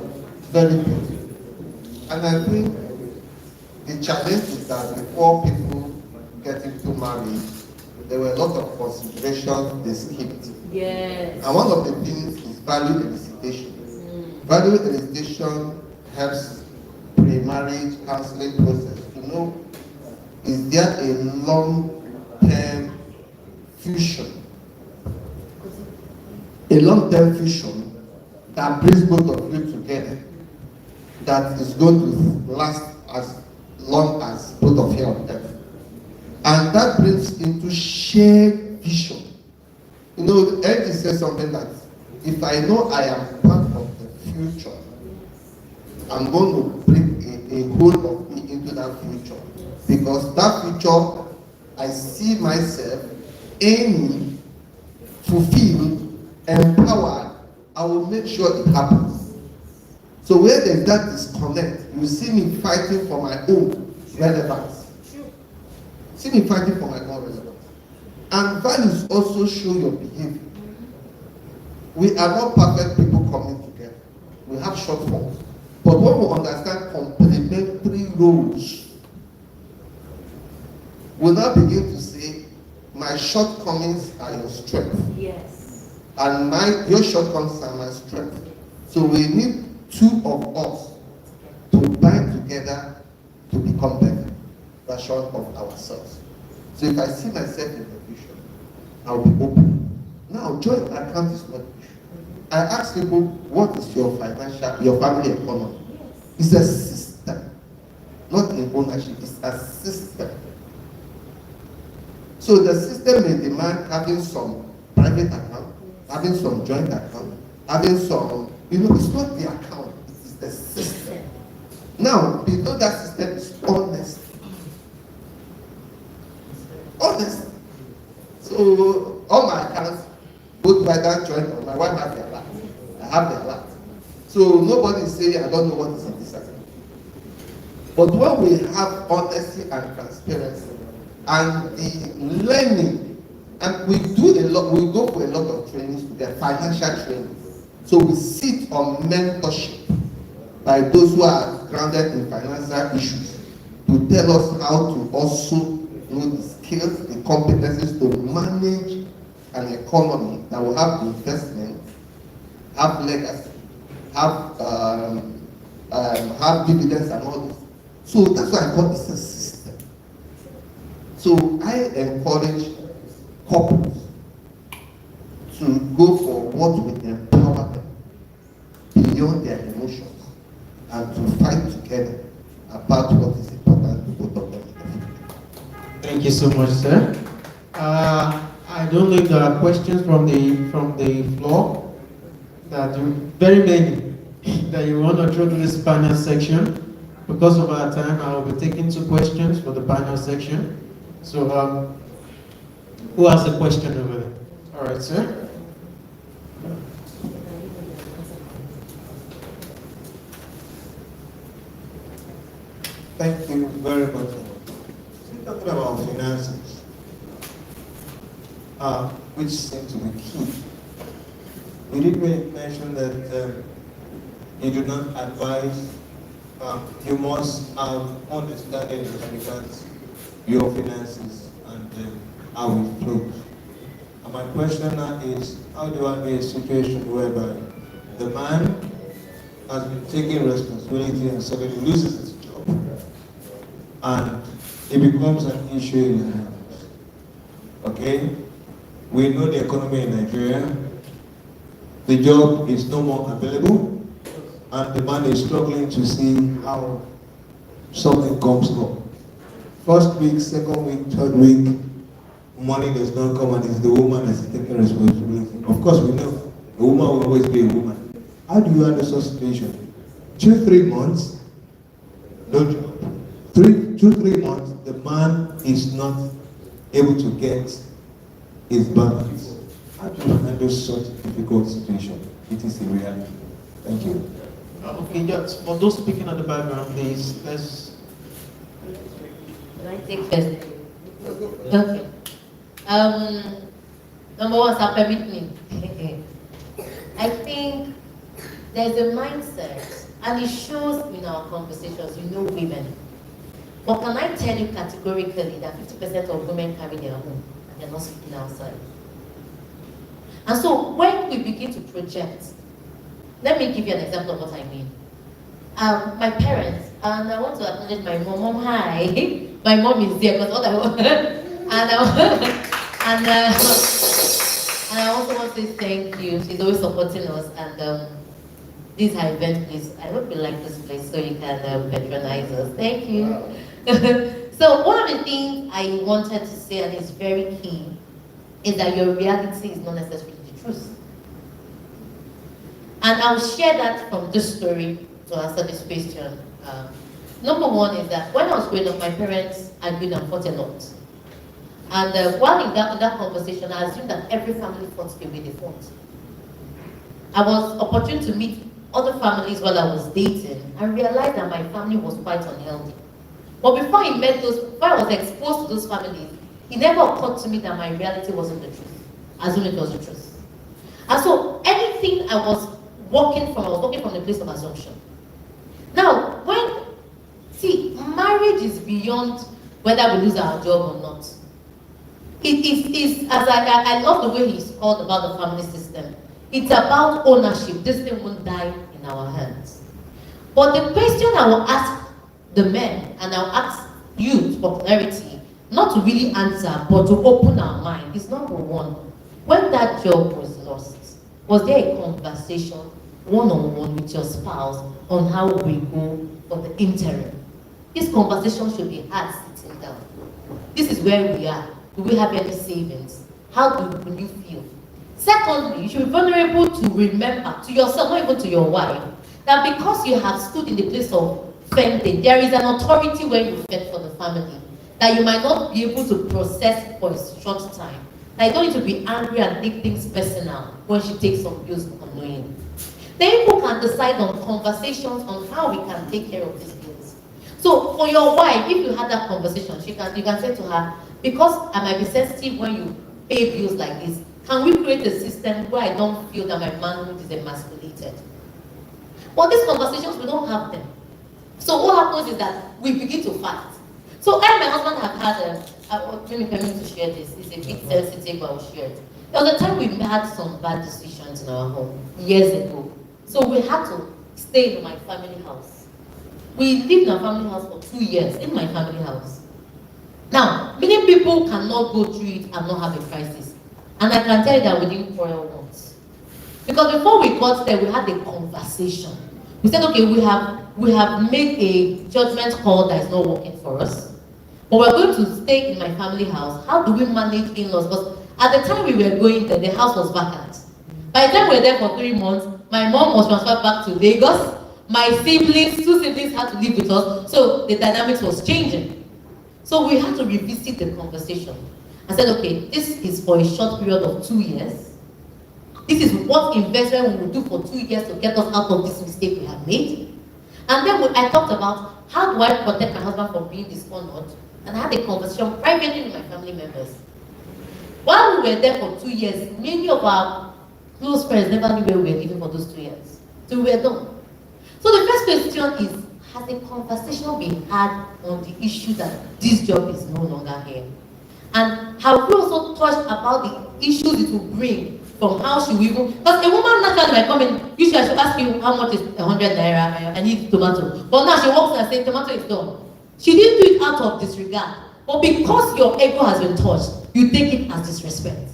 very quickly. And I think the challenge is that before people get into marriage, there were a lot of considerations they skipped. Yes. And one of the things is value elicitation. Value elicitation helps pre-marriage counseling process to know, is there a long-term fusion? A long-term fusion that brings both of you together, that is going to last as long as both of you on earth. And that brings into shared vision. You know, Eddie says something that if I know I am part of the future, I'm going to bring a hold of me into that future. Because that future, I see myself aiming, fulfilled, empowered. I will make sure it happens. So where there's that disconnect, you see me fighting for my own relevance. See me fighting for my own relevance. And values also show your behavior. We are not perfect people coming together. We have shortfalls. But when we understand complementary roles, we'll now begin to say, my shortcomings are your strength. Yes. And your shortcomings are my strength. So we need two of us to bind together to become better version of ourselves. So if I see myself in the vision, I'll be open. Now, joint account is not issue. I ask people, what is your family economy? It's a system, not an ownership. It's a system. So the system may demand having some private account, having some joint account, having some, it's not the account, it is the system. Now, below that system is honesty. Honesty. So, all my accounts, both whether joint or my wife has their lot. I have their lot. So, nobody is saying, I don't know what is in this account. But when we have honesty and transparency, and the learning, and we do a lot, we go for a lot of trainings to get financial training. So we sit on mentorship by those who are grounded in financial issues to tell us how to also know the skills, the competencies to manage an economy that will have investment, have legacy, have dividends and all this. So that's why I call this a system. So I encourage couples to go for what will empower them beyond their emotions and to fight together about what is important to both of them. Thank you so much, sir. I don't know if there are questions from the floor. That very many that you want to throw to this panel section. Because of our time, I will be taking 2 questions for the panel section. So, who has a question over there? All right, sir. Thank you very much. Talking about finances, which seem to be key. You did mention that you do not advise. You must have understanding as regards your finances and how it flows. And my question now is, how do I be a situation whereby the man has been taking responsibility and suddenly loses his job, and it becomes an issue in the house? Okay? We know the economy in Nigeria. The job is no more available, and the man is struggling to see how something comes up. First week, second week, third week, money does not come, and it's the woman that is taking responsibility. Of course, we know the woman will always be a woman. How do you handle such situation? 2-3 months, no job. 2-3 months, the man is not able to get his balance. How do you handle such a difficult situation? It is a reality. Thank you. Okay, just for those speaking at the background, please, let's. Can I take first? Okay. Number one, sir, permit me. I think there's a mindset, and it shows in our conversations, women. But can I tell you categorically that 50% of women carry their home and they're not speaking outside? And so when we begin to project, let me give you an example of what I mean. My parents, and I want to acknowledge my mom. Mom, hi. My mom is there because all I want, and I also want to say thank you. She's always supporting us, and this is her event, please. I hope you like this place so you can patronize us. Thank you. So one of the things I wanted to say, and it's very key, is that your reality is not necessarily the truth. And I'll share that from this story to answer this question. Number one is that when I was growing up, my parents argued and fought a lot. And while in that conversation, I assumed that every family fought the way they fought. I was opportune to meet other families while I was dating and realized that my family was quite unhealthy. But before I was exposed to those families, it never occurred to me that my reality wasn't the truth. I assumed it was the truth. And so anything I was working from the place of assumption. Now, marriage is beyond whether we lose our job or not. It is as I love the way he's called about the family system. It's about ownership. This thing won't die in our hands. But the question I will ask the men, and I'll ask you for clarity, not to really answer, but to open our mind, is number one, when that job was lost, was there a conversation one-on-one with your spouse on how we go for the interim? This conversation should be had sitting down. This is where we are. Do we have any savings? How will you feel? Secondly, you should be vulnerable to remember, to yourself, not even to your wife, that because you have stood in the place of fending, there is an authority when you fend for the family, that you might not be able to process for a short time. That you don't need to be angry and take things personal when she takes some bills unknowingly. Then people can decide on conversations on how we can take care of these bills. So for your wife, if you had that conversation, you can say to her, because I might be sensitive when you pay bills like this, can we create a system where I don't feel that my manhood is emasculated? But these conversations, we don't have them. So what happens is that we begin to fight. So I and my husband have had, let me permit to share this, it's a bit sensitive, but I'll share it. There was a time we had some bad decisions in our home, years ago. So we had to stay in my family house. We lived in our family house for 2 years, in my family house. Now, many people cannot go through it and not have a crisis. And I can tell you that we didn't quarrel once. Because before we got there, we had a conversation. We said, okay, we have made a judgment call that is not working for us. But we're going to stay in my family house. How do we manage in-laws? Because at the time we were going there, the house was vacant. By the time we were there for 3 months, my mom was transferred back to Lagos. My siblings, 2 siblings had to live with us. So the dynamics was changing. So we had to revisit the conversation. I said, okay, this is for a short period of 2 years. This is what investment we will do for 2 years to get us out of this mistake we have made. And then I talked about how do I protect my husband from being dishonored, and I had a conversation privately with my family members. While we were there for 2 years, many of our close friends never knew where we were living for those 2 years. So we were done. So the first question is, has a conversation been had on the issue that this job is no longer here? And have we also touched about the issues it will bring from how she will even, because a woman naturally might come in, usually I should ask you how much is 100 naira, I need tomato. But now she walks and says tomato is done. She didn't do it out of disregard. But because your ego has been touched, you take it as disrespect.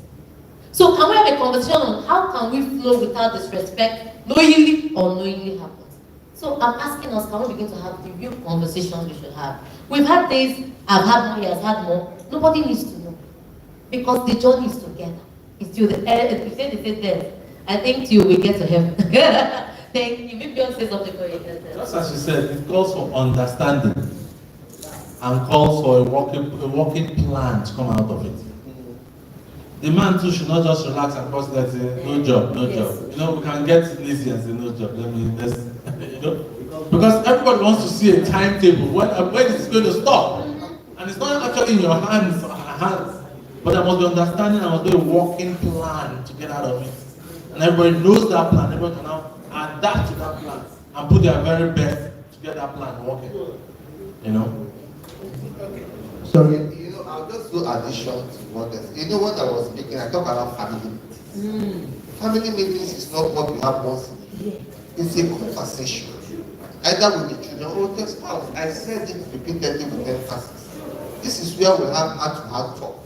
So can we have a conversation on how can we flow without disrespect, knowingly or unknowingly happens? So I'm asking us, can we begin to have the real conversations we should have? We've had days, I've had more, he has had more. Nobody needs to know. Because the journey is together. It's till the end. If they say death, I think till we get to heaven. Thank you. Maybe Beyonce says something for you. Just as you said, it calls for understanding and calls for a working plan to come out of it. The man too should not just relax and cause that no job. You know, we can get lazy and say no job. You know, because everybody wants to see a timetable when it's going to stop, and it's not actually in your hands. But there must be understanding, and must be a working plan to get out of it. And everybody knows that plan. Everybody can now adapt to that plan and put their very best to get that plan working. You know? Okay. Sorry, I'll just do addition to what else. You know what I was speaking, I talk about family meetings. Family meetings is not what we have once in a year. It's a conversation. Either with the children or the spouse. I said it repeatedly with emphasis. This is where we have heart-to-heart talk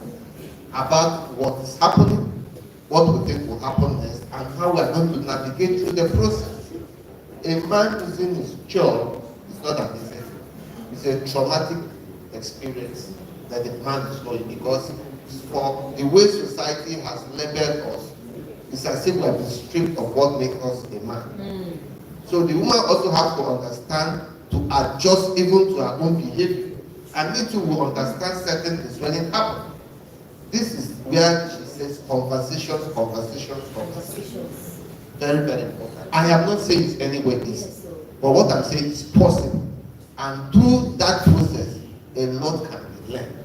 about what is happening, what we think will happen next, and how we are going to navigate through the process. A man losing his job is not an event. It's a traumatic experience that the man is going, because for the way society has labeled us, it's as if we have been stripped of what makes us a man. So the woman also has to understand to adjust even to our own behavior. And me too will understand certain things when it happens. This is where she says conversations. Very, very important. I am not saying it's anywhere easy, but what I'm saying is possible. And through that process, a lot can be learned.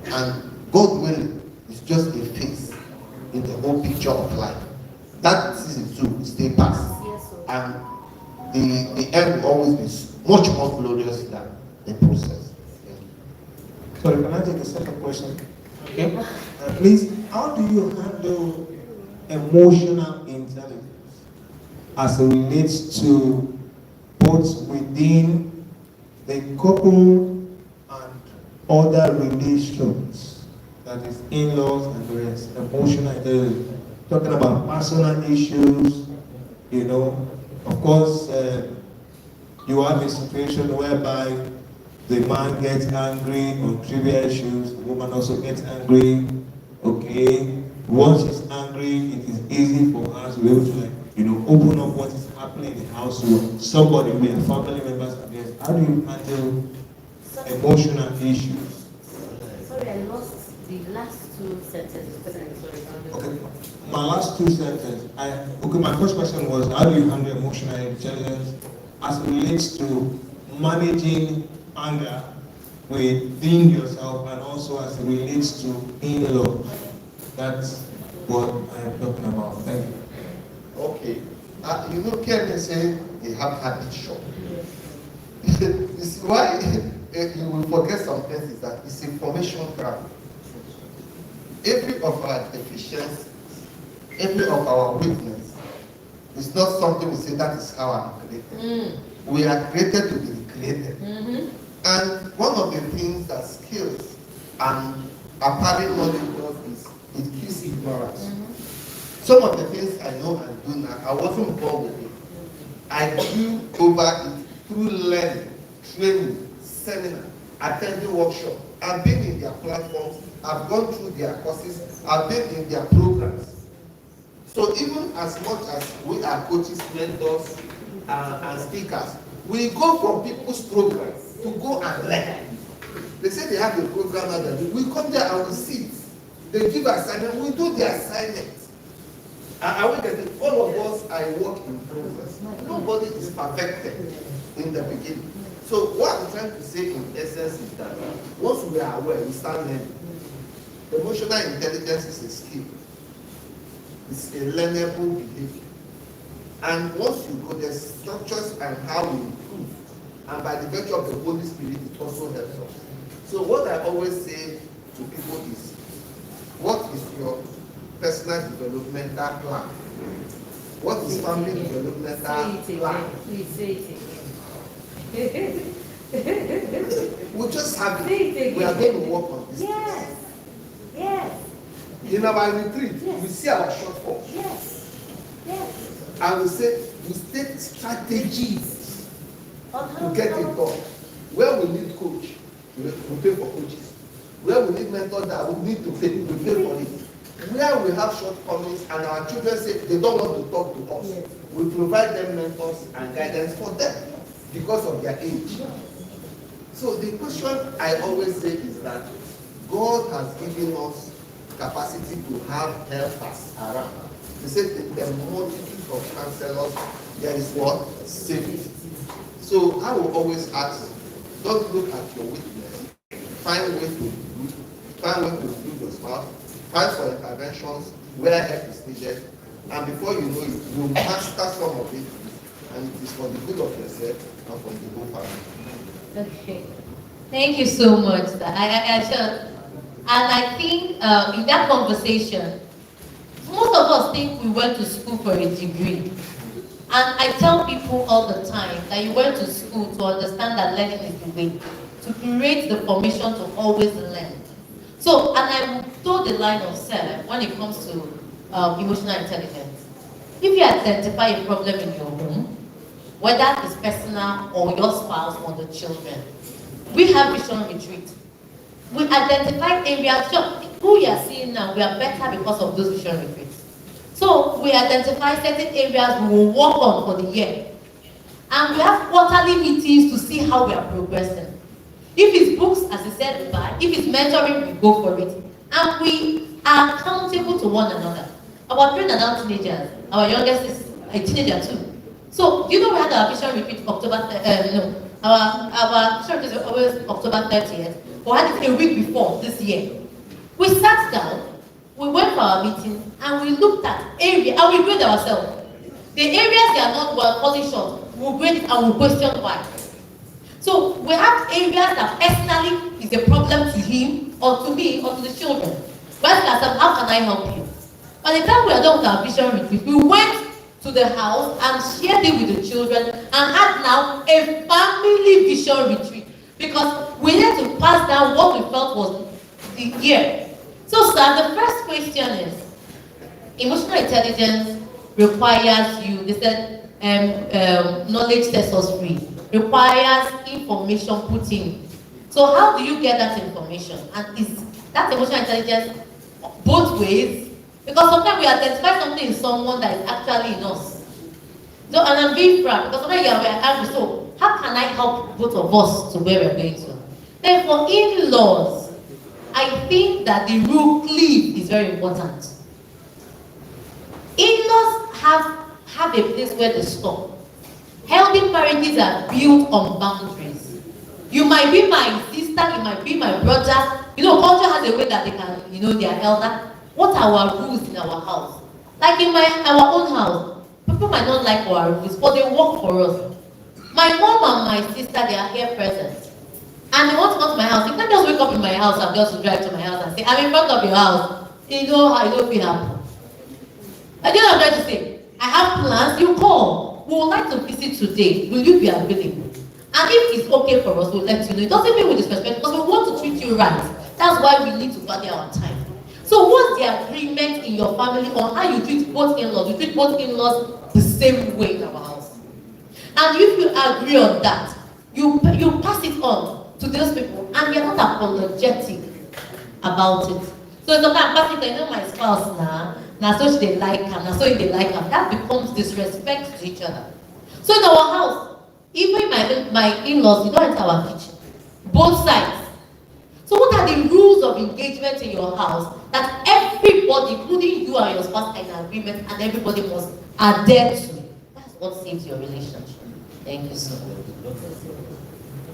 And God willing is just a phase in the whole picture of life. That season too will stay past. And the end will always be much more glorious than the process. Yeah. Sorry, can I take a second question? Okay. Please, how do you handle emotional intelligence as it relates to both within the couple and other relations, that is in-laws and the rest, emotional intelligence, talking about personal issues, you know, of course, you have a situation whereby the man gets angry on trivial issues, the woman also gets angry, okay, once she's angry, it is easy for her to be able to, like, you know, open up what is happening in the household. Somebody, we are family members, and yes, how do you handle emotional issues? Sorry, I lost the last two sentences. Okay, my last two sentences. Okay, my first question was, how do you handle emotional intelligence as it relates to managing anger within yourself and also as it relates to in-law? That's what I'm talking about. Thank you. Okay. You know, Kevin said they have habit shock. You see why you will forget some things is that it's information ground. Every of our deficiencies, every of our weakness is not something we say that is how I'm created. We are created to be created. And one of the things that skills and acquiring knowledge does is it kills ignorance. Some of the things I know and do now, I wasn't born with it. I grew over it through learning, training, seminar, attending workshops. I've been in their platforms, I've gone through their courses, I've been in their programs. So even as much as we are coaches, mentors, and speakers, we go from people's programs to go and learn. They say they have a program and we come there and we sit. They give assignment, we do the assignment. And we get it. All of us are work in progress. Nobody is perfected in the beginning. So what I'm trying to say in essence is that once we are aware, we start learning. Emotional intelligence is a skill. It's a learnable behavior. And once you go, there's structures and how we improve. And by the virtue of the Holy Spirit, it also helps us. So what I always say to people is, what is your personal developmental plan? What is family developmental plan? Please say it again. We just have it. We are going to work on this. Yes. Yes. In our retreat, Yes. we see our shortfalls. Yes. Yes. And we say, we state strategies to get it done. Where we need coach, we pay for coaches. Where we need mentors that we need to pay, we pay for it. Where we have shortcomings and our children say they don't want to talk to us, yes, we provide them mentors and guidance for them because of their age. So the question I always say is that God has given us capacity to have helpers around. He said the multitude of counselors, there is what? Safety. So I will always ask, don't look at your weakness. Find ways to improve. Find ways to improve your spouse. Find for interventions where help is needed. And before you know it, you master some of it. And it is for the good of yourself and for the whole family. Okay. Thank you so much. And I think in that conversation, most of us think we went to school for a degree. And I tell people all the time that you went to school to understand that learning is the way, to create the formation to always learn. So, and I will toe the line of self when it comes to emotional intelligence. If you identify a problem in your home, whether it's personal or your spouse or the children, we have vision retreat. We identify areas, who we are seeing now, we are better because of those vision retreats. So we identify certain areas we will work on for the year. And we have quarterly meetings to see how we are progressing. If it's books, as I said, we buy. If it's mentoring, we go for it. And we are accountable to one another. Our children are now teenagers. Our youngest is a teenager too. So, you know, we had our vision retreat October, our vision retreat is always October 30th. We had it a week before this year. We sat down, we went for our meeting, and we looked at areas, and we graded ourselves. The areas they are not well falling short, we'll grade it and we'll question why. So we have areas that personally is a problem to him, or to me, or to the children. We ask ourselves, how can I help you? By the time we are done with our vision retreat, we went to the house and shared it with the children and had now a family vision retreat, because we need to pass down what we felt was the year. So, sir, the first question is, emotional intelligence requires you, they said knowledge sets us free, requires information put in. So how do you get that information? And is that emotional intelligence both ways? Because sometimes we identify something in someone that is actually in us. So, and I'm being frank, because sometimes you are angry, so how can I help both of us to where we're going to? Then for in-laws, I think that the rule cliff is very important. In-laws have a place where they stop. Healthy marriages are built on boundaries. You might be my sister, you might be my brother. You know, culture has a way that they can, you know, they are elder. What are our rules in our house? Like in our own house, people might not like our rules, but they work for us. My mom and my sister, they are here present. And they want to come to my house. You can't just wake up in my house and just drive to my house and say, I'm in front of your house. You know how it will happen. I know what I'm trying to say. I have plans, you call. We would like to visit today. Will you be available? And if it's okay for us, we'll let you know. It doesn't mean we disrespect, because we want to treat you right. That's why we need to value our time. So what's the agreement in your family on how you treat both in-laws? You treat both in-laws the same way in our house. And if you agree on that, you pass it on to those people, and you're not apologetic about it. So sometimes I'm passing, I know my spouse now so they like her, now so they like her. That becomes disrespect to each other. So in our house, even my in-laws, you don't enter our kitchen. Both sides. So what are the rules of engagement in your house that everybody, including you and your spouse, are in agreement, and everybody must adhere to? That's what saves your relationship. Thank you so much.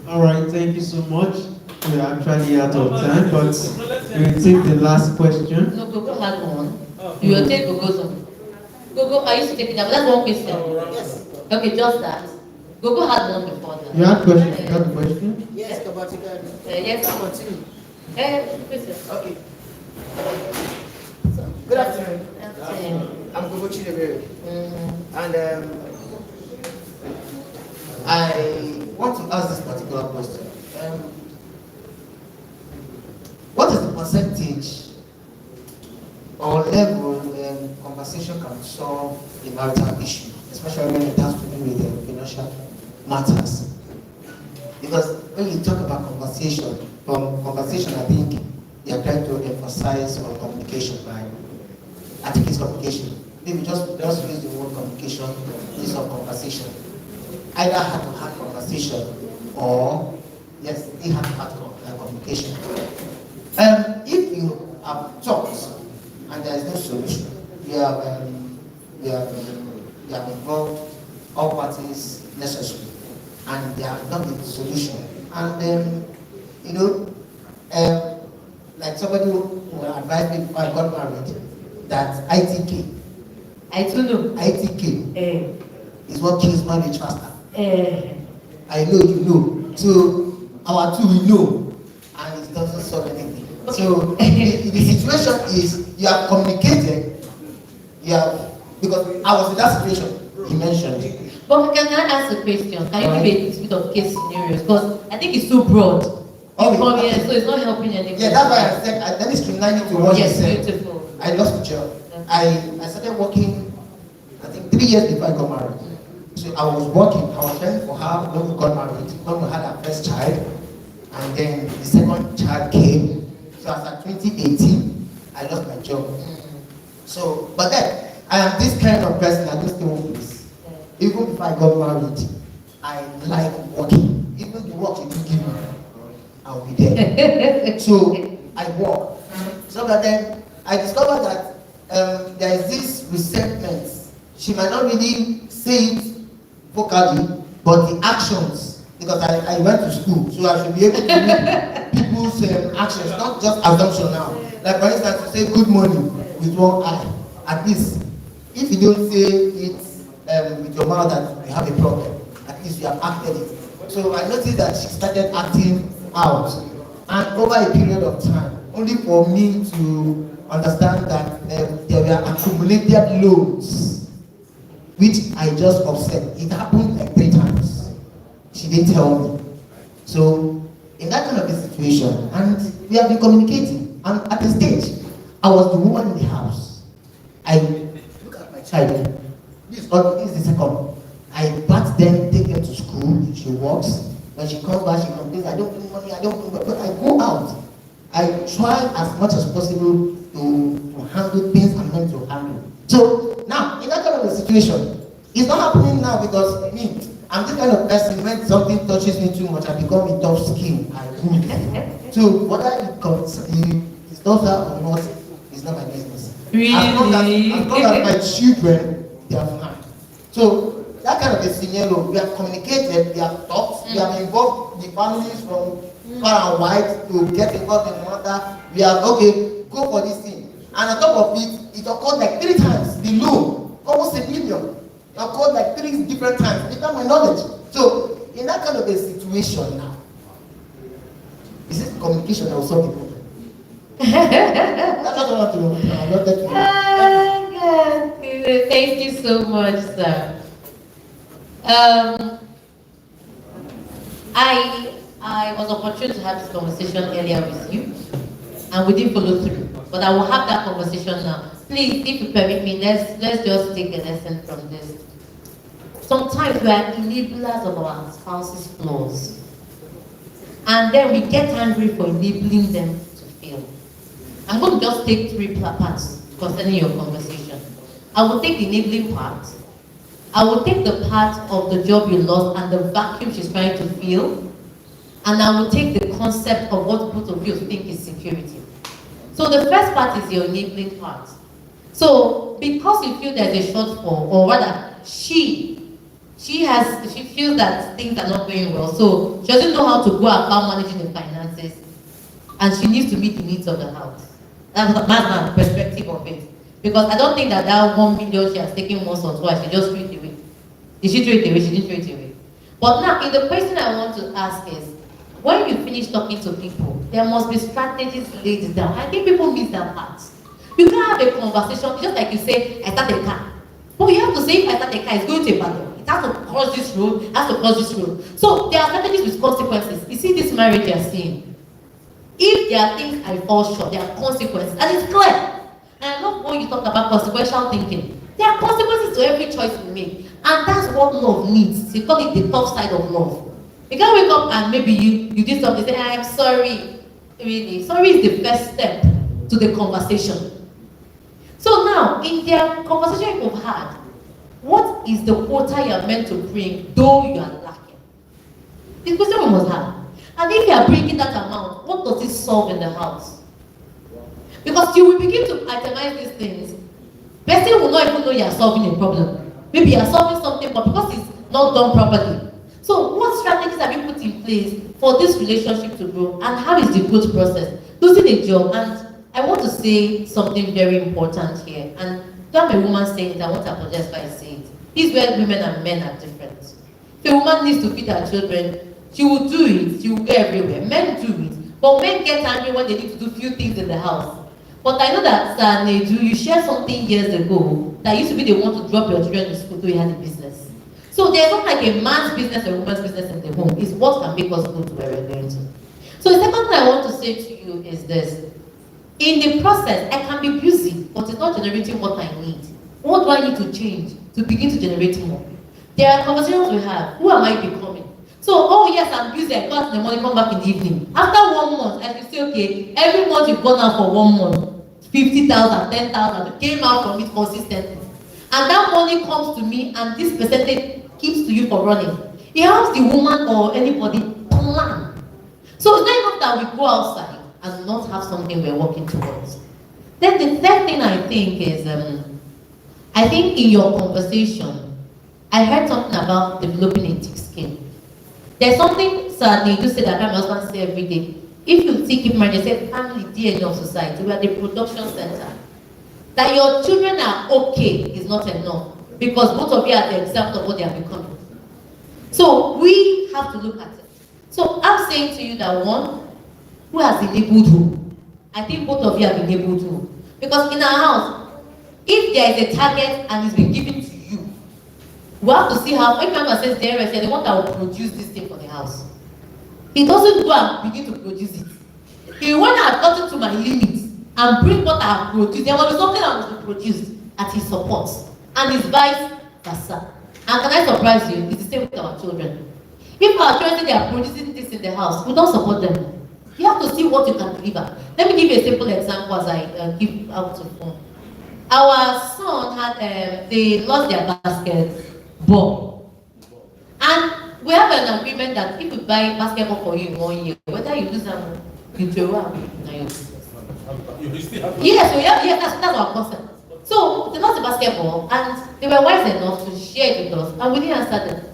All right, thank you so much. We're actually out of time, but we'll take the last question. No, Gogo had one. You will take Gogo's one. Gogo, I used to take it up. That's one question. Yes. Okay, just that. Gogo had one before that. You had a question? You had a question? Yes, Kabatika. Yes. Continue. Okay. Good afternoon. I'm Gogo Chidebere. And I want to ask this particular question. What is the percentage or level when conversation can solve a marital issue, especially when it has to do with financial matters? Because when you talk about conversation, from conversation, I think you are trying to emphasize on communication, right? I think it's communication. Maybe just use the word communication instead of conversation. Either heart-to-heart conversation or, yes, heart-to-heart communication. If you have talked and there is no solution, you have involved all parties necessary, and they have done the solution. And like somebody who advised me before I got married, that ITK. I don't know. ITK is what kills marriage faster. I know you know. So our two we know, and it doesn't solve anything. Okay. So the situation is you have communicated, because I was in that situation you mentioned. But can I ask a question? Can you give a bit of case scenarios? Because I think it's too broad. Okay. So it's not helping anyone. Yeah, that's why I said let me streamline it to what you said. Beautiful. I lost the job. Okay. I started working, I think 3 years before I got married. So I was working, I was caring for her when we got married, when we had our first child, and then the second child came. So after 2018, I lost my job. So, but then, I am this kind of person that don't stay home place. Even if I got married, I like working. Even I'll be there. So I walk. So that then I discovered that there is this resentment. She might not really say it vocally, but the actions, because I went to school, so I should be able to read people's actions, not just assumption now. Like for instance, you say good morning with one eye. At least, if you don't say it with your mouth that you have a problem, at least you have acted it. So I noticed that she started acting out, and over a period of time, only for me to understand that there were accumulated loans, which I just upset. It happened like 3 times. She didn't tell me. So in that kind of a situation, and we have been communicating, and at the stage, I was the woman in the house. I look at my child. This is the second. I bat them, take them to school. She works. When she comes back, she complains, I don't bring money, I don't bring, but I go out. I try as much as possible to handle things I'm meant to handle. So now, in that kind of a situation, it's not happening now because I'm the kind of person, when something touches me too much, I become a tough skin. I move. So whether it comes, it's daughter or not, it's not my business. Really? As long as my children, they are fine. So that kind of a scenario, we have communicated, we have talked, we have involved the families from far and wide to get involved in the matter. We have, okay, go for this thing. And on top of it, it occurred like 3 times. The loan, almost $1 million. It occurred like 3 different times, without my knowledge. So, in that kind of a situation now, is it communication that will solve the problem? That's what I want to know. I want that to know. Thank you so much, sir. I was opportune to have this conversation earlier with you, and we didn't follow through. But I will have that conversation now. Please, if you permit me, let's just take a lesson from this. Sometimes we are enablers of our spouse's flaws, and then we get angry for enabling them to fail. I'm going to just take 3 parts concerning your conversation. I will take the enabling part. I will take the part of the job you lost and the vacuum she's trying to fill. And I will take the concept of what both of you think is security. So the first part is your enabling part. So because you feel there's a shortfall, or rather, she feels that things are not going well. So she doesn't know how to go about managing the finances, and she needs to meet the needs of the house. That's my perspective of it. Because I don't think that 1 million she has taken once or twice, she just threw it away. Did she throw it away? She didn't throw it away. But now, in the question I want to ask is, when you finish talking to people, there must be strategies laid down. I think people miss that part. You can't have a conversation, just like you say, I start a car. But you have to say, if I start a car, it's going to a battle. It has to cross this road, it has to cross this road. So there are strategies with consequences. You see this marriage you are seeing. If there are things I fall short, there are consequences. And it's clear. And I love when you talk about consequential thinking. There are consequences to every choice we make. And that's what love needs. They call it the tough side of love. You can't wake up and maybe you did something, say, I'm sorry. Really, sorry is the first step to the conversation. So now, in their conversation you've had, what is the quota you are meant to bring, though you are lacking? The question we must have. And if you are bringing that amount, what does it solve in the house? Because you will begin to itemize these things. Person will not even know you are solving a problem. Maybe you are solving something, but because it's not done properly. So what strategies have you put in place for this relationship to grow, and how is the growth process? Losing a job, and I want to say something very important here, and don't have a woman saying it, I want to apologize by saying it. This is where women and men are different. If a woman needs to feed her children, she will do it, she will go everywhere. Men do it, but men get angry when they need to do few things in the house. But I know that Sir Nedu, you shared something years ago that used to be they want to drop your children in school so you had a business. So there's not like a man's business or a woman's business in the home. It's what can make us go to where we're going to. So the second thing I want to say to you is this. In the process, I can be busy, but it's not generating what I need. What do I need to change to begin to generate more? There are conversations we have. Who am I becoming? So, oh yes, I'm busy, I got in the morning, come back in the evening. After 1 month, I can say, okay, every month you've gone out for 1 month, 50,000, 10,000, came out from it consistently. And that money comes to me, and this percentage keeps to you for running. It helps the woman or anybody plan. So it's not enough that we go outside and not have something we're working towards. Then the third thing I think is, I think in your conversation, I heard something about developing a thick skin. There's something sadly you say that my husband say every day. If you see Keepingmarriage, they say family DNA of society, we are the production center. That your children are okay is not enough because both of you are the example of what they are becoming. So we have to look at it. So I'm saying to you that one, who has enabled who? I think both of you have enabled who. Because in our house, if there is a target and it's been given to you, we have to see how, when member says they're the one that will produce this thing for the house. He doesn't go and begin to produce it. He when I've gotten to my limits and bring what I have produced, there will be something that will be produced at his support. And it's vice versa. And can I surprise you? It's the same with our children. If our children say they are producing this in the house, we don't support them. You have to see what you can deliver. Let me give you a simple example as I give out to phone. Our son had, they lost their basketball. And we have an agreement that if we buy basketball for you in 1 year, whether you lose them, you throw out. Yes, so yeah, that's our concept. So they lost the basketball and they were wise enough to share it with us and we didn't answer them.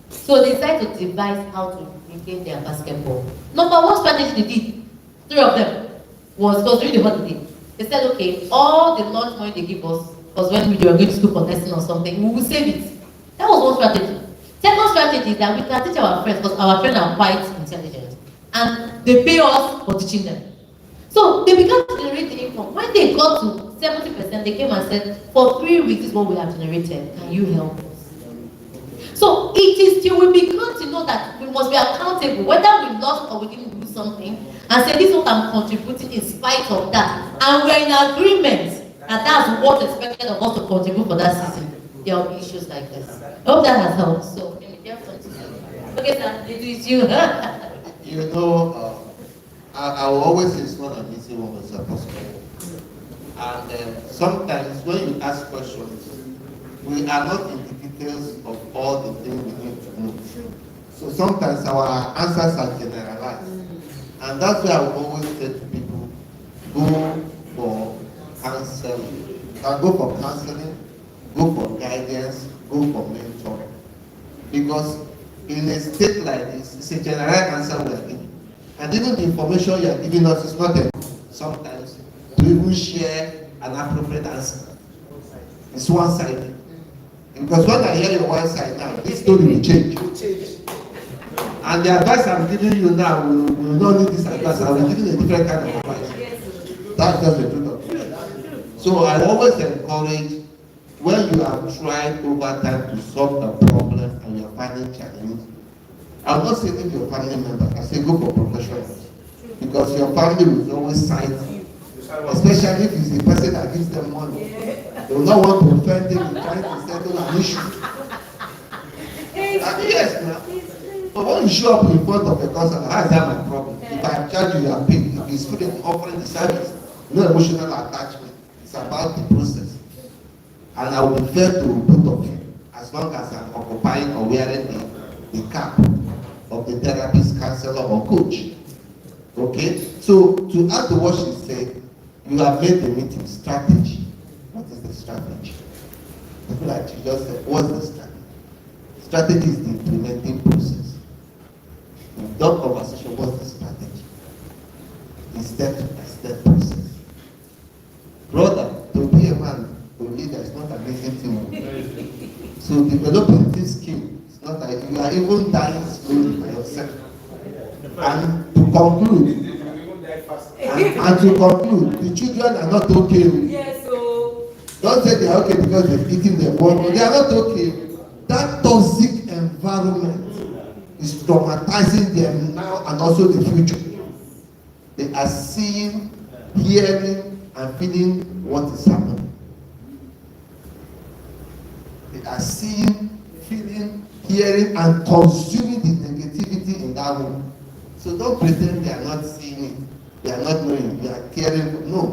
So they decided to devise how to regain their basketball. Number one strategy they did, 3 of them, was during the holiday. They said, okay, all the lunch money they give us, because when we were going to school for lesson or something, we will save it. That was one strategy. Second strategy is that we can teach our friends, because our friends are quite intelligent, and they pay us for teaching them. So they began to generate the income. When they got to 70%, they came and said, for 3 weeks, this is what we have generated. Can you help us? So it is till we begin to know that we must be accountable, whether we lost or we didn't do something, and say, this is what I'm contributing in spite of that. And we're in agreement that that's what is expected of us to contribute for that season. There will be issues like this. I hope that has helped. So, okay, sir, it is you. You know, I will always say it's not an easy one as possible. And sometimes when you ask questions, we are not in the details of all the things we need to know. So sometimes our answers are generalized. And that's why I will always say to people, go for counseling. Go for counseling, go for guidance, go for mentoring. Because in a state like this, it's a general answer we are giving. And even the information you are giving us is not enough sometimes to even share an appropriate answer. It's one-sided. Because when I hear your one side now, this story will change. And the advice I'm giving you now will not need this advice. I will give you a different kind of advice. That's just the truth of it. So I always encourage, when you have tried over time to solve the problem and you are finding challenge, I will not say leave your family member. I say go for professionals. Because your family will always side you. Especially if it's the person that gives them money. They will not want to offend them in trying to settle an issue. Yes, now. But when you show up in front of a customer, how is that my problem? If I charge you, you are paid. If it's student offering the service, no emotional attachment. It's about the process. And I will be fair to both of you, as long as I'm occupying or wearing the cap of the therapist, counselor, or coach. Okay? So, to add to what she said, you have made the meeting strategy. What is the strategy? Like she just said, what's the strategy? Strategy is the implementing process. In that conversation, what's the strategy? The step-by-step process. Brother, to be a man, to leader is not an easy thing. So developing this skill is not like you are even dying slowly by yourself. And to conclude, the children are not okay. Yes, so don't say they are okay because they're eating their bone. They are not okay. That toxic environment is traumatizing them now and also the future. They are seeing, hearing, and feeling what is happening. They are seeing, feeling, hearing, and consuming the negativity in that room. So don't pretend they are not seeing it. They are not knowing. They are caring. No.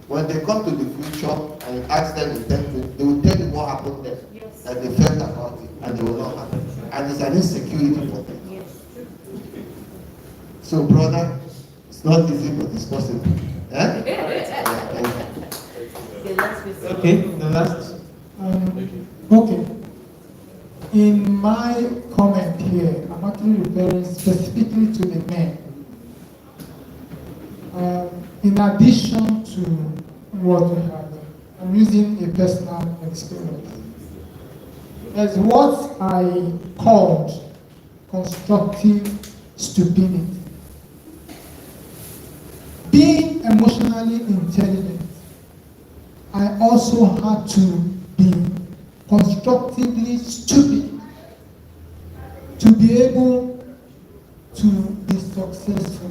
When they come to the future and you ask them, they will tell you what happened there. Yes. That they felt about it and they will not happen. And it's an insecurity for them. Yes. So, brother, it's not easy, but it's possible. Eh? Okay, the last. Okay. In my comment here, I'm actually referring specifically to the men. In addition to what we have, I'm using a personal experience. There's what I called constructive stupidity. Being emotionally intelligent, I also had to be constructively stupid to be able to be successful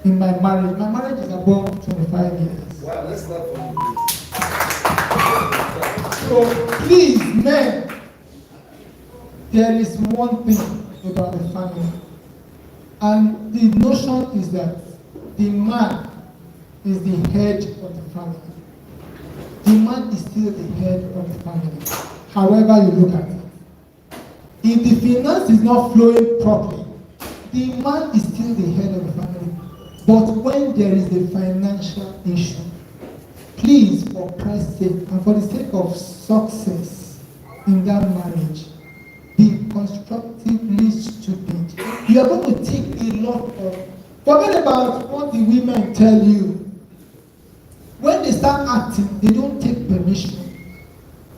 in my marriage. My marriage is above 25 years. Wow, let's start from So please, men, there is one thing about the family. And the notion is that the man is the head of the family. The man is still the head of the family, however you look at it. If the finance is not flowing properly, the man is still the head of the family. But when there is a financial issue, please, for Christ's sake, and for the sake of success in that marriage, be constructively stupid. You are going to take a lot of, forget about what the women tell you. When they start acting, they don't take permission.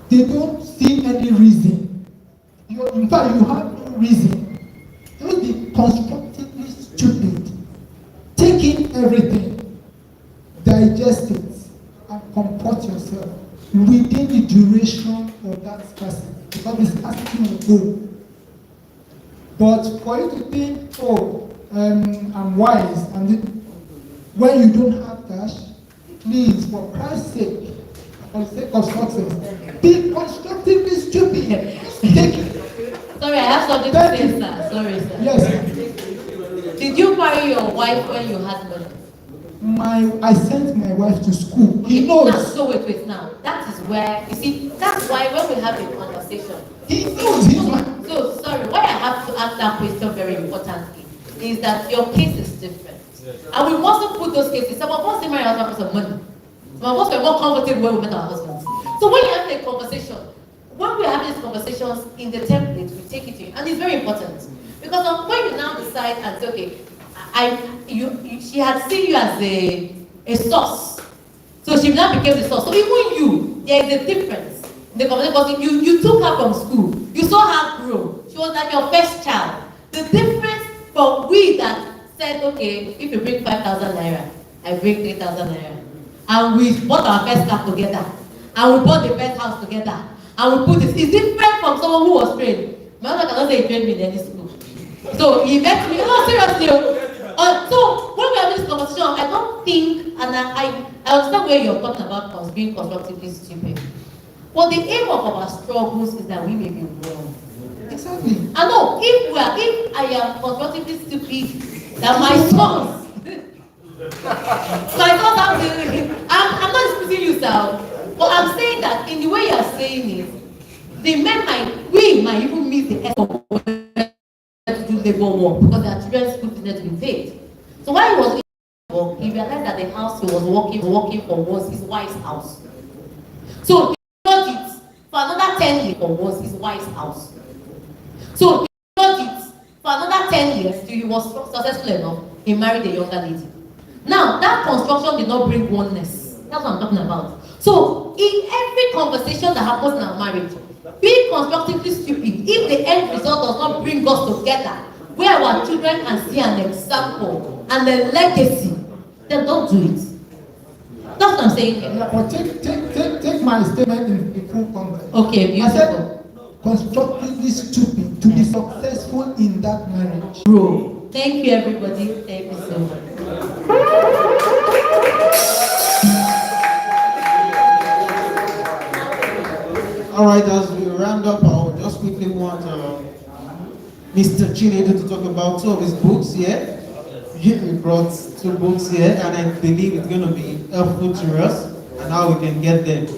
They don't see any reason. In fact, you have no reason. Just be constructively stupid. Take in everything, digest it, and comport yourself within the duration of that scarcity. Because the scarcity will go. But for you to think, oh, I'm wise, and when you don't have cash, please, for Christ's sake, for the sake of success, be constructively stupid. Take it. Sorry, I have something to say, sir. Sorry, sir. Yes. Did you marry your wife when you had money? I sent my wife to school. He Now, knows. so wait now. That is where, you see, that's why when we have a conversation, He knows. so sorry, why I have to ask that question very importantly is that your case is different. And we mustn't put those cases. Some of us didn't marry our husbands because of money. Some of us were more comfortable when we met our husbands. So when you have a conversation, when we have these conversations in the template, we take it to you. And it's very important. Because when you now decide and say, okay, she had seen you as a source. So she now became the source. So even you, there is a difference in the conversation. Because you took her from school. You saw her grow. She was like your first child. The difference from we that said, okay, if you bring 5,000 naira, I bring 3,000 naira. And we bought our first car together. And we bought the first house together. And we put this. It's different from someone who was trained. My husband cannot say he trained me in any school. So he met me. No, seriously. So when we have this conversation, I don't think, and I understand where you're talking about us being constructively stupid. But the aim of our struggles is that we may be wrong. Exactly. I know if I am constructively stupid, that my sons I'm not disputing you, sir, but I'm saying that in the way you're saying it, the men might even miss the effort to do labor work because their children's school fees need to be paid. So while he was doing work, he realized that the house he was working for was his wife's house. So he got it for another 10 years was his wife's house. So he got it for another 10 years till he was successful enough. He married a younger lady. Now, that construction did not bring oneness. That's what I'm talking about. So, in every conversation that happens in our marriage, be constructively stupid if the end result does not bring us together, where our children can see an example and a legacy, then don't do it. That's what I'm saying here. Yeah, but take my statement in full context. Okay, beautiful. I said, constructively stupid to be successful in that marriage. Bro, thank you, everybody. Thank you so much. All right, as we round up, I would just quickly want Mr. Chinedu to talk about two of his books here. He brought 2 books here, and I believe it's going to be helpful to us and how we can get them.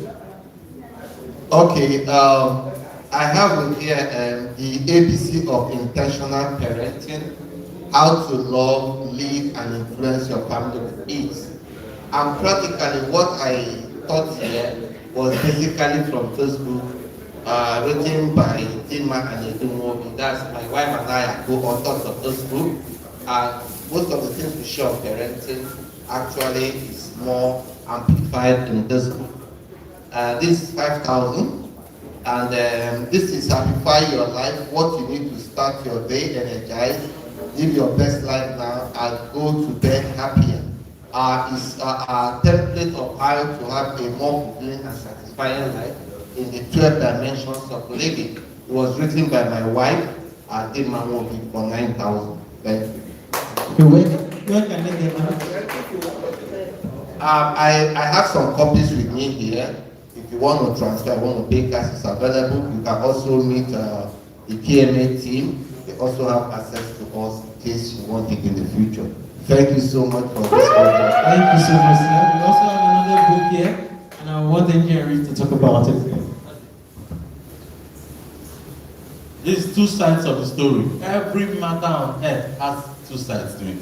Okay, I have with here the ABC of intentional parenting. how to love, lead, and influence your family with ease. And practically what I taught here was basically from Facebook, written by Kmai and Edumobi. That's my wife and I are co-authors of this book. And most of the things we share on parenting actually is more amplified in this book. This is 5,000, and this is Amplify Your Life, what you need to start your day energized, live your best life now, and go to bed happier. Is a template of how to have a more fulfilling and satisfying life in the 12 dimensions of living. It was written by my wife, Keepingmarriagealive, for 9,000. Thank you. Where can they get I have some copies with me here. If you want to transfer, want to pay cash, it's available. You can also meet the Kmai team. They also have access to us in case you want it in the future. Thank you so much for this program. Thank you so much, sir. We also have another book here, and I want the engineer to talk about it. These two sides of the story. Every matter on earth has two sides to it.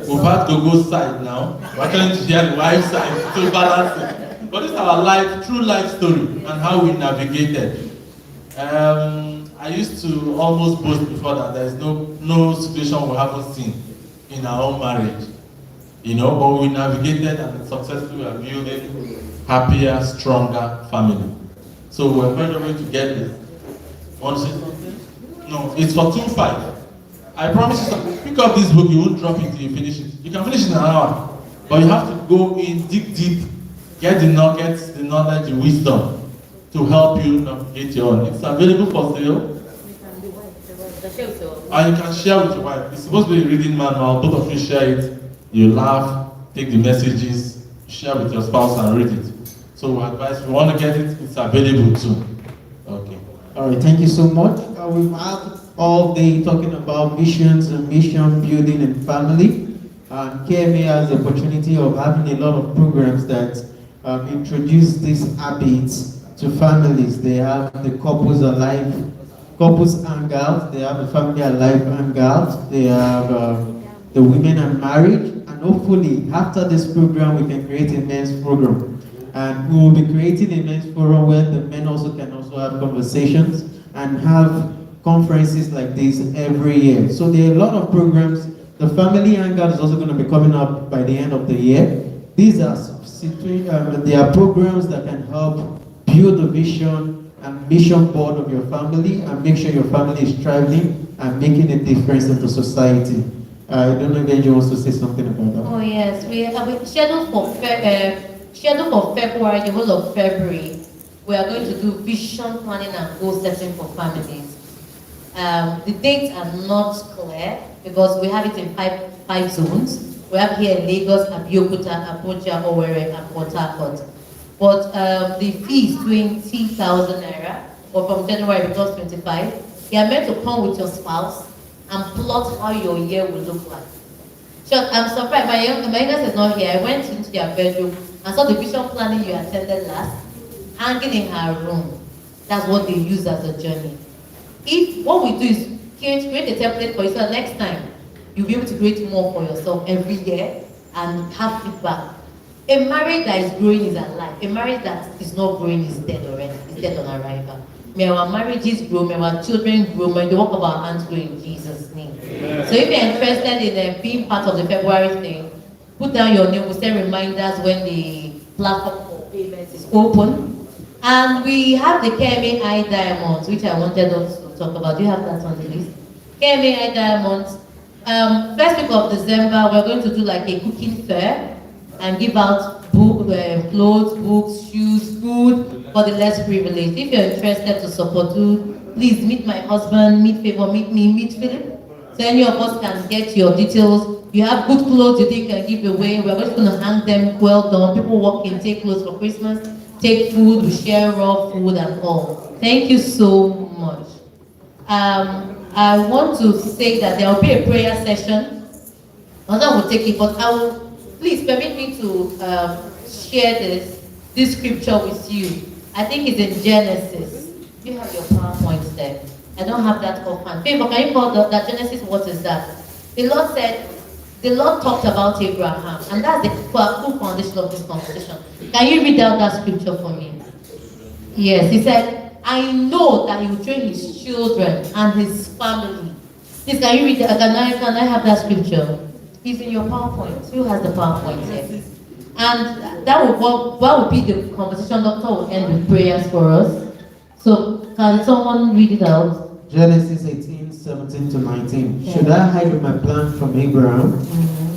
We've had Gogo's side now. We're trying to hear the wife's side to balance it. But this is our life, true life story and how we navigated. I used to almost boast before that there is no situation we haven't seen in our own marriage. You know, but we navigated and successfully are building happier, stronger family. So we're very going to get this. Want to say something? No, it's for 2.5. I promise you, pick up this book, you won't drop it till you finish it. You can finish it in an hour, but you have to go in, dig deep, get the nuggets, the knowledge, the wisdom to help you navigate your own. It's available for sale. And you can share with your wife. It's supposed to be a reading manual, both of you share it, you laugh, take the messages, share with your spouse and read it. So we advise, if you want to get it, it's available too. Okay. All right, thank you so much. We've had all day talking about visions and mission building and family. Kmai has the opportunity of having a lot of programs that introduce these habits to families. They have the couples hangout, they have the family alive hangout, they have the women are married, and hopefully after this program we can create a men's program. And we will be creating a men's forum where the men also can also have conversations and have conferences like this every year. So there are a lot of programs. The family hangout is also going to be coming up by the end of the year. These are there are programs that can help build the vision and mission board of your family and make sure your family is thriving and making a difference in the society. I don't know if anyone wants to say something about that. Oh yes, we have scheduled for February, the whole of February. We are going to do vision planning and goal setting for families. The dates are not clear because we have it in five zones. We have here in Lagos, Abeokuta, Abuja, Owerri, and Port Harcourt. But the fee is 20,000 naira, or from January because 25. You are meant to come with your spouse and plot how your year will look like. So I'm surprised, my youngest is not here. I went into their bedroom and saw the vision planning you attended last, hanging in her room. That's what they use as a journey. What we do is create a template for you, so next time you'll be able to create more for yourself every year and have feedback. A marriage that is growing is alive. A marriage that is not growing is dead already. It's dead on arrival. May our marriages grow, may our children grow, may the work of our hands grow in Jesus' name. Yeah. So if you're interested in being part of the February thing, put down your name. We'll send reminders when the platform for payments is open. And we have the Kmai Diamonds, which I wanted us to talk about. Do you have that on the list? Kmai Diamonds. First week of December, we're going to do like a cooking fair and give out clothes, books, shoes, food for the less privileged. If you're interested to support, please meet my husband, meet Favor, meet me, meet Philip. So any of us can get your details. You have good clothes you think can give away. We're just going to hang them well done. People walk in, take clothes for Christmas, take food, we share raw food and all. Thank you so much. I want to say that there will be a prayer session. Another will take it, but I will please permit me to share this scripture with you. I think it's in Genesis. You have your PowerPoint there. I don't have that offhand. Favor, can you call that Genesis? What is that? The Lord said, the Lord talked about Abraham, and that's the full foundation of this conversation. Can you read out that scripture for me? Yes, he said, I know that he will train his children and his family. Please, can you read that? Can I have that scripture? It's in your PowerPoint. Who has the PowerPoint here? And that will be the conversation. Doctor will end with prayers for us. So, can someone read it out? Genesis 18, 17 to 19. Yeah. Should I hide my plan from Abraham,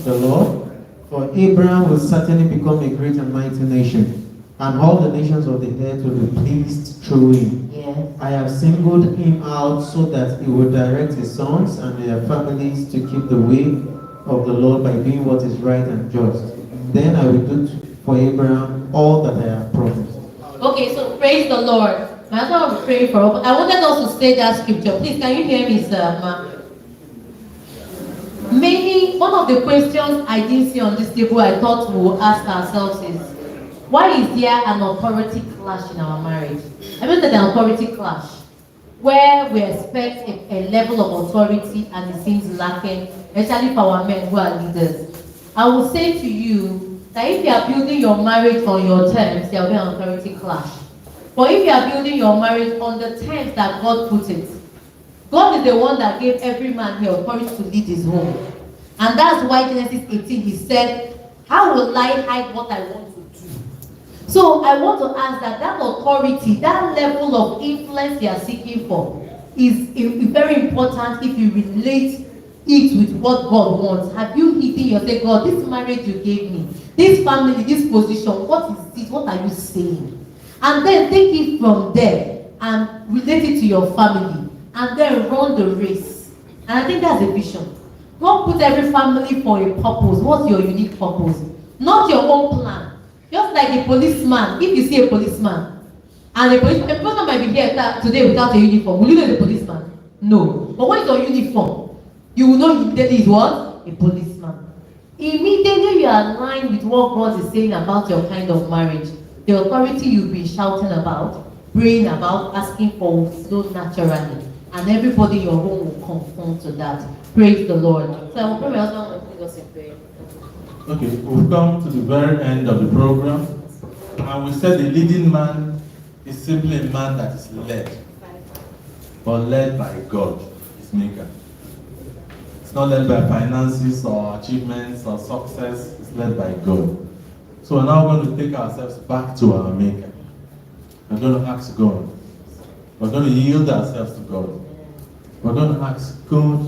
the Lord? For Abraham will certainly become a great and mighty nation, and all the nations of the earth will be pleased through him. Yeah. I have singled him out so that he will direct his sons and their families to keep the way of the Lord by doing what is right and just. Then I will do for Abraham all that I have promised. Okay, so praise the Lord. My husband will pray for us. I wanted us to say that scripture. Please, can you hear me, sir? One of the questions I didn't see on this table, I thought we will ask ourselves is, why is there an authority clash in our marriage? I mean that an authority clash, where we expect a level of authority and it seems lacking, especially for our men who are leaders. I will say to you that if you are building your marriage on your terms, there will be an authority clash. But if you are building your marriage on the terms that God put it, God is the one that gave every man the authority to lead his home. And that's why Genesis 18, he said, how will I hide what I want to do? So I want to ask that authority, that level of influence you are seeking for is very important if you relate it with what God wants. Have you hidden yourself, God, this marriage you gave me, this family, this position, what is it? What are you saying? And then take it from there and relate it to your family and then run the race. And I think that's a vision. God put every family for a purpose. What's your unique purpose? Not your own plan. Just like a policeman, if you see a policeman, and a person might be here today without a uniform, will you know the policeman? No. But what is your uniform? You will know immediately is what? A policeman. Immediately you are aligned with what God is saying about your kind of marriage. The authority you'll be shouting about, praying about, asking for will flow naturally. And everybody in your home will conform to that. Praise the Lord. So I will pray my husband will lead us in prayer. Okay, we've come to the very end of the program. And we said the leading man is simply a man that is led. But led by God, his maker. It's not led by finances or achievements or success. It's led by God. So we're now going to take ourselves back to our maker. We're going to ask God. We're going to yield ourselves to God. We're going to ask God,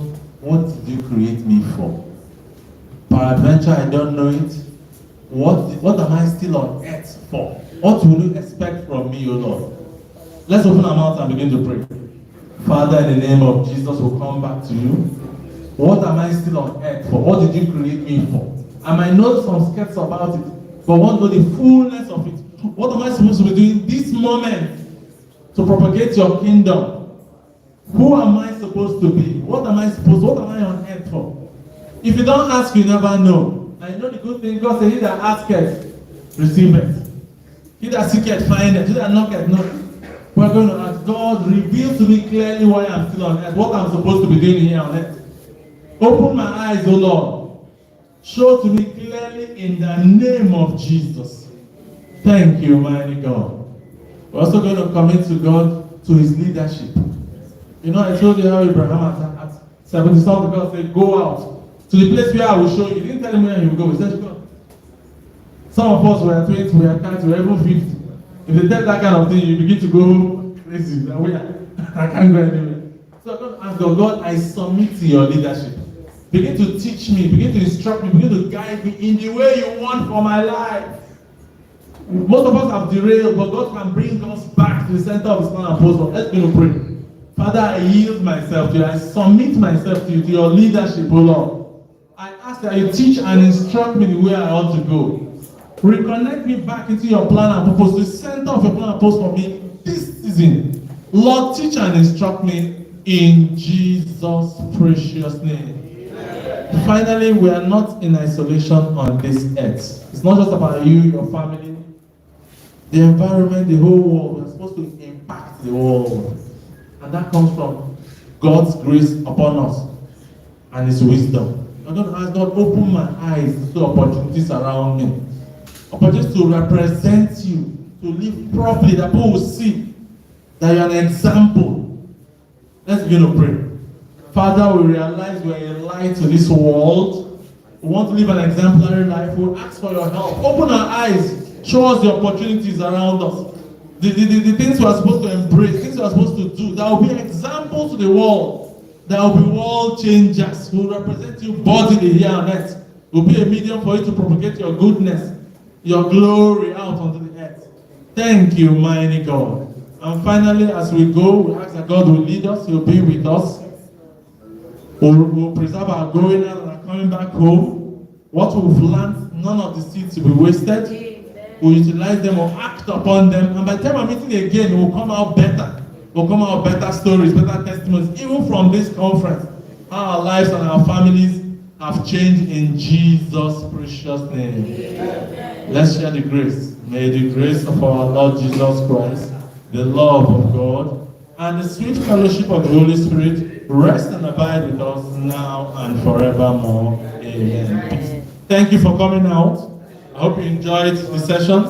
what did you create me for? Peradventure, I don't know it. What am I still on earth for? What will you expect from me, O Lord? Let's open our mouth and begin to pray. Father, in the name of Jesus, we'll come back to you. What am I still on earth for? What did you create me for? I might know some sketches about it, but want to know the fullness of it. What am I supposed to be doing this moment to propagate your kingdom? Who am I supposed to be? What am I on earth for? If you don't ask, you never know. I know the good thing. God said, he that asketh, receiveth. He that seeketh, findeth. He that knocketh, knocketh. We're going to ask God, reveal to me clearly why I'm still on earth, what I'm supposed to be doing here on earth. Open my eyes, O Lord. Show to me clearly in the name of Jesus. Thank you, mighty God. We're also going to commit to God, to his leadership. You know, I told you how Abraham at 70 something, God said, go out to the place where I will show you. He didn't tell him where he would go. He said, go. Some of us were 20, we are 30, we are even 50. If they tell that kind of thing, you begin to go crazy. I can't go anywhere. So I'm going to ask God, God, I submit to your leadership. Begin to teach me, begin to instruct me, begin to guide me in the way you want for my life. Most of us have derailed, but God can bring us back to the center of his plan and purpose. Let's begin to pray. Father, I yield myself to you. I submit myself to you, to your leadership, O Lord. I ask that you teach and instruct me the way I ought to go. Reconnect me back into your plan and purpose, the center of your plan and purpose for me this season. Lord, teach and instruct me in Jesus' precious name. Finally, we are not in isolation on this earth. It's not just about you, your family, the environment, the whole world. We're supposed to impact the world. And that comes from God's grace upon us and his wisdom. I'm going to ask God, open my eyes to see opportunities around me. Opportunities to represent you, to live properly, that people will see that you're an example. Let's begin to pray. Father, we realize we're a light to this world. We want to live an exemplary life. We ask for your help. Open our eyes. Show us the opportunities around us. The things we are supposed to embrace, things we are supposed to do, that will be examples to the world. That will be world changers who represent you bodily here on earth. Will be a medium for you to propagate your goodness, your glory out onto the earth. Thank you, mighty God. And finally, as we go, we ask that God will lead us, He will be with us. We'll preserve our going out and our coming back home. What we've learned, none of the seeds will be wasted. We'll utilize them or act upon them. And by the time I'm meeting again, we'll come out better. We'll come out better stories, better testimonies, even from this conference. How our lives and our families have changed in Jesus' precious name. Amen. Let's share the grace. May the grace of our Lord Jesus Christ, the love of God, and the sweet fellowship of the Holy Spirit rest and abide with us now and forevermore. Amen. Thank you for coming out. I hope you enjoyed the session.